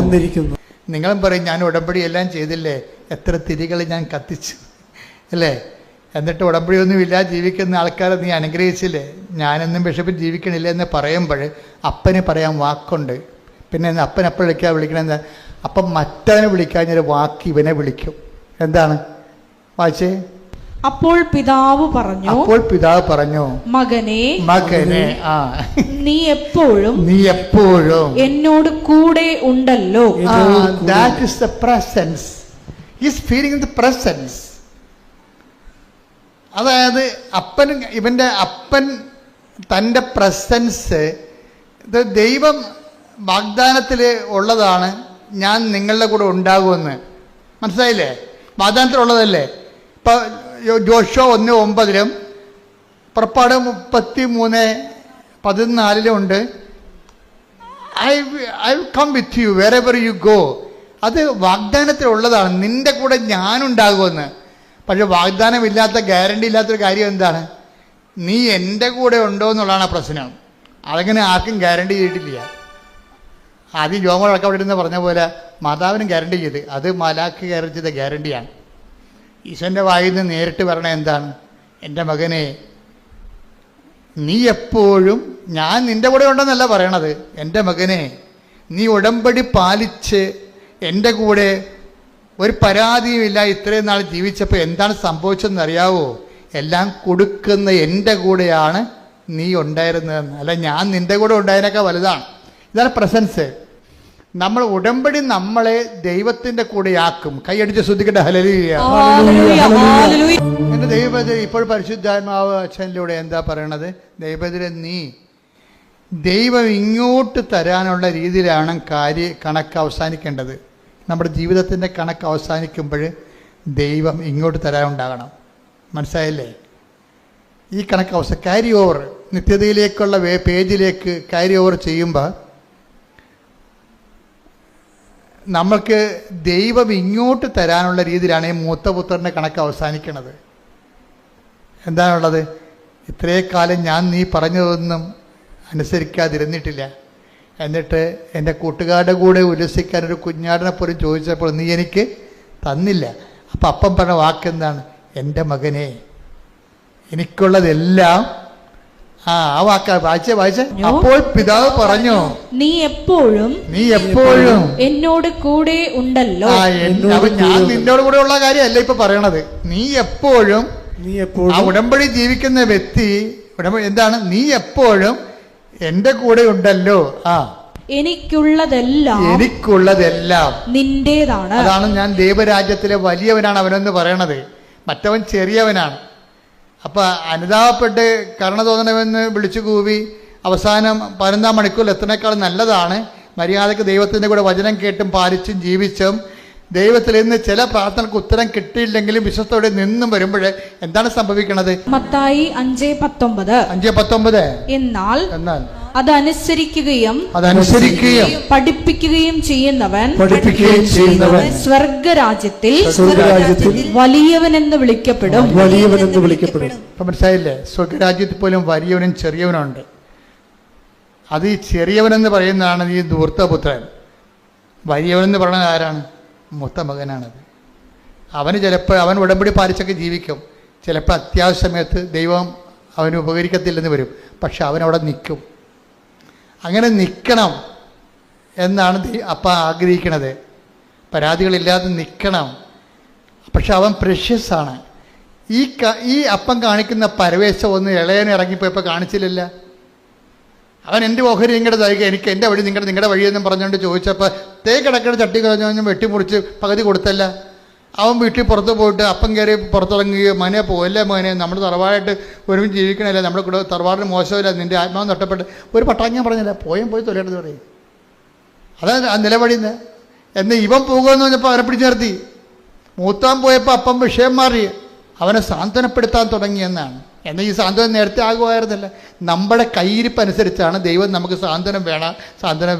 നിങ്ങളും പറയും, ഞാൻ ഉടമ്പടി എല്ലാം ചെയ്തില്ലേ, എത്ര തിരികൾ ഞാൻ കത്തിച്ചു അല്ലേ, എന്നിട്ട് ഉടമ്പടിയൊന്നുമില്ല ജീവിക്കുന്ന ആൾക്കാരെ നീ അനുഗ്രഹിച്ചില്ലേ, ഞാനെന്നും ബിഷപ്പിൽ ജീവിക്കണില്ല എന്ന് പറയുമ്പോൾ അപ്പന് പറയാൻ വാക്കുണ്ട്. പിന്നെ അപ്പൻ എപ്പോൾ വിളിക്കണമെന്ന് അപ്പം മറ്റവനെ വിളിക്കാഞ്ഞൊരു വാക്ക് ഇവനെ വിളിക്കും. എന്താണ്? വായിച്ചേ. അപ്പോൾ പിതാവ് പറഞ്ഞു, മകനെ നീ എപ്പോഴും എന്നോട് കൂടെ ഉണ്ടല്ലോ. That is the presence. He is feeling the presence. അതായത് ഇവന്റെ അപ്പൻ തൻ്റെ പ്രസൻസ്, ദൈവം വാഗ്ദാനത്തിൽ ഉള്ളതാണ്, ഞാൻ നിങ്ങളുടെ കൂടെ ഉണ്ടാകുമെന്ന്. മനസ്സിലായില്ലേ? വാഗ്ദാനത്തിലുള്ളതല്ലേ. ഇപ്പം ജോഷുവ 1:9 പുറപ്പാട് 33:14 ഉണ്ട്, I will come with you wherever you go. അത് വാഗ്ദാനത്തിലുള്ളതാണ്, നിന്റെ കൂടെ ഞാനുണ്ടാകുമെന്ന്. പക്ഷെ വാഗ്ദാനമില്ലാത്ത, ഗ്യാരണ്ടി ഇല്ലാത്തൊരു കാര്യം എന്താണ്? നീ എൻ്റെ കൂടെ ഉണ്ടോ എന്നുള്ളതാണ് പ്രശ്നം. അതങ്ങനെ ആർക്കും ഗ്യാരണ്ടി ചെയ്തിട്ടില്ല. ആദ്യം ജോമോളൊക്കെ അവിടെ ഇരുന്ന് പറഞ്ഞ പോലെ മാതാവിനും ഗ്യാരണ്ടി ചെയ്ത്, അത് മലാക്ക് ഗ്യാരണ്ടി ചെയ്ത ഗ്യാരണ്ടിയാണ്. ഈശോൻ്റെ വായിൽ നിന്ന് നേരിട്ട് പറയണത് എന്താണ്? എൻ്റെ മകനെ, നീ എപ്പോഴും ഞാൻ നിന്റെ കൂടെ ഉണ്ടെന്നല്ല പറയണത്. എൻ്റെ മകനെ, നീ ഉടമ്പടി പാലിച്ച് എൻ്റെ കൂടെ ഒരു പരാതിയുമില്ല ഇത്രയും നാൾ ജീവിച്ചപ്പോൾ എന്താണ് സംഭവിച്ചതെന്ന് അറിയാവോ? എല്ലാം കൊടുക്കുന്ന എൻ്റെ കൂടെയാണ് നീ ഉണ്ടായിരുന്നതെന്ന്. അല്ല, ഞാൻ നിൻ്റെ കൂടെ ഉണ്ടായതിനേക്കാൾ വലുതാണ്. ഇതാണ് പ്രസൻസ്. നമ്മൾ ഉടമ്പടി നമ്മളെ ദൈവത്തിൻ്റെ കൂടെയാക്കും. കൈയടിച്ച് ശ്രദ്ധിക്കട്ടെ. ഹല്ലേലൂയ. എൻ്റെ ദൈവത്തിൽ ഇപ്പോൾ പരിശുദ്ധാത്മാവ് അച്ഛനിലൂടെ എന്താ പറയണത്? ദൈവത്തിലെ നീ ദൈവം ഇങ്ങോട്ട് തരാനുള്ള രീതിയിലാണ് കണക്ക് അവസാനിക്കേണ്ടത്. നമ്മുടെ ജീവിതത്തിൻ്റെ കണക്ക് അവസാനിക്കുമ്പോൾ ദൈവം ഇങ്ങോട്ട് തരാനുണ്ടാകണം. മനസ്സിലായില്ലേ? ഈ കണക്ക് ക്യാരി ഓവർ, നിത്യതയിലേക്കുള്ള പേജിലേക്ക് ക്യാരി ഓവർ ചെയ്യുമ്പോൾ നമ്മൾക്ക് ദൈവം ഇങ്ങോട്ട് തരാനുള്ള രീതിയിലാണ് ഈ മൂത്തപുത്രൻ്റെ കണക്ക് അവസാനിക്കുന്നത്. എന്താണുള്ളത്? ഇത്രയും കാലം ഞാൻ നീ പറഞ്ഞതൊന്നും അനുസരിക്കാതിരുന്നിട്ടില്ല. എന്നിട്ട് എൻ്റെ കൂട്ടുകാരുടെ കൂടെ ഉല്ലസിക്കാൻ ഒരു കുഞ്ഞാടിനെ പോലും ചോദിച്ചപ്പോൾ നീ എനിക്ക് തന്നില്ല. അപ്പം അപ്പം പറഞ്ഞ വാക്കെന്താണ്? എൻ്റെ മകനെ, എനിക്കുള്ളതെല്ലാം. ആ വാക്ക വായിച്ചേ. അപ്പോൾ പിതാവ് പറഞ്ഞു, നീ എപ്പോഴും എന്നോട് കൂടെ ഉണ്ടല്ലോ. ഞാൻ നിന്നോട് കൂടെ ഉള്ള കാര്യമല്ല ഇപ്പൊ പറയണത്. നീ എപ്പോഴും ആ ഉടമ്പടി ജീവിക്കുന്ന വ്യക്തി എന്താണ്? നീ എപ്പോഴും എന്റെ കൂടെ ഉണ്ടല്ലോ. എനിക്കുള്ളതെല്ലാം നിന്റേതാണ്. അതാണ് ഞാൻ ദൈവരാജ്യത്തിലെ വലിയവനാണ് അവനെന്ന് പറയണത്. മറ്റവൻ ചെറിയവനാണ്. അപ്പൊ അനുതാപപ്പെട്ട് കരുണ തോന്നണമെന്ന് വിളിച്ചു കൂവി അവസാനം 11 മണിക്കൂറിൽ എത്തുന്നേക്കാൾ നല്ലതാണ് മര്യാദക്ക് ദൈവത്തിൻ്റെ കൂടെ വചനം കേട്ടും പാലിച്ചും ജീവിച്ചും ദൈവത്തിൽ നിന്ന് ചില പ്രാർത്ഥനകൾക്ക് ഉത്തരം കിട്ടിയില്ലെങ്കിലും വിശ്വസ്തയോടെ നിന്നും വരുമ്പോൾ എന്താണ് സംഭവിക്കുന്നത്? മത്തായി 5:19 എന്നാൽ അതനുസരിക്കുകയും പഠിപ്പിക്കുകയും ചെയ്യുന്നവൻ സ്വർഗരാജ്യത്തിൽ വലിയവനെന്ന് വിളിക്കപ്പെടും. മനസ്സിലായില്ലേ? സ്വർഗരാജ്യത്തിൽ പോലും വലിയവനും ചെറിയവനുണ്ട്. അത് ഈ ചെറിയവനെന്ന് പറയുന്നതാണ് ഈ ധൂർത്തപുത്രൻ. വലിയവനെന്ന് പറയുന്നത് ആരാണ്? മൂത്ത മകനാണത്. അവന് ചിലപ്പോൾ അവൻ ഉടമ്പടി പാലിച്ചൊക്കെ ജീവിക്കും. ചിലപ്പോൾ അത്യാവശ്യ സമയത്ത് ദൈവം അവന് ഉപകരിക്കത്തില്ലെന്ന് വരും. പക്ഷെ അവനവിടെ നിൽക്കും. അങ്ങനെ നിൽക്കണം എന്നാണ് അപ്പം ആഗ്രഹിക്കണത്. പരാതികളില്ലാതെ നിൽക്കണം. പക്ഷെ അവൻ പ്രഷ്യസ് ആണ്. ഈ അപ്പം കാണിക്കുന്ന പരവേശം ഒന്ന് ഇളയനെ ഇറങ്ങിപ്പോയപ്പോൾ കാണിച്ചില്ലല്ല. അവൻ എൻ്റെ ഓഹരി നിങ്ങളുടെ തരിക, എനിക്ക് എൻ്റെ വഴി നിങ്ങളുടെ വഴിയെന്നും പറഞ്ഞുകൊണ്ട് ചോദിച്ചപ്പോൾ കിടക്കട ചട്ടി കളഞ്ഞു വെട്ടിമുറിച്ച് പകുതി കൊടുത്തല്ല. അവൻ വീട്ടിൽ പുറത്ത് പോയിട്ട് അപ്പം കയറി പുറത്തിറങ്ങുകയോ മനെ പോവല്ലേ മോനെ, നമ്മൾ തറവാടായിട്ട് ഒരുമിച്ച് ജീവിക്കണമല്ലേ, നമ്മുടെ കൂടെ തറവാടിന് മോശമില്ല, നിൻ്റെ ആത്മാവ് നഷ്ടപ്പെട്ട് ഒരു പട്ടാങ്ങാൻ പറഞ്ഞില്ല, പോയി തൊലയെടുത്ത് പറയും. അതാണ് ആ നിലപടിന്ന്. എന്ന് ഇവൻ പോകുമെന്ന് പറഞ്ഞപ്പോൾ അവനെ പിടിച്ചു നിർത്തി. മൂത്താൻ പോയപ്പോൾ അപ്പം വിഷയം മാറി അവനെ സാന്ത്വനപ്പെടുത്താൻ തുടങ്ങിയെന്നാണ്. എന്നാൽ ഈ സാന്ത്വനം നേരത്തെ ആകുമായിരുന്നില്ല. നമ്മുടെ കയ്യിരിപ്പനുസരിച്ചാണ് ദൈവം നമുക്ക് സാന്ത്വനം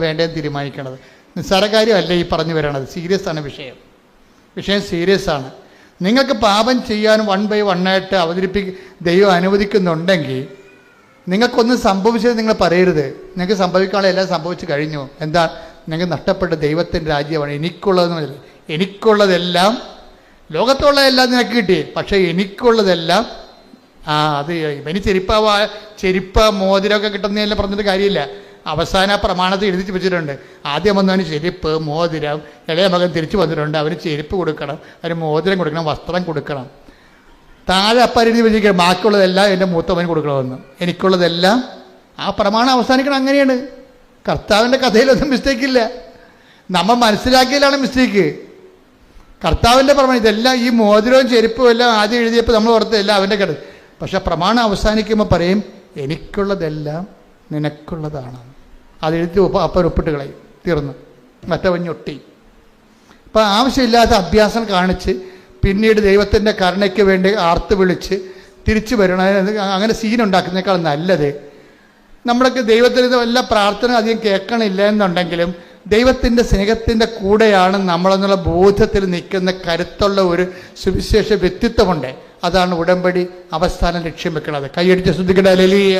വേണ്ടതെന്ന് തീരുമാനിക്കണത്. നിസ്സാര കാര്യമല്ല ഈ പറഞ്ഞു വരണത്. സീരിയസ് ആണ് വിഷയം സീരിയസ് ആണ്. നിങ്ങൾക്ക് പാപം ചെയ്യാൻ 1 by 1 ആയിട്ട് ദൈവം അനുവദിക്കുന്നുണ്ടെങ്കിൽ നിങ്ങൾക്കൊന്നും സംഭവിച്ചത് നിങ്ങൾ പറയരുത്. നിങ്ങൾക്ക് സംഭവിക്കാനുള്ള എല്ലാം സംഭവിച്ചു കഴിഞ്ഞു. എന്താ? നിങ്ങൾക്ക് നഷ്ടപ്പെട്ട ദൈവത്തിൻ്റെ രാജ്യമാണ്. എനിക്കുള്ളതെല്ലാം ലോകത്തുള്ളതെല്ലാം നിനക്ക് കിട്ടി. പക്ഷേ എനിക്കുള്ളതെല്ലാം അത് ഇവന് ചെരുപ്പ് മോതിരമൊക്കെ കിട്ടുന്നതെല്ലാം പറഞ്ഞിട്ട് കാര്യമില്ല. അവസാന പ്രമാണത്തിൽ എഴുതി വെച്ചിട്ടുണ്ട്. ആദ്യം വന്നവന് ചെരുപ്പ് മോതിരം, ഇളയ മകൻ തിരിച്ചു വന്നിട്ടുണ്ട്, അവന് ചെരുപ്പ് കൊടുക്കണം, അവന് മോതിരം കൊടുക്കണം, വസ്ത്രം കൊടുക്കണം. താഴെ അപ്പം എഴുതി വെച്ചിരിക്കണം ബാക്കിയുള്ളതെല്ലാം എൻ്റെ മൂത്തവന് കൊടുക്കണമെന്ന്. എനിക്കുള്ളതെല്ലാം ആ പ്രമാണം അവസാനിക്കണം. അങ്ങനെയാണ്. കർത്താവിൻ്റെ കഥയിലൊന്നും മിസ്റ്റേക്കില്ല. നമ്മൾ മനസ്സിലാക്കിയതിലാണ് മിസ്റ്റേക്ക്. കർത്താവിൻ്റെ പ്രമാണം ഇതെല്ലാം ഈ മോതിരവും ചെരുപ്പും എല്ലാം ആദ്യം എഴുതിയപ്പോൾ നമ്മൾ ഓർത്തതെല്ലാം അവൻ്റെ കട. പക്ഷെ പ്രമാണം അവസാനിക്കുമ്പോൾ പറയും എനിക്കുള്ളതെല്ലാം നിനക്കുള്ളതാണ്. അതെഴുതി അപ്പൻ ഒപ്പിട്ട് കളയും. തീർന്നു. മറ്റവൻ ഞൊട്ടി. അപ്പം ആവശ്യമില്ലാത്ത അഭ്യാസം കാണിച്ച് പിന്നീട് ദൈവത്തിൻ്റെ കരുണയ്ക്ക് വേണ്ടി ആർത്ത് വിളിച്ച് തിരിച്ചു വരണം. അങ്ങനെ സീനുണ്ടാക്കുന്നേക്കാൾ നല്ലത് നമ്മളൊക്കെ ദൈവത്തിന് എല്ലാ പ്രാർത്ഥന അധികം കേൾക്കണില്ല എന്നുണ്ടെങ്കിലും ദൈവത്തിൻ്റെ സ്നേഹത്തിൻ്റെ കൂടെയാണ് നമ്മളെന്നുള്ള ബോധത്തിൽ നിൽക്കുന്ന കരുത്തുള്ള ഒരു സുവിശേഷ വ്യക്തിത്വമുണ്ട്. അതാണ് ഉടമ്പടി അവസാനം ലക്ഷ്യം വെക്കുന്നത്. കൈയടിച്ച് ശ്രദ്ധിക്കട്ടെ. ഹല്ലേലൂയ.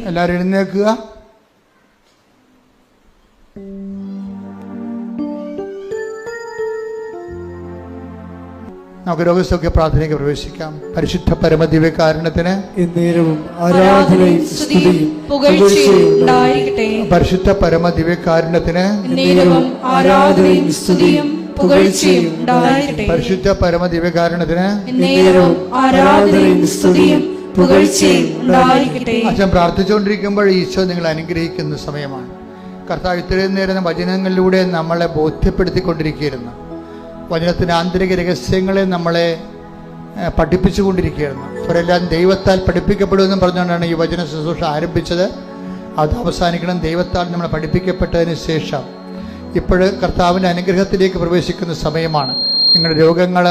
എല്ലാവരും എഴുന്നേൽക്കുക. നമുക്ക് രോഗസൗഖ്യ പ്രാർത്ഥനയ്ക്ക് പ്രവേശിക്കാം. പരിശുദ്ധ പരമദിവ്യകാരുണ്യത്തിന് എന്നേരവും ആരാധനയും സ്തുതിയും പുകഴ്ചയും ഉണ്ടായിരിക്കട്ടെ. പരിശുദ്ധ പരമദിവ്യകാരുണ്യത്തിന് എന്നേരവും ആരാധനയും സ്തുതിയും പുകഴ്ചയും ഉണ്ടായിരിക്കട്ടെ. പരിശുദ്ധ പരമദിവ്യകാരുണ്യത്തിന് എന്നേരവും ആരാധനയും സ്തുതിയും പുകഴ്ചയും ഉണ്ടായിരിക്കട്ടെ. അച്ഛൻ പ്രാർത്ഥിച്ചുകൊണ്ടിരിക്കുമ്പോൾ ഈശോ നിങ്ങളെ അനുഗ്രഹിക്കുന്ന സമയമാണ്. കർത്താവ് ഇത്രയും നേരം വചനങ്ങളിലൂടെ നമ്മളെ ബോധ്യപ്പെടുത്തിക്കൊണ്ടിരിക്കുകയായിരുന്നു. വചനത്തിൻ്റെ ആന്തരിക രഹസ്യങ്ങളെ നമ്മളെ പഠിപ്പിച്ചുകൊണ്ടിരിക്കുകയായിരുന്നു. അവരെല്ലാം ദൈവത്താൽ പഠിപ്പിക്കപ്പെടുമെന്നും പറഞ്ഞുകൊണ്ടാണ് ഈ വചന ശുശ്രൂഷ ആരംഭിച്ചത്. അത് അവസാനിക്കണം ദൈവത്താൽ നമ്മൾ പഠിപ്പിക്കപ്പെട്ടതിന് ശേഷം. ഇപ്പോൾ കർത്താവിൻ്റെ അനുഗ്രഹത്തിലേക്ക് പ്രവേശിക്കുന്ന സമയമാണ്. നിങ്ങളുടെ രോഗങ്ങൾ,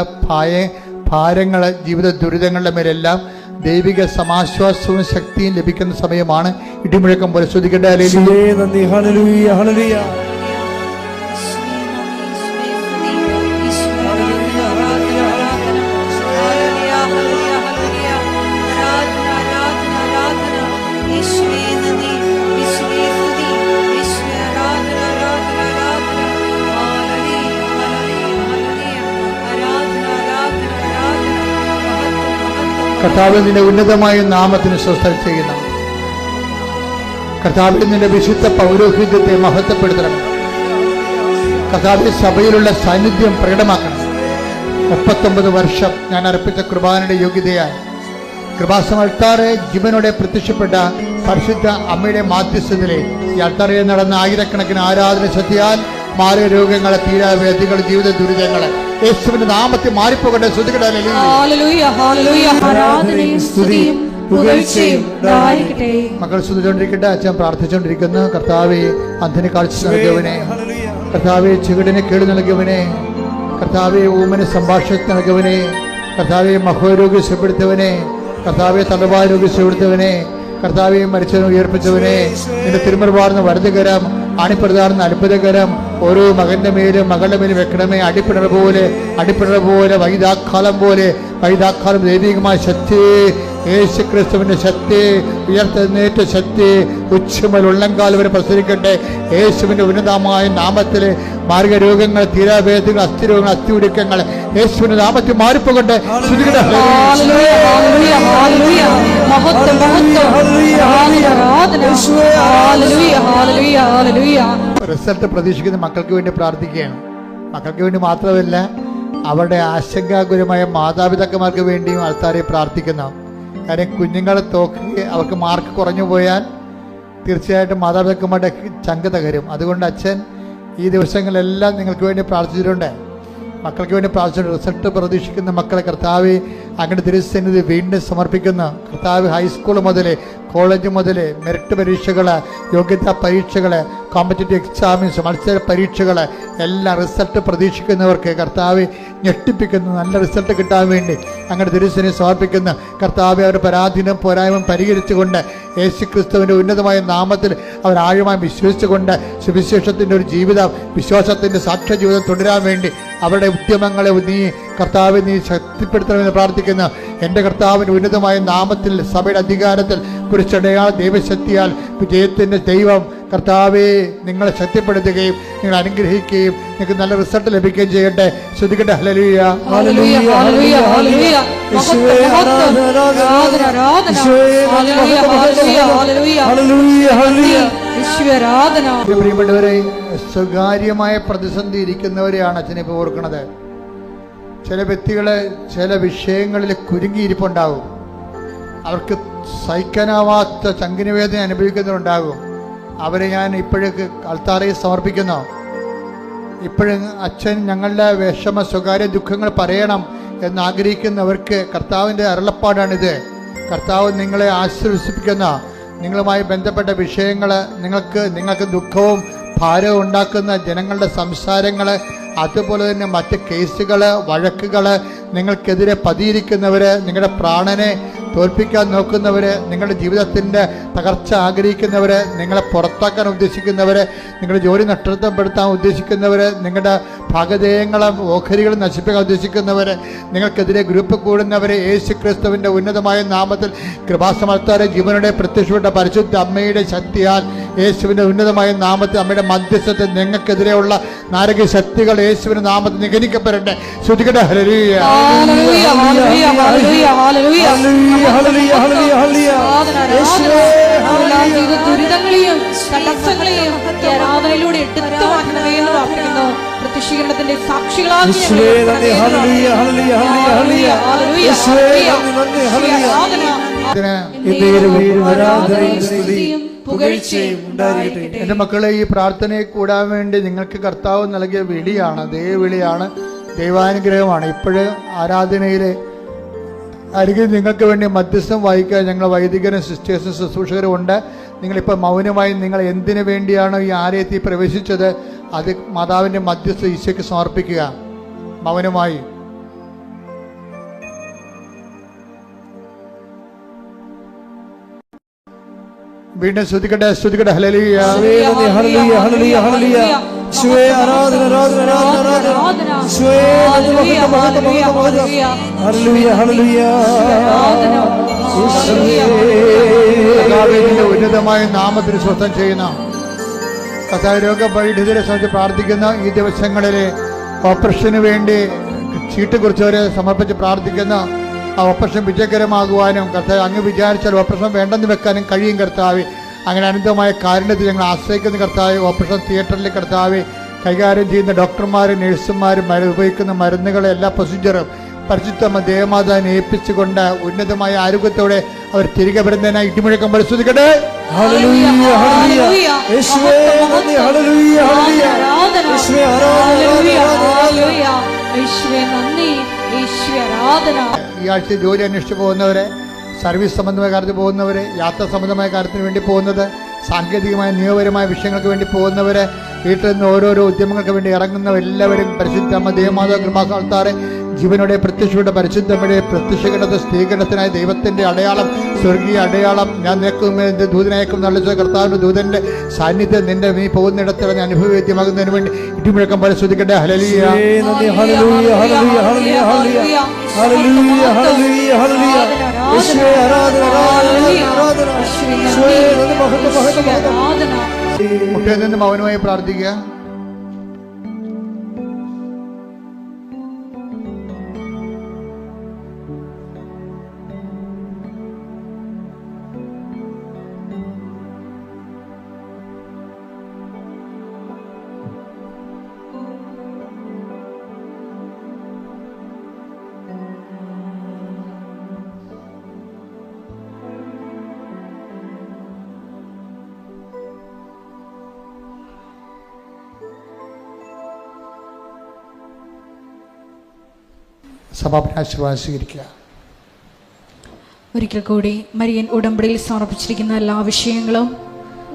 ഭാരങ്ങൾ, ജീവിത ദുരിതങ്ങളുടെ മേലെല്ലാം ദൈവിക സമാശ്വാസവും ശക്തിയും ലഭിക്കുന്ന സമയമാണ്. ഇടിമുഴക്കം പോലെ ശ്രുതിക്കട്ടെ. നന്ദി. ഹല്ലേലൂയ, ഹല്ലേലൂയ. കർത്താവ് നിന്റെ ഉന്നതമായ നാമത്തിന് സ്വസ്ഥം ചെയ്യുന്നു. കർത്താവിൽ നിന്റെ വിശുദ്ധ പൗരോഹിത്യത്തെ മഹത്വപ്പെടുത്തണം. കർത്താവിന്റെ സഭയിലുള്ള സാന്നിധ്യം പ്രകടമാക്കണം. 39 വർഷം ഞാൻ അർപ്പിച്ച കുർബാനയുടെ യോഗ്യതയായി കൃപാസനത്താറെ ജീവനോടെ പ്രത്യക്ഷപ്പെട്ട പരിശുദ്ധ അമ്മയുടെ മാധ്യസ്ഥതയിലെ ഈ അൾത്താറയിൽ നടന്ന ആയിരക്കണക്കിന് ആരാധന ശക്തിയാൽ മാറിയ രോഗങ്ങൾ, തീരാവ്യാധികൾ, ജീവിത ദുരിതങ്ങൾ യേശുവിന്റെ നാമത്തിൽ മാറിപ്പോകട്ടെ. മക്കൾ സ്തുതിച്ചുകൊണ്ടിരിക്കട്ടെ. അച്ഛൻ പ്രാർത്ഥിച്ചുകൊണ്ടിരിക്കുന്നു. കർത്താവേ, അന്ധന് കാഴ്ച നൽകിയവനെ, കർത്താവെ ചെകിടിന് കേട് നൽകിയവനെ, കർത്താവെ ഊമന് സംഭാഷണത്തിന് നൽകിയവനെ, കർത്താവെ മഹോരോഗ്യം സുഖപ്പെടുത്തിയവനെ, കർത്താവെ തലവാരോഗ്യം സുഖപ്പെടുത്തിയവനെ, കർത്താവെ മരിച്ചവനെ ഉയർപ്പിച്ചവനെ, നിന്റെ തിരുമറുപാർന്ന വലതുകരം, അണിപ്രധാർന്ന അത്ഭുതകരം ഓരോ മകന്റെ മേലും മകളുടെ മേലും വെക്കണമേ. അടിപ്പിണർ പോലെ വൈദാക്കാലം ദൈവികമായ ശക്തി, യേശു ക്രിസ്തുവിന്റെ ശക്തി, ഉയർത്തെഴുന്നേറ്റ ശക്തി ഉച്ചമൽ ഉള്ളംകാലം വരെ പ്രസരിക്കട്ടെ. യേശുവിന്റെ ഉന്നതമായ നാമത്തിലെ മാർഗരോഗങ്ങൾ, തീരാവേദങ്ങൾ, അസ്ഥിരോഗങ്ങൾ, അസ്ഥിയുരുക്കങ്ങൾ യേശുവിന്റെ നാമത്തിൽ മാറിപ്പോകട്ടെ. റിസൾട്ട് പ്രതീക്ഷിക്കുന്ന മക്കൾക്ക് വേണ്ടി പ്രാർത്ഥിക്കുകയാണ്. മക്കൾക്ക് വേണ്ടി മാത്രമല്ല, അവരുടെ ആശങ്കാകുലമായ മാതാപിതാക്കന്മാർക്ക് വേണ്ടിയും ആൾക്കാരെ പ്രാർത്ഥിക്കുന്നു. കാര്യം കുഞ്ഞുങ്ങളെ തോക്കി അവർക്ക് മാർക്ക് കുറഞ്ഞു പോയാൽ തീർച്ചയായിട്ടും മാതാപിതാക്കന്മാരുടെ ചങ്ക് തകരും. അതുകൊണ്ട് അച്ഛൻ ഈ ദിവസങ്ങളെല്ലാം നിങ്ങൾക്ക് വേണ്ടി പ്രാർത്ഥിച്ചിട്ടുണ്ട്. മക്കൾക്ക് വേണ്ടി പ്രാർത്ഥിച്ചിട്ടുണ്ട്. റിസൾട്ട് പ്രതീക്ഷിക്കുന്ന മക്കളെ കർത്താവ് അങ്ങനെ തിരുസന്നിധി വീണ്ടും സമർപ്പിക്കുന്നു. കർത്താവ് ഹൈസ്കൂൾ മുതൽ കോളേജ് മുതൽ മെറിറ്റ് പരീക്ഷകൾ, യോഗ്യതാ പരീക്ഷകൾ, കോമ്പറ്റേറ്റീവ് എക്സാമിൻസ്, മത്സര പരീക്ഷകൾ എല്ലാം റിസൾട്ട് പ്രതീക്ഷിക്കുന്നവർക്ക് കർത്താവ് ഞെട്ടിപ്പിക്കുന്നു. നല്ല റിസൾട്ട് കിട്ടാൻ വേണ്ടി അങ്ങനെ തിരുസന്നിധി സമർപ്പിക്കുന്ന കർത്താവ് അവരുടെ പരാധീനം പോരായ്മ പരിഹരിച്ചുകൊണ്ട് യേശു ക്രിസ്തുവിൻ്റെ ഉന്നതമായ നാമത്തിൽ അവർ ആഴമായി വിശ്വസിച്ചുകൊണ്ട് സുവിശേഷത്തിൻ്റെ ഒരു ജീവിതം, വിശ്വാസത്തിൻ്റെ സാക്ഷ്യ ജീവിതം തുടരാൻ വേണ്ടി അവരുടെ ഉദ്യമങ്ങളെ നീ ശക്തിപ്പെടുത്തണമെന്ന് പ്രാർത്ഥിക്കുന്ന എൻ്റെ കർത്താവിൻ്റെ ഉന്നതമായ നാമത്തിൽ സഭയുടെ അധികാരത്തിൽ കുറിച്ചടയാൾ ദൈവശക്തിയാൽ വിജയത്തിൻ്റെ ദൈവം കർത്താവെ നിങ്ങളെ ശക്തിപ്പെടുത്തുകയും നിങ്ങൾ അനുഗ്രഹിക്കുകയും നിങ്ങൾക്ക് നല്ല റിസൾട്ട് ലഭിക്കുകയും ചെയ്യട്ടെ. ശ്രദ്ധിക്കട്ടെ. ഹല്ലേലൂയ, ഹല്ലേലൂയ, ഹല്ലേലൂയ, ഹല്ലേലൂയ. പ്രിയപ്പെട്ടവരെ, സ്വകാര്യമായ പ്രതിസന്ധി ഇരിക്കുന്നവരെയാണ് അച്ഛനെ ഇപ്പോൾ ഓർക്കുന്നത്. ചില വ്യക്തികള് ചില വിഷയങ്ങളിൽ കുരുങ്ങിയിരിപ്പുണ്ടാകും. അവർക്ക് സഹിക്കാനാവാത്ത ചങ്കിനുവേദന അനുഭവിക്കുന്നവരുണ്ടാകും. അവരെ ഞാൻ ഇപ്പോഴേക്ക് അൾത്താറയിൽ സമർപ്പിക്കുന്നു. ഇപ്പോഴും അച്ഛൻ ഞങ്ങളുടെ വിഷമ സ്വകാര്യ ദുഃഖങ്ങൾ പറയണം എന്നാഗ്രഹിക്കുന്നവർക്ക് കർത്താവിൻ്റെ അരുളപ്പാടാണിത്. കർത്താവ് നിങ്ങളെ ആശ്വസിപ്പിക്കുന്ന നിങ്ങളുമായി ബന്ധപ്പെട്ട വിഷയങ്ങൾ, നിങ്ങൾക്ക് ദുഃഖവും ഭാരവും ഉണ്ടാക്കുന്ന ജനങ്ങളുടെ സംസാരങ്ങൾ, അതുപോലെ തന്നെ മറ്റ് കേസുകൾ, വഴക്കുകൾ, നിങ്ങൾക്കെതിരെ പതിയിരിക്കുന്നവർ, നിങ്ങളുടെ പ്രാണനെ തോൽപ്പിക്കാൻ നോക്കുന്നവർ, നിങ്ങളുടെ ജീവിതത്തിൻ്റെ തകർച്ച ആഗ്രഹിക്കുന്നവർ, നിങ്ങളെ പുറത്താക്കാൻ ഉദ്ദേശിക്കുന്നവർ, നിങ്ങളുടെ ജോലി നഷ്ടപ്പെടുത്താൻ ഉദ്ദേശിക്കുന്നവർ, നിങ്ങളുടെ ഭഗദേയങ്ങളും ഓഹരികളും നശിപ്പിക്കാൻ ഉദ്ദേശിക്കുന്നവരെ, നിങ്ങൾക്കെതിരെ ഗ്രൂപ്പ് കൂടുന്നവരെ യേശു ക്രിസ്തുവിൻ്റെ ഉന്നതമായ നാമത്തിൽ കൃപാസമർത്താരെ ജീവനുടെ പ്രത്യക്ഷപ്പെട്ട പരിശുദ്ധ അമ്മയുടെ ശക്തിയാൽ യേശുവിൻ്റെ ഉന്നതമായ നാമത്തിൽ അമ്മയുടെ മധ്യസ്ഥത്തിൽ നിങ്ങൾക്കെതിരെയുള്ള നാരകീയ ശക്തികൾ യേശുവിൻ്റെ നാമത്തിൽ നിഗനിക്കപ്പെടട്ടെ. ശ്രുതികട്ടെ. ഹല്ലേലൂയ. ദുരിതങ്ങളെയും തടസ്സങ്ങളെയും ആരാധനയിലൂടെ എടുത്തു മാറ്റണമേ എന്ന് പ്രാർത്ഥിക്കുന്നു. പ്രത്യക്ഷീകരണത്തിന്റെ സാക്ഷികളാകുന്ന എൻ്റെ മക്കളെ, ഈ പ്രാർത്ഥനയെ കൂടാൻ വേണ്ടി നിങ്ങൾക്ക് കർത്താവ് നൽകിയ വിളിയാണ്, ദൈവവിളിയാണ്, ദൈവാനുഗ്രഹമാണ്. ഇപ്പോഴ് ആരാധനയിലെ അരികിൽ നിങ്ങൾക്ക് വേണ്ടി മധ്യസ്ഥം വഹിക്കാൻ ഞങ്ങൾ വൈദികരും സിസ്റ്റേഴ്സും ശുശ്രൂഷകരും ഉണ്ട്. നിങ്ങളിപ്പോൾ മൗനമായി നിങ്ങൾ എന്തിനു വേണ്ടിയാണ് ഈ ആലയത്തിൽ പ്രവേശിച്ചത്, അത് മാതാവിൻ്റെ മധ്യസ്ഥ ഈശോയ്ക്ക് സമർപ്പിക്കുക മൗനമായി. വീണ്ടും ശ്രുതിക്കട്ടെ, ശ്രുതിക്കട്ടെ. ഹല്ലേലൂയ. ഉന്നതമായ നാമത്തിന് സ്വസ്ഥം ചെയ്യുന്ന കർത്താവ്, രോഗപീഡിതരെ സംബന്ധിച്ച് പ്രാർത്ഥിക്കുന്ന ഈ ദിവസങ്ങളിലെ ഓപ്പറേഷന് വേണ്ടി ചീട്ട് കുറിച്ചവരെ സമർപ്പിച്ച് പ്രാർത്ഥിക്കുന്ന ആ ഓപ്പറേഷൻ വിജയകരമാകുവാനും കർത്താവ് അങ്ങ് വിചാരിച്ചാൽ ഓപ്പറേഷൻ വേണ്ടെന്ന് വെക്കാനും കഴിയും കർത്താവ്. അങ്ങനെ അനന്തമായ കാരുണ്യത്തിൽ ഞങ്ങൾ ആശ്രയിക്കുന്ന കർത്താവ്. ഓപ്പറേഷൻ തിയേറ്ററിൽ കർത്താവ് കൈകാര്യം ചെയ്യുന്ന ഡോക്ടർമാരും നഴ്സുമാരും ഉപയോഗിക്കുന്ന മരുന്നുകൾ, എല്ലാ പ്രൊസീജിയറും പരിശുദ്ധ ദേവമാതാവിനെ ഏൽപ്പിച്ചുകൊണ്ട് ഉന്നതമായ ആരോഗ്യത്തോടെ അവർ തിരികെ വരുന്നതിനായി ഇടിമുഴക്കം പരിശോധിക്കട്ടെ. ഈ ആഴ്ച ജോലി അന്വേഷിച്ച് പോകുന്നവരെ, സർവീസ് സംബന്ധമായ കാര്യത്തിൽ പോകുന്നവരെ, യാത്ര സംബന്ധമായ കാര്യത്തിന് വേണ്ടി പോകുന്നത്, സാങ്കേതികമായ നിയമപരമായ വിഷയങ്ങൾക്ക് വേണ്ടി പോകുന്നവരെ, വീട്ടിൽ നിന്ന് ഓരോരോ ഉദ്യമങ്ങൾക്ക് വേണ്ടി ഇറങ്ങുന്നവരെല്ലാവരും പരിശുദ്ധ അമ്മ ദേവമാതാ കൃപാസനത്താറെ ജീവനോടെ പ്രത്യക്ഷയുടെ പരിശുദ്ധമ്മയുടെ പ്രത്യക്ഷീകരണ സ്ഥിരീകരണത്തിനായി ദൈവത്തിൻ്റെ അടയാളം, സ്വർഗീയ അടയാളം ഞാൻ നിനക്കും എൻ്റെ ദൂതനയക്കും നല്ല കർത്താവിൻ്റെ ദൂതൻ്റെ സാന്നിധ്യം നിന്റെ നീ പോകുന്നിടത്തിൽ അനുഭവവേദ്യമാകുന്നതിന് വേണ്ടി ഇടിമുഴക്കം പരിശോധിക്കട്ടെ. ഹല്ലേലൂയ. മുട്ടയിൽ നിന്ന് മൗനമായി പ്രാർത്ഥിക്കുക. സമാപനാശീർവാദം സ്വീകരിക്കുക. ഒരിക്കൽ കൂടി മരിയൻ ഉടമ്പടിയിൽ സമർപ്പിച്ചിരിക്കുന്ന എല്ലാ വിഷയങ്ങളും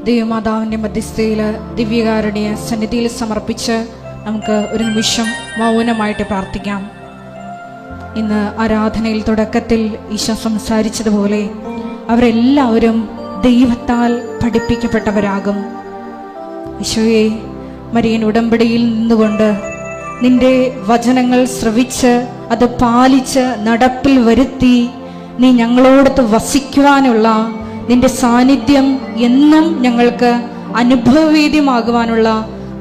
ദൈവമാതാവിൻ്റെ മധ്യസ്ഥയിൽ ദിവ്യകാരുണ്യ സന്നിധിയിൽ സമർപ്പിച്ച് നമുക്ക് ഒരു നിമിഷം മൗനമായിട്ട് പ്രാർത്ഥിക്കാം. ഇന്ന് ആരാധനയിൽ തുടക്കത്തിൽ ഈശോ സംസാരിച്ചതുപോലെ അവരെല്ലാവരും ദൈവത്താൽ പഠിപ്പിക്കപ്പെട്ടവരാകും. ഈശോയെ, മരിയൻ ഉടമ്പടിയിൽ നിന്നുകൊണ്ട് നിന്റെ വചനങ്ങൾ ശ്രവിച്ച് അത് പാലിച്ച് നടപ്പിൽ വരുത്തി നീ ഞങ്ങളോടൊത്ത് വസിക്കുവാനുള്ള നിന്റെ സാന്നിധ്യം എന്നും ഞങ്ങൾക്ക് അനുഭവവേദ്യമാകുവാനുള്ള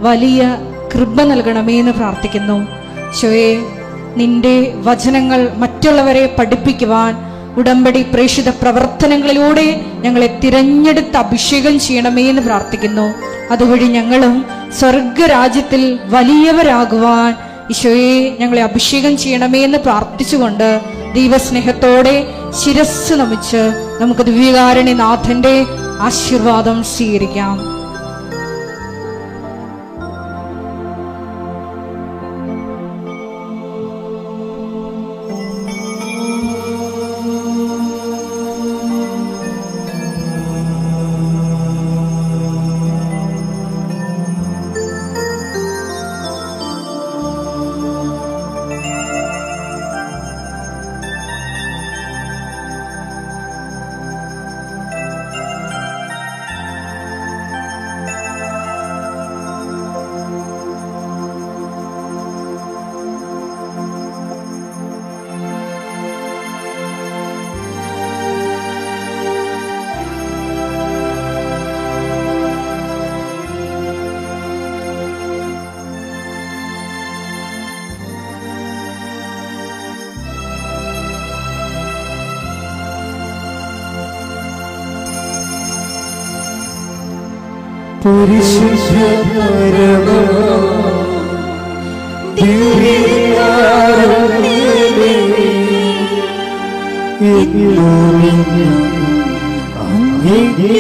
വലിയ കൃപ നൽകണമേ എന്ന് പ്രാർത്ഥിക്കുന്നു. ഈശോയെ, നിന്റെ വചനങ്ങൾ മറ്റുള്ളവരെ പഠിപ്പിക്കുവാൻ ഉടമ്പടി പ്രേക്ഷിത പ്രവർത്തനങ്ങളിലൂടെ ഞങ്ങളെ തിരഞ്ഞെടുത്ത് അഭിഷേകം ചെയ്യണമേ എന്ന് പ്രാർത്ഥിക്കുന്നു. അതുവഴി ഞങ്ങളും സ്വർഗരാജ്യത്തിൽ വലിയവരാകുവാൻ ഈശോയെ ഞങ്ങളെ അഭിഷേകം ചെയ്യണമേ എന്ന് പ്രാർത്ഥിച്ചുകൊണ്ട് ദൈവസ്നേഹത്തോടെ ശിരസ്സ് നമിച്ച് നമുക്ക് ദിവ്യകാരുണ്യനാഥന്റെ ആശീർവാദം സ്വീകരിക്കാം. പരിശുദ്ധ പരമ ദിവ്യകാരുണ്യമേ, എന്നും അങ്ങേയ്ക്ക്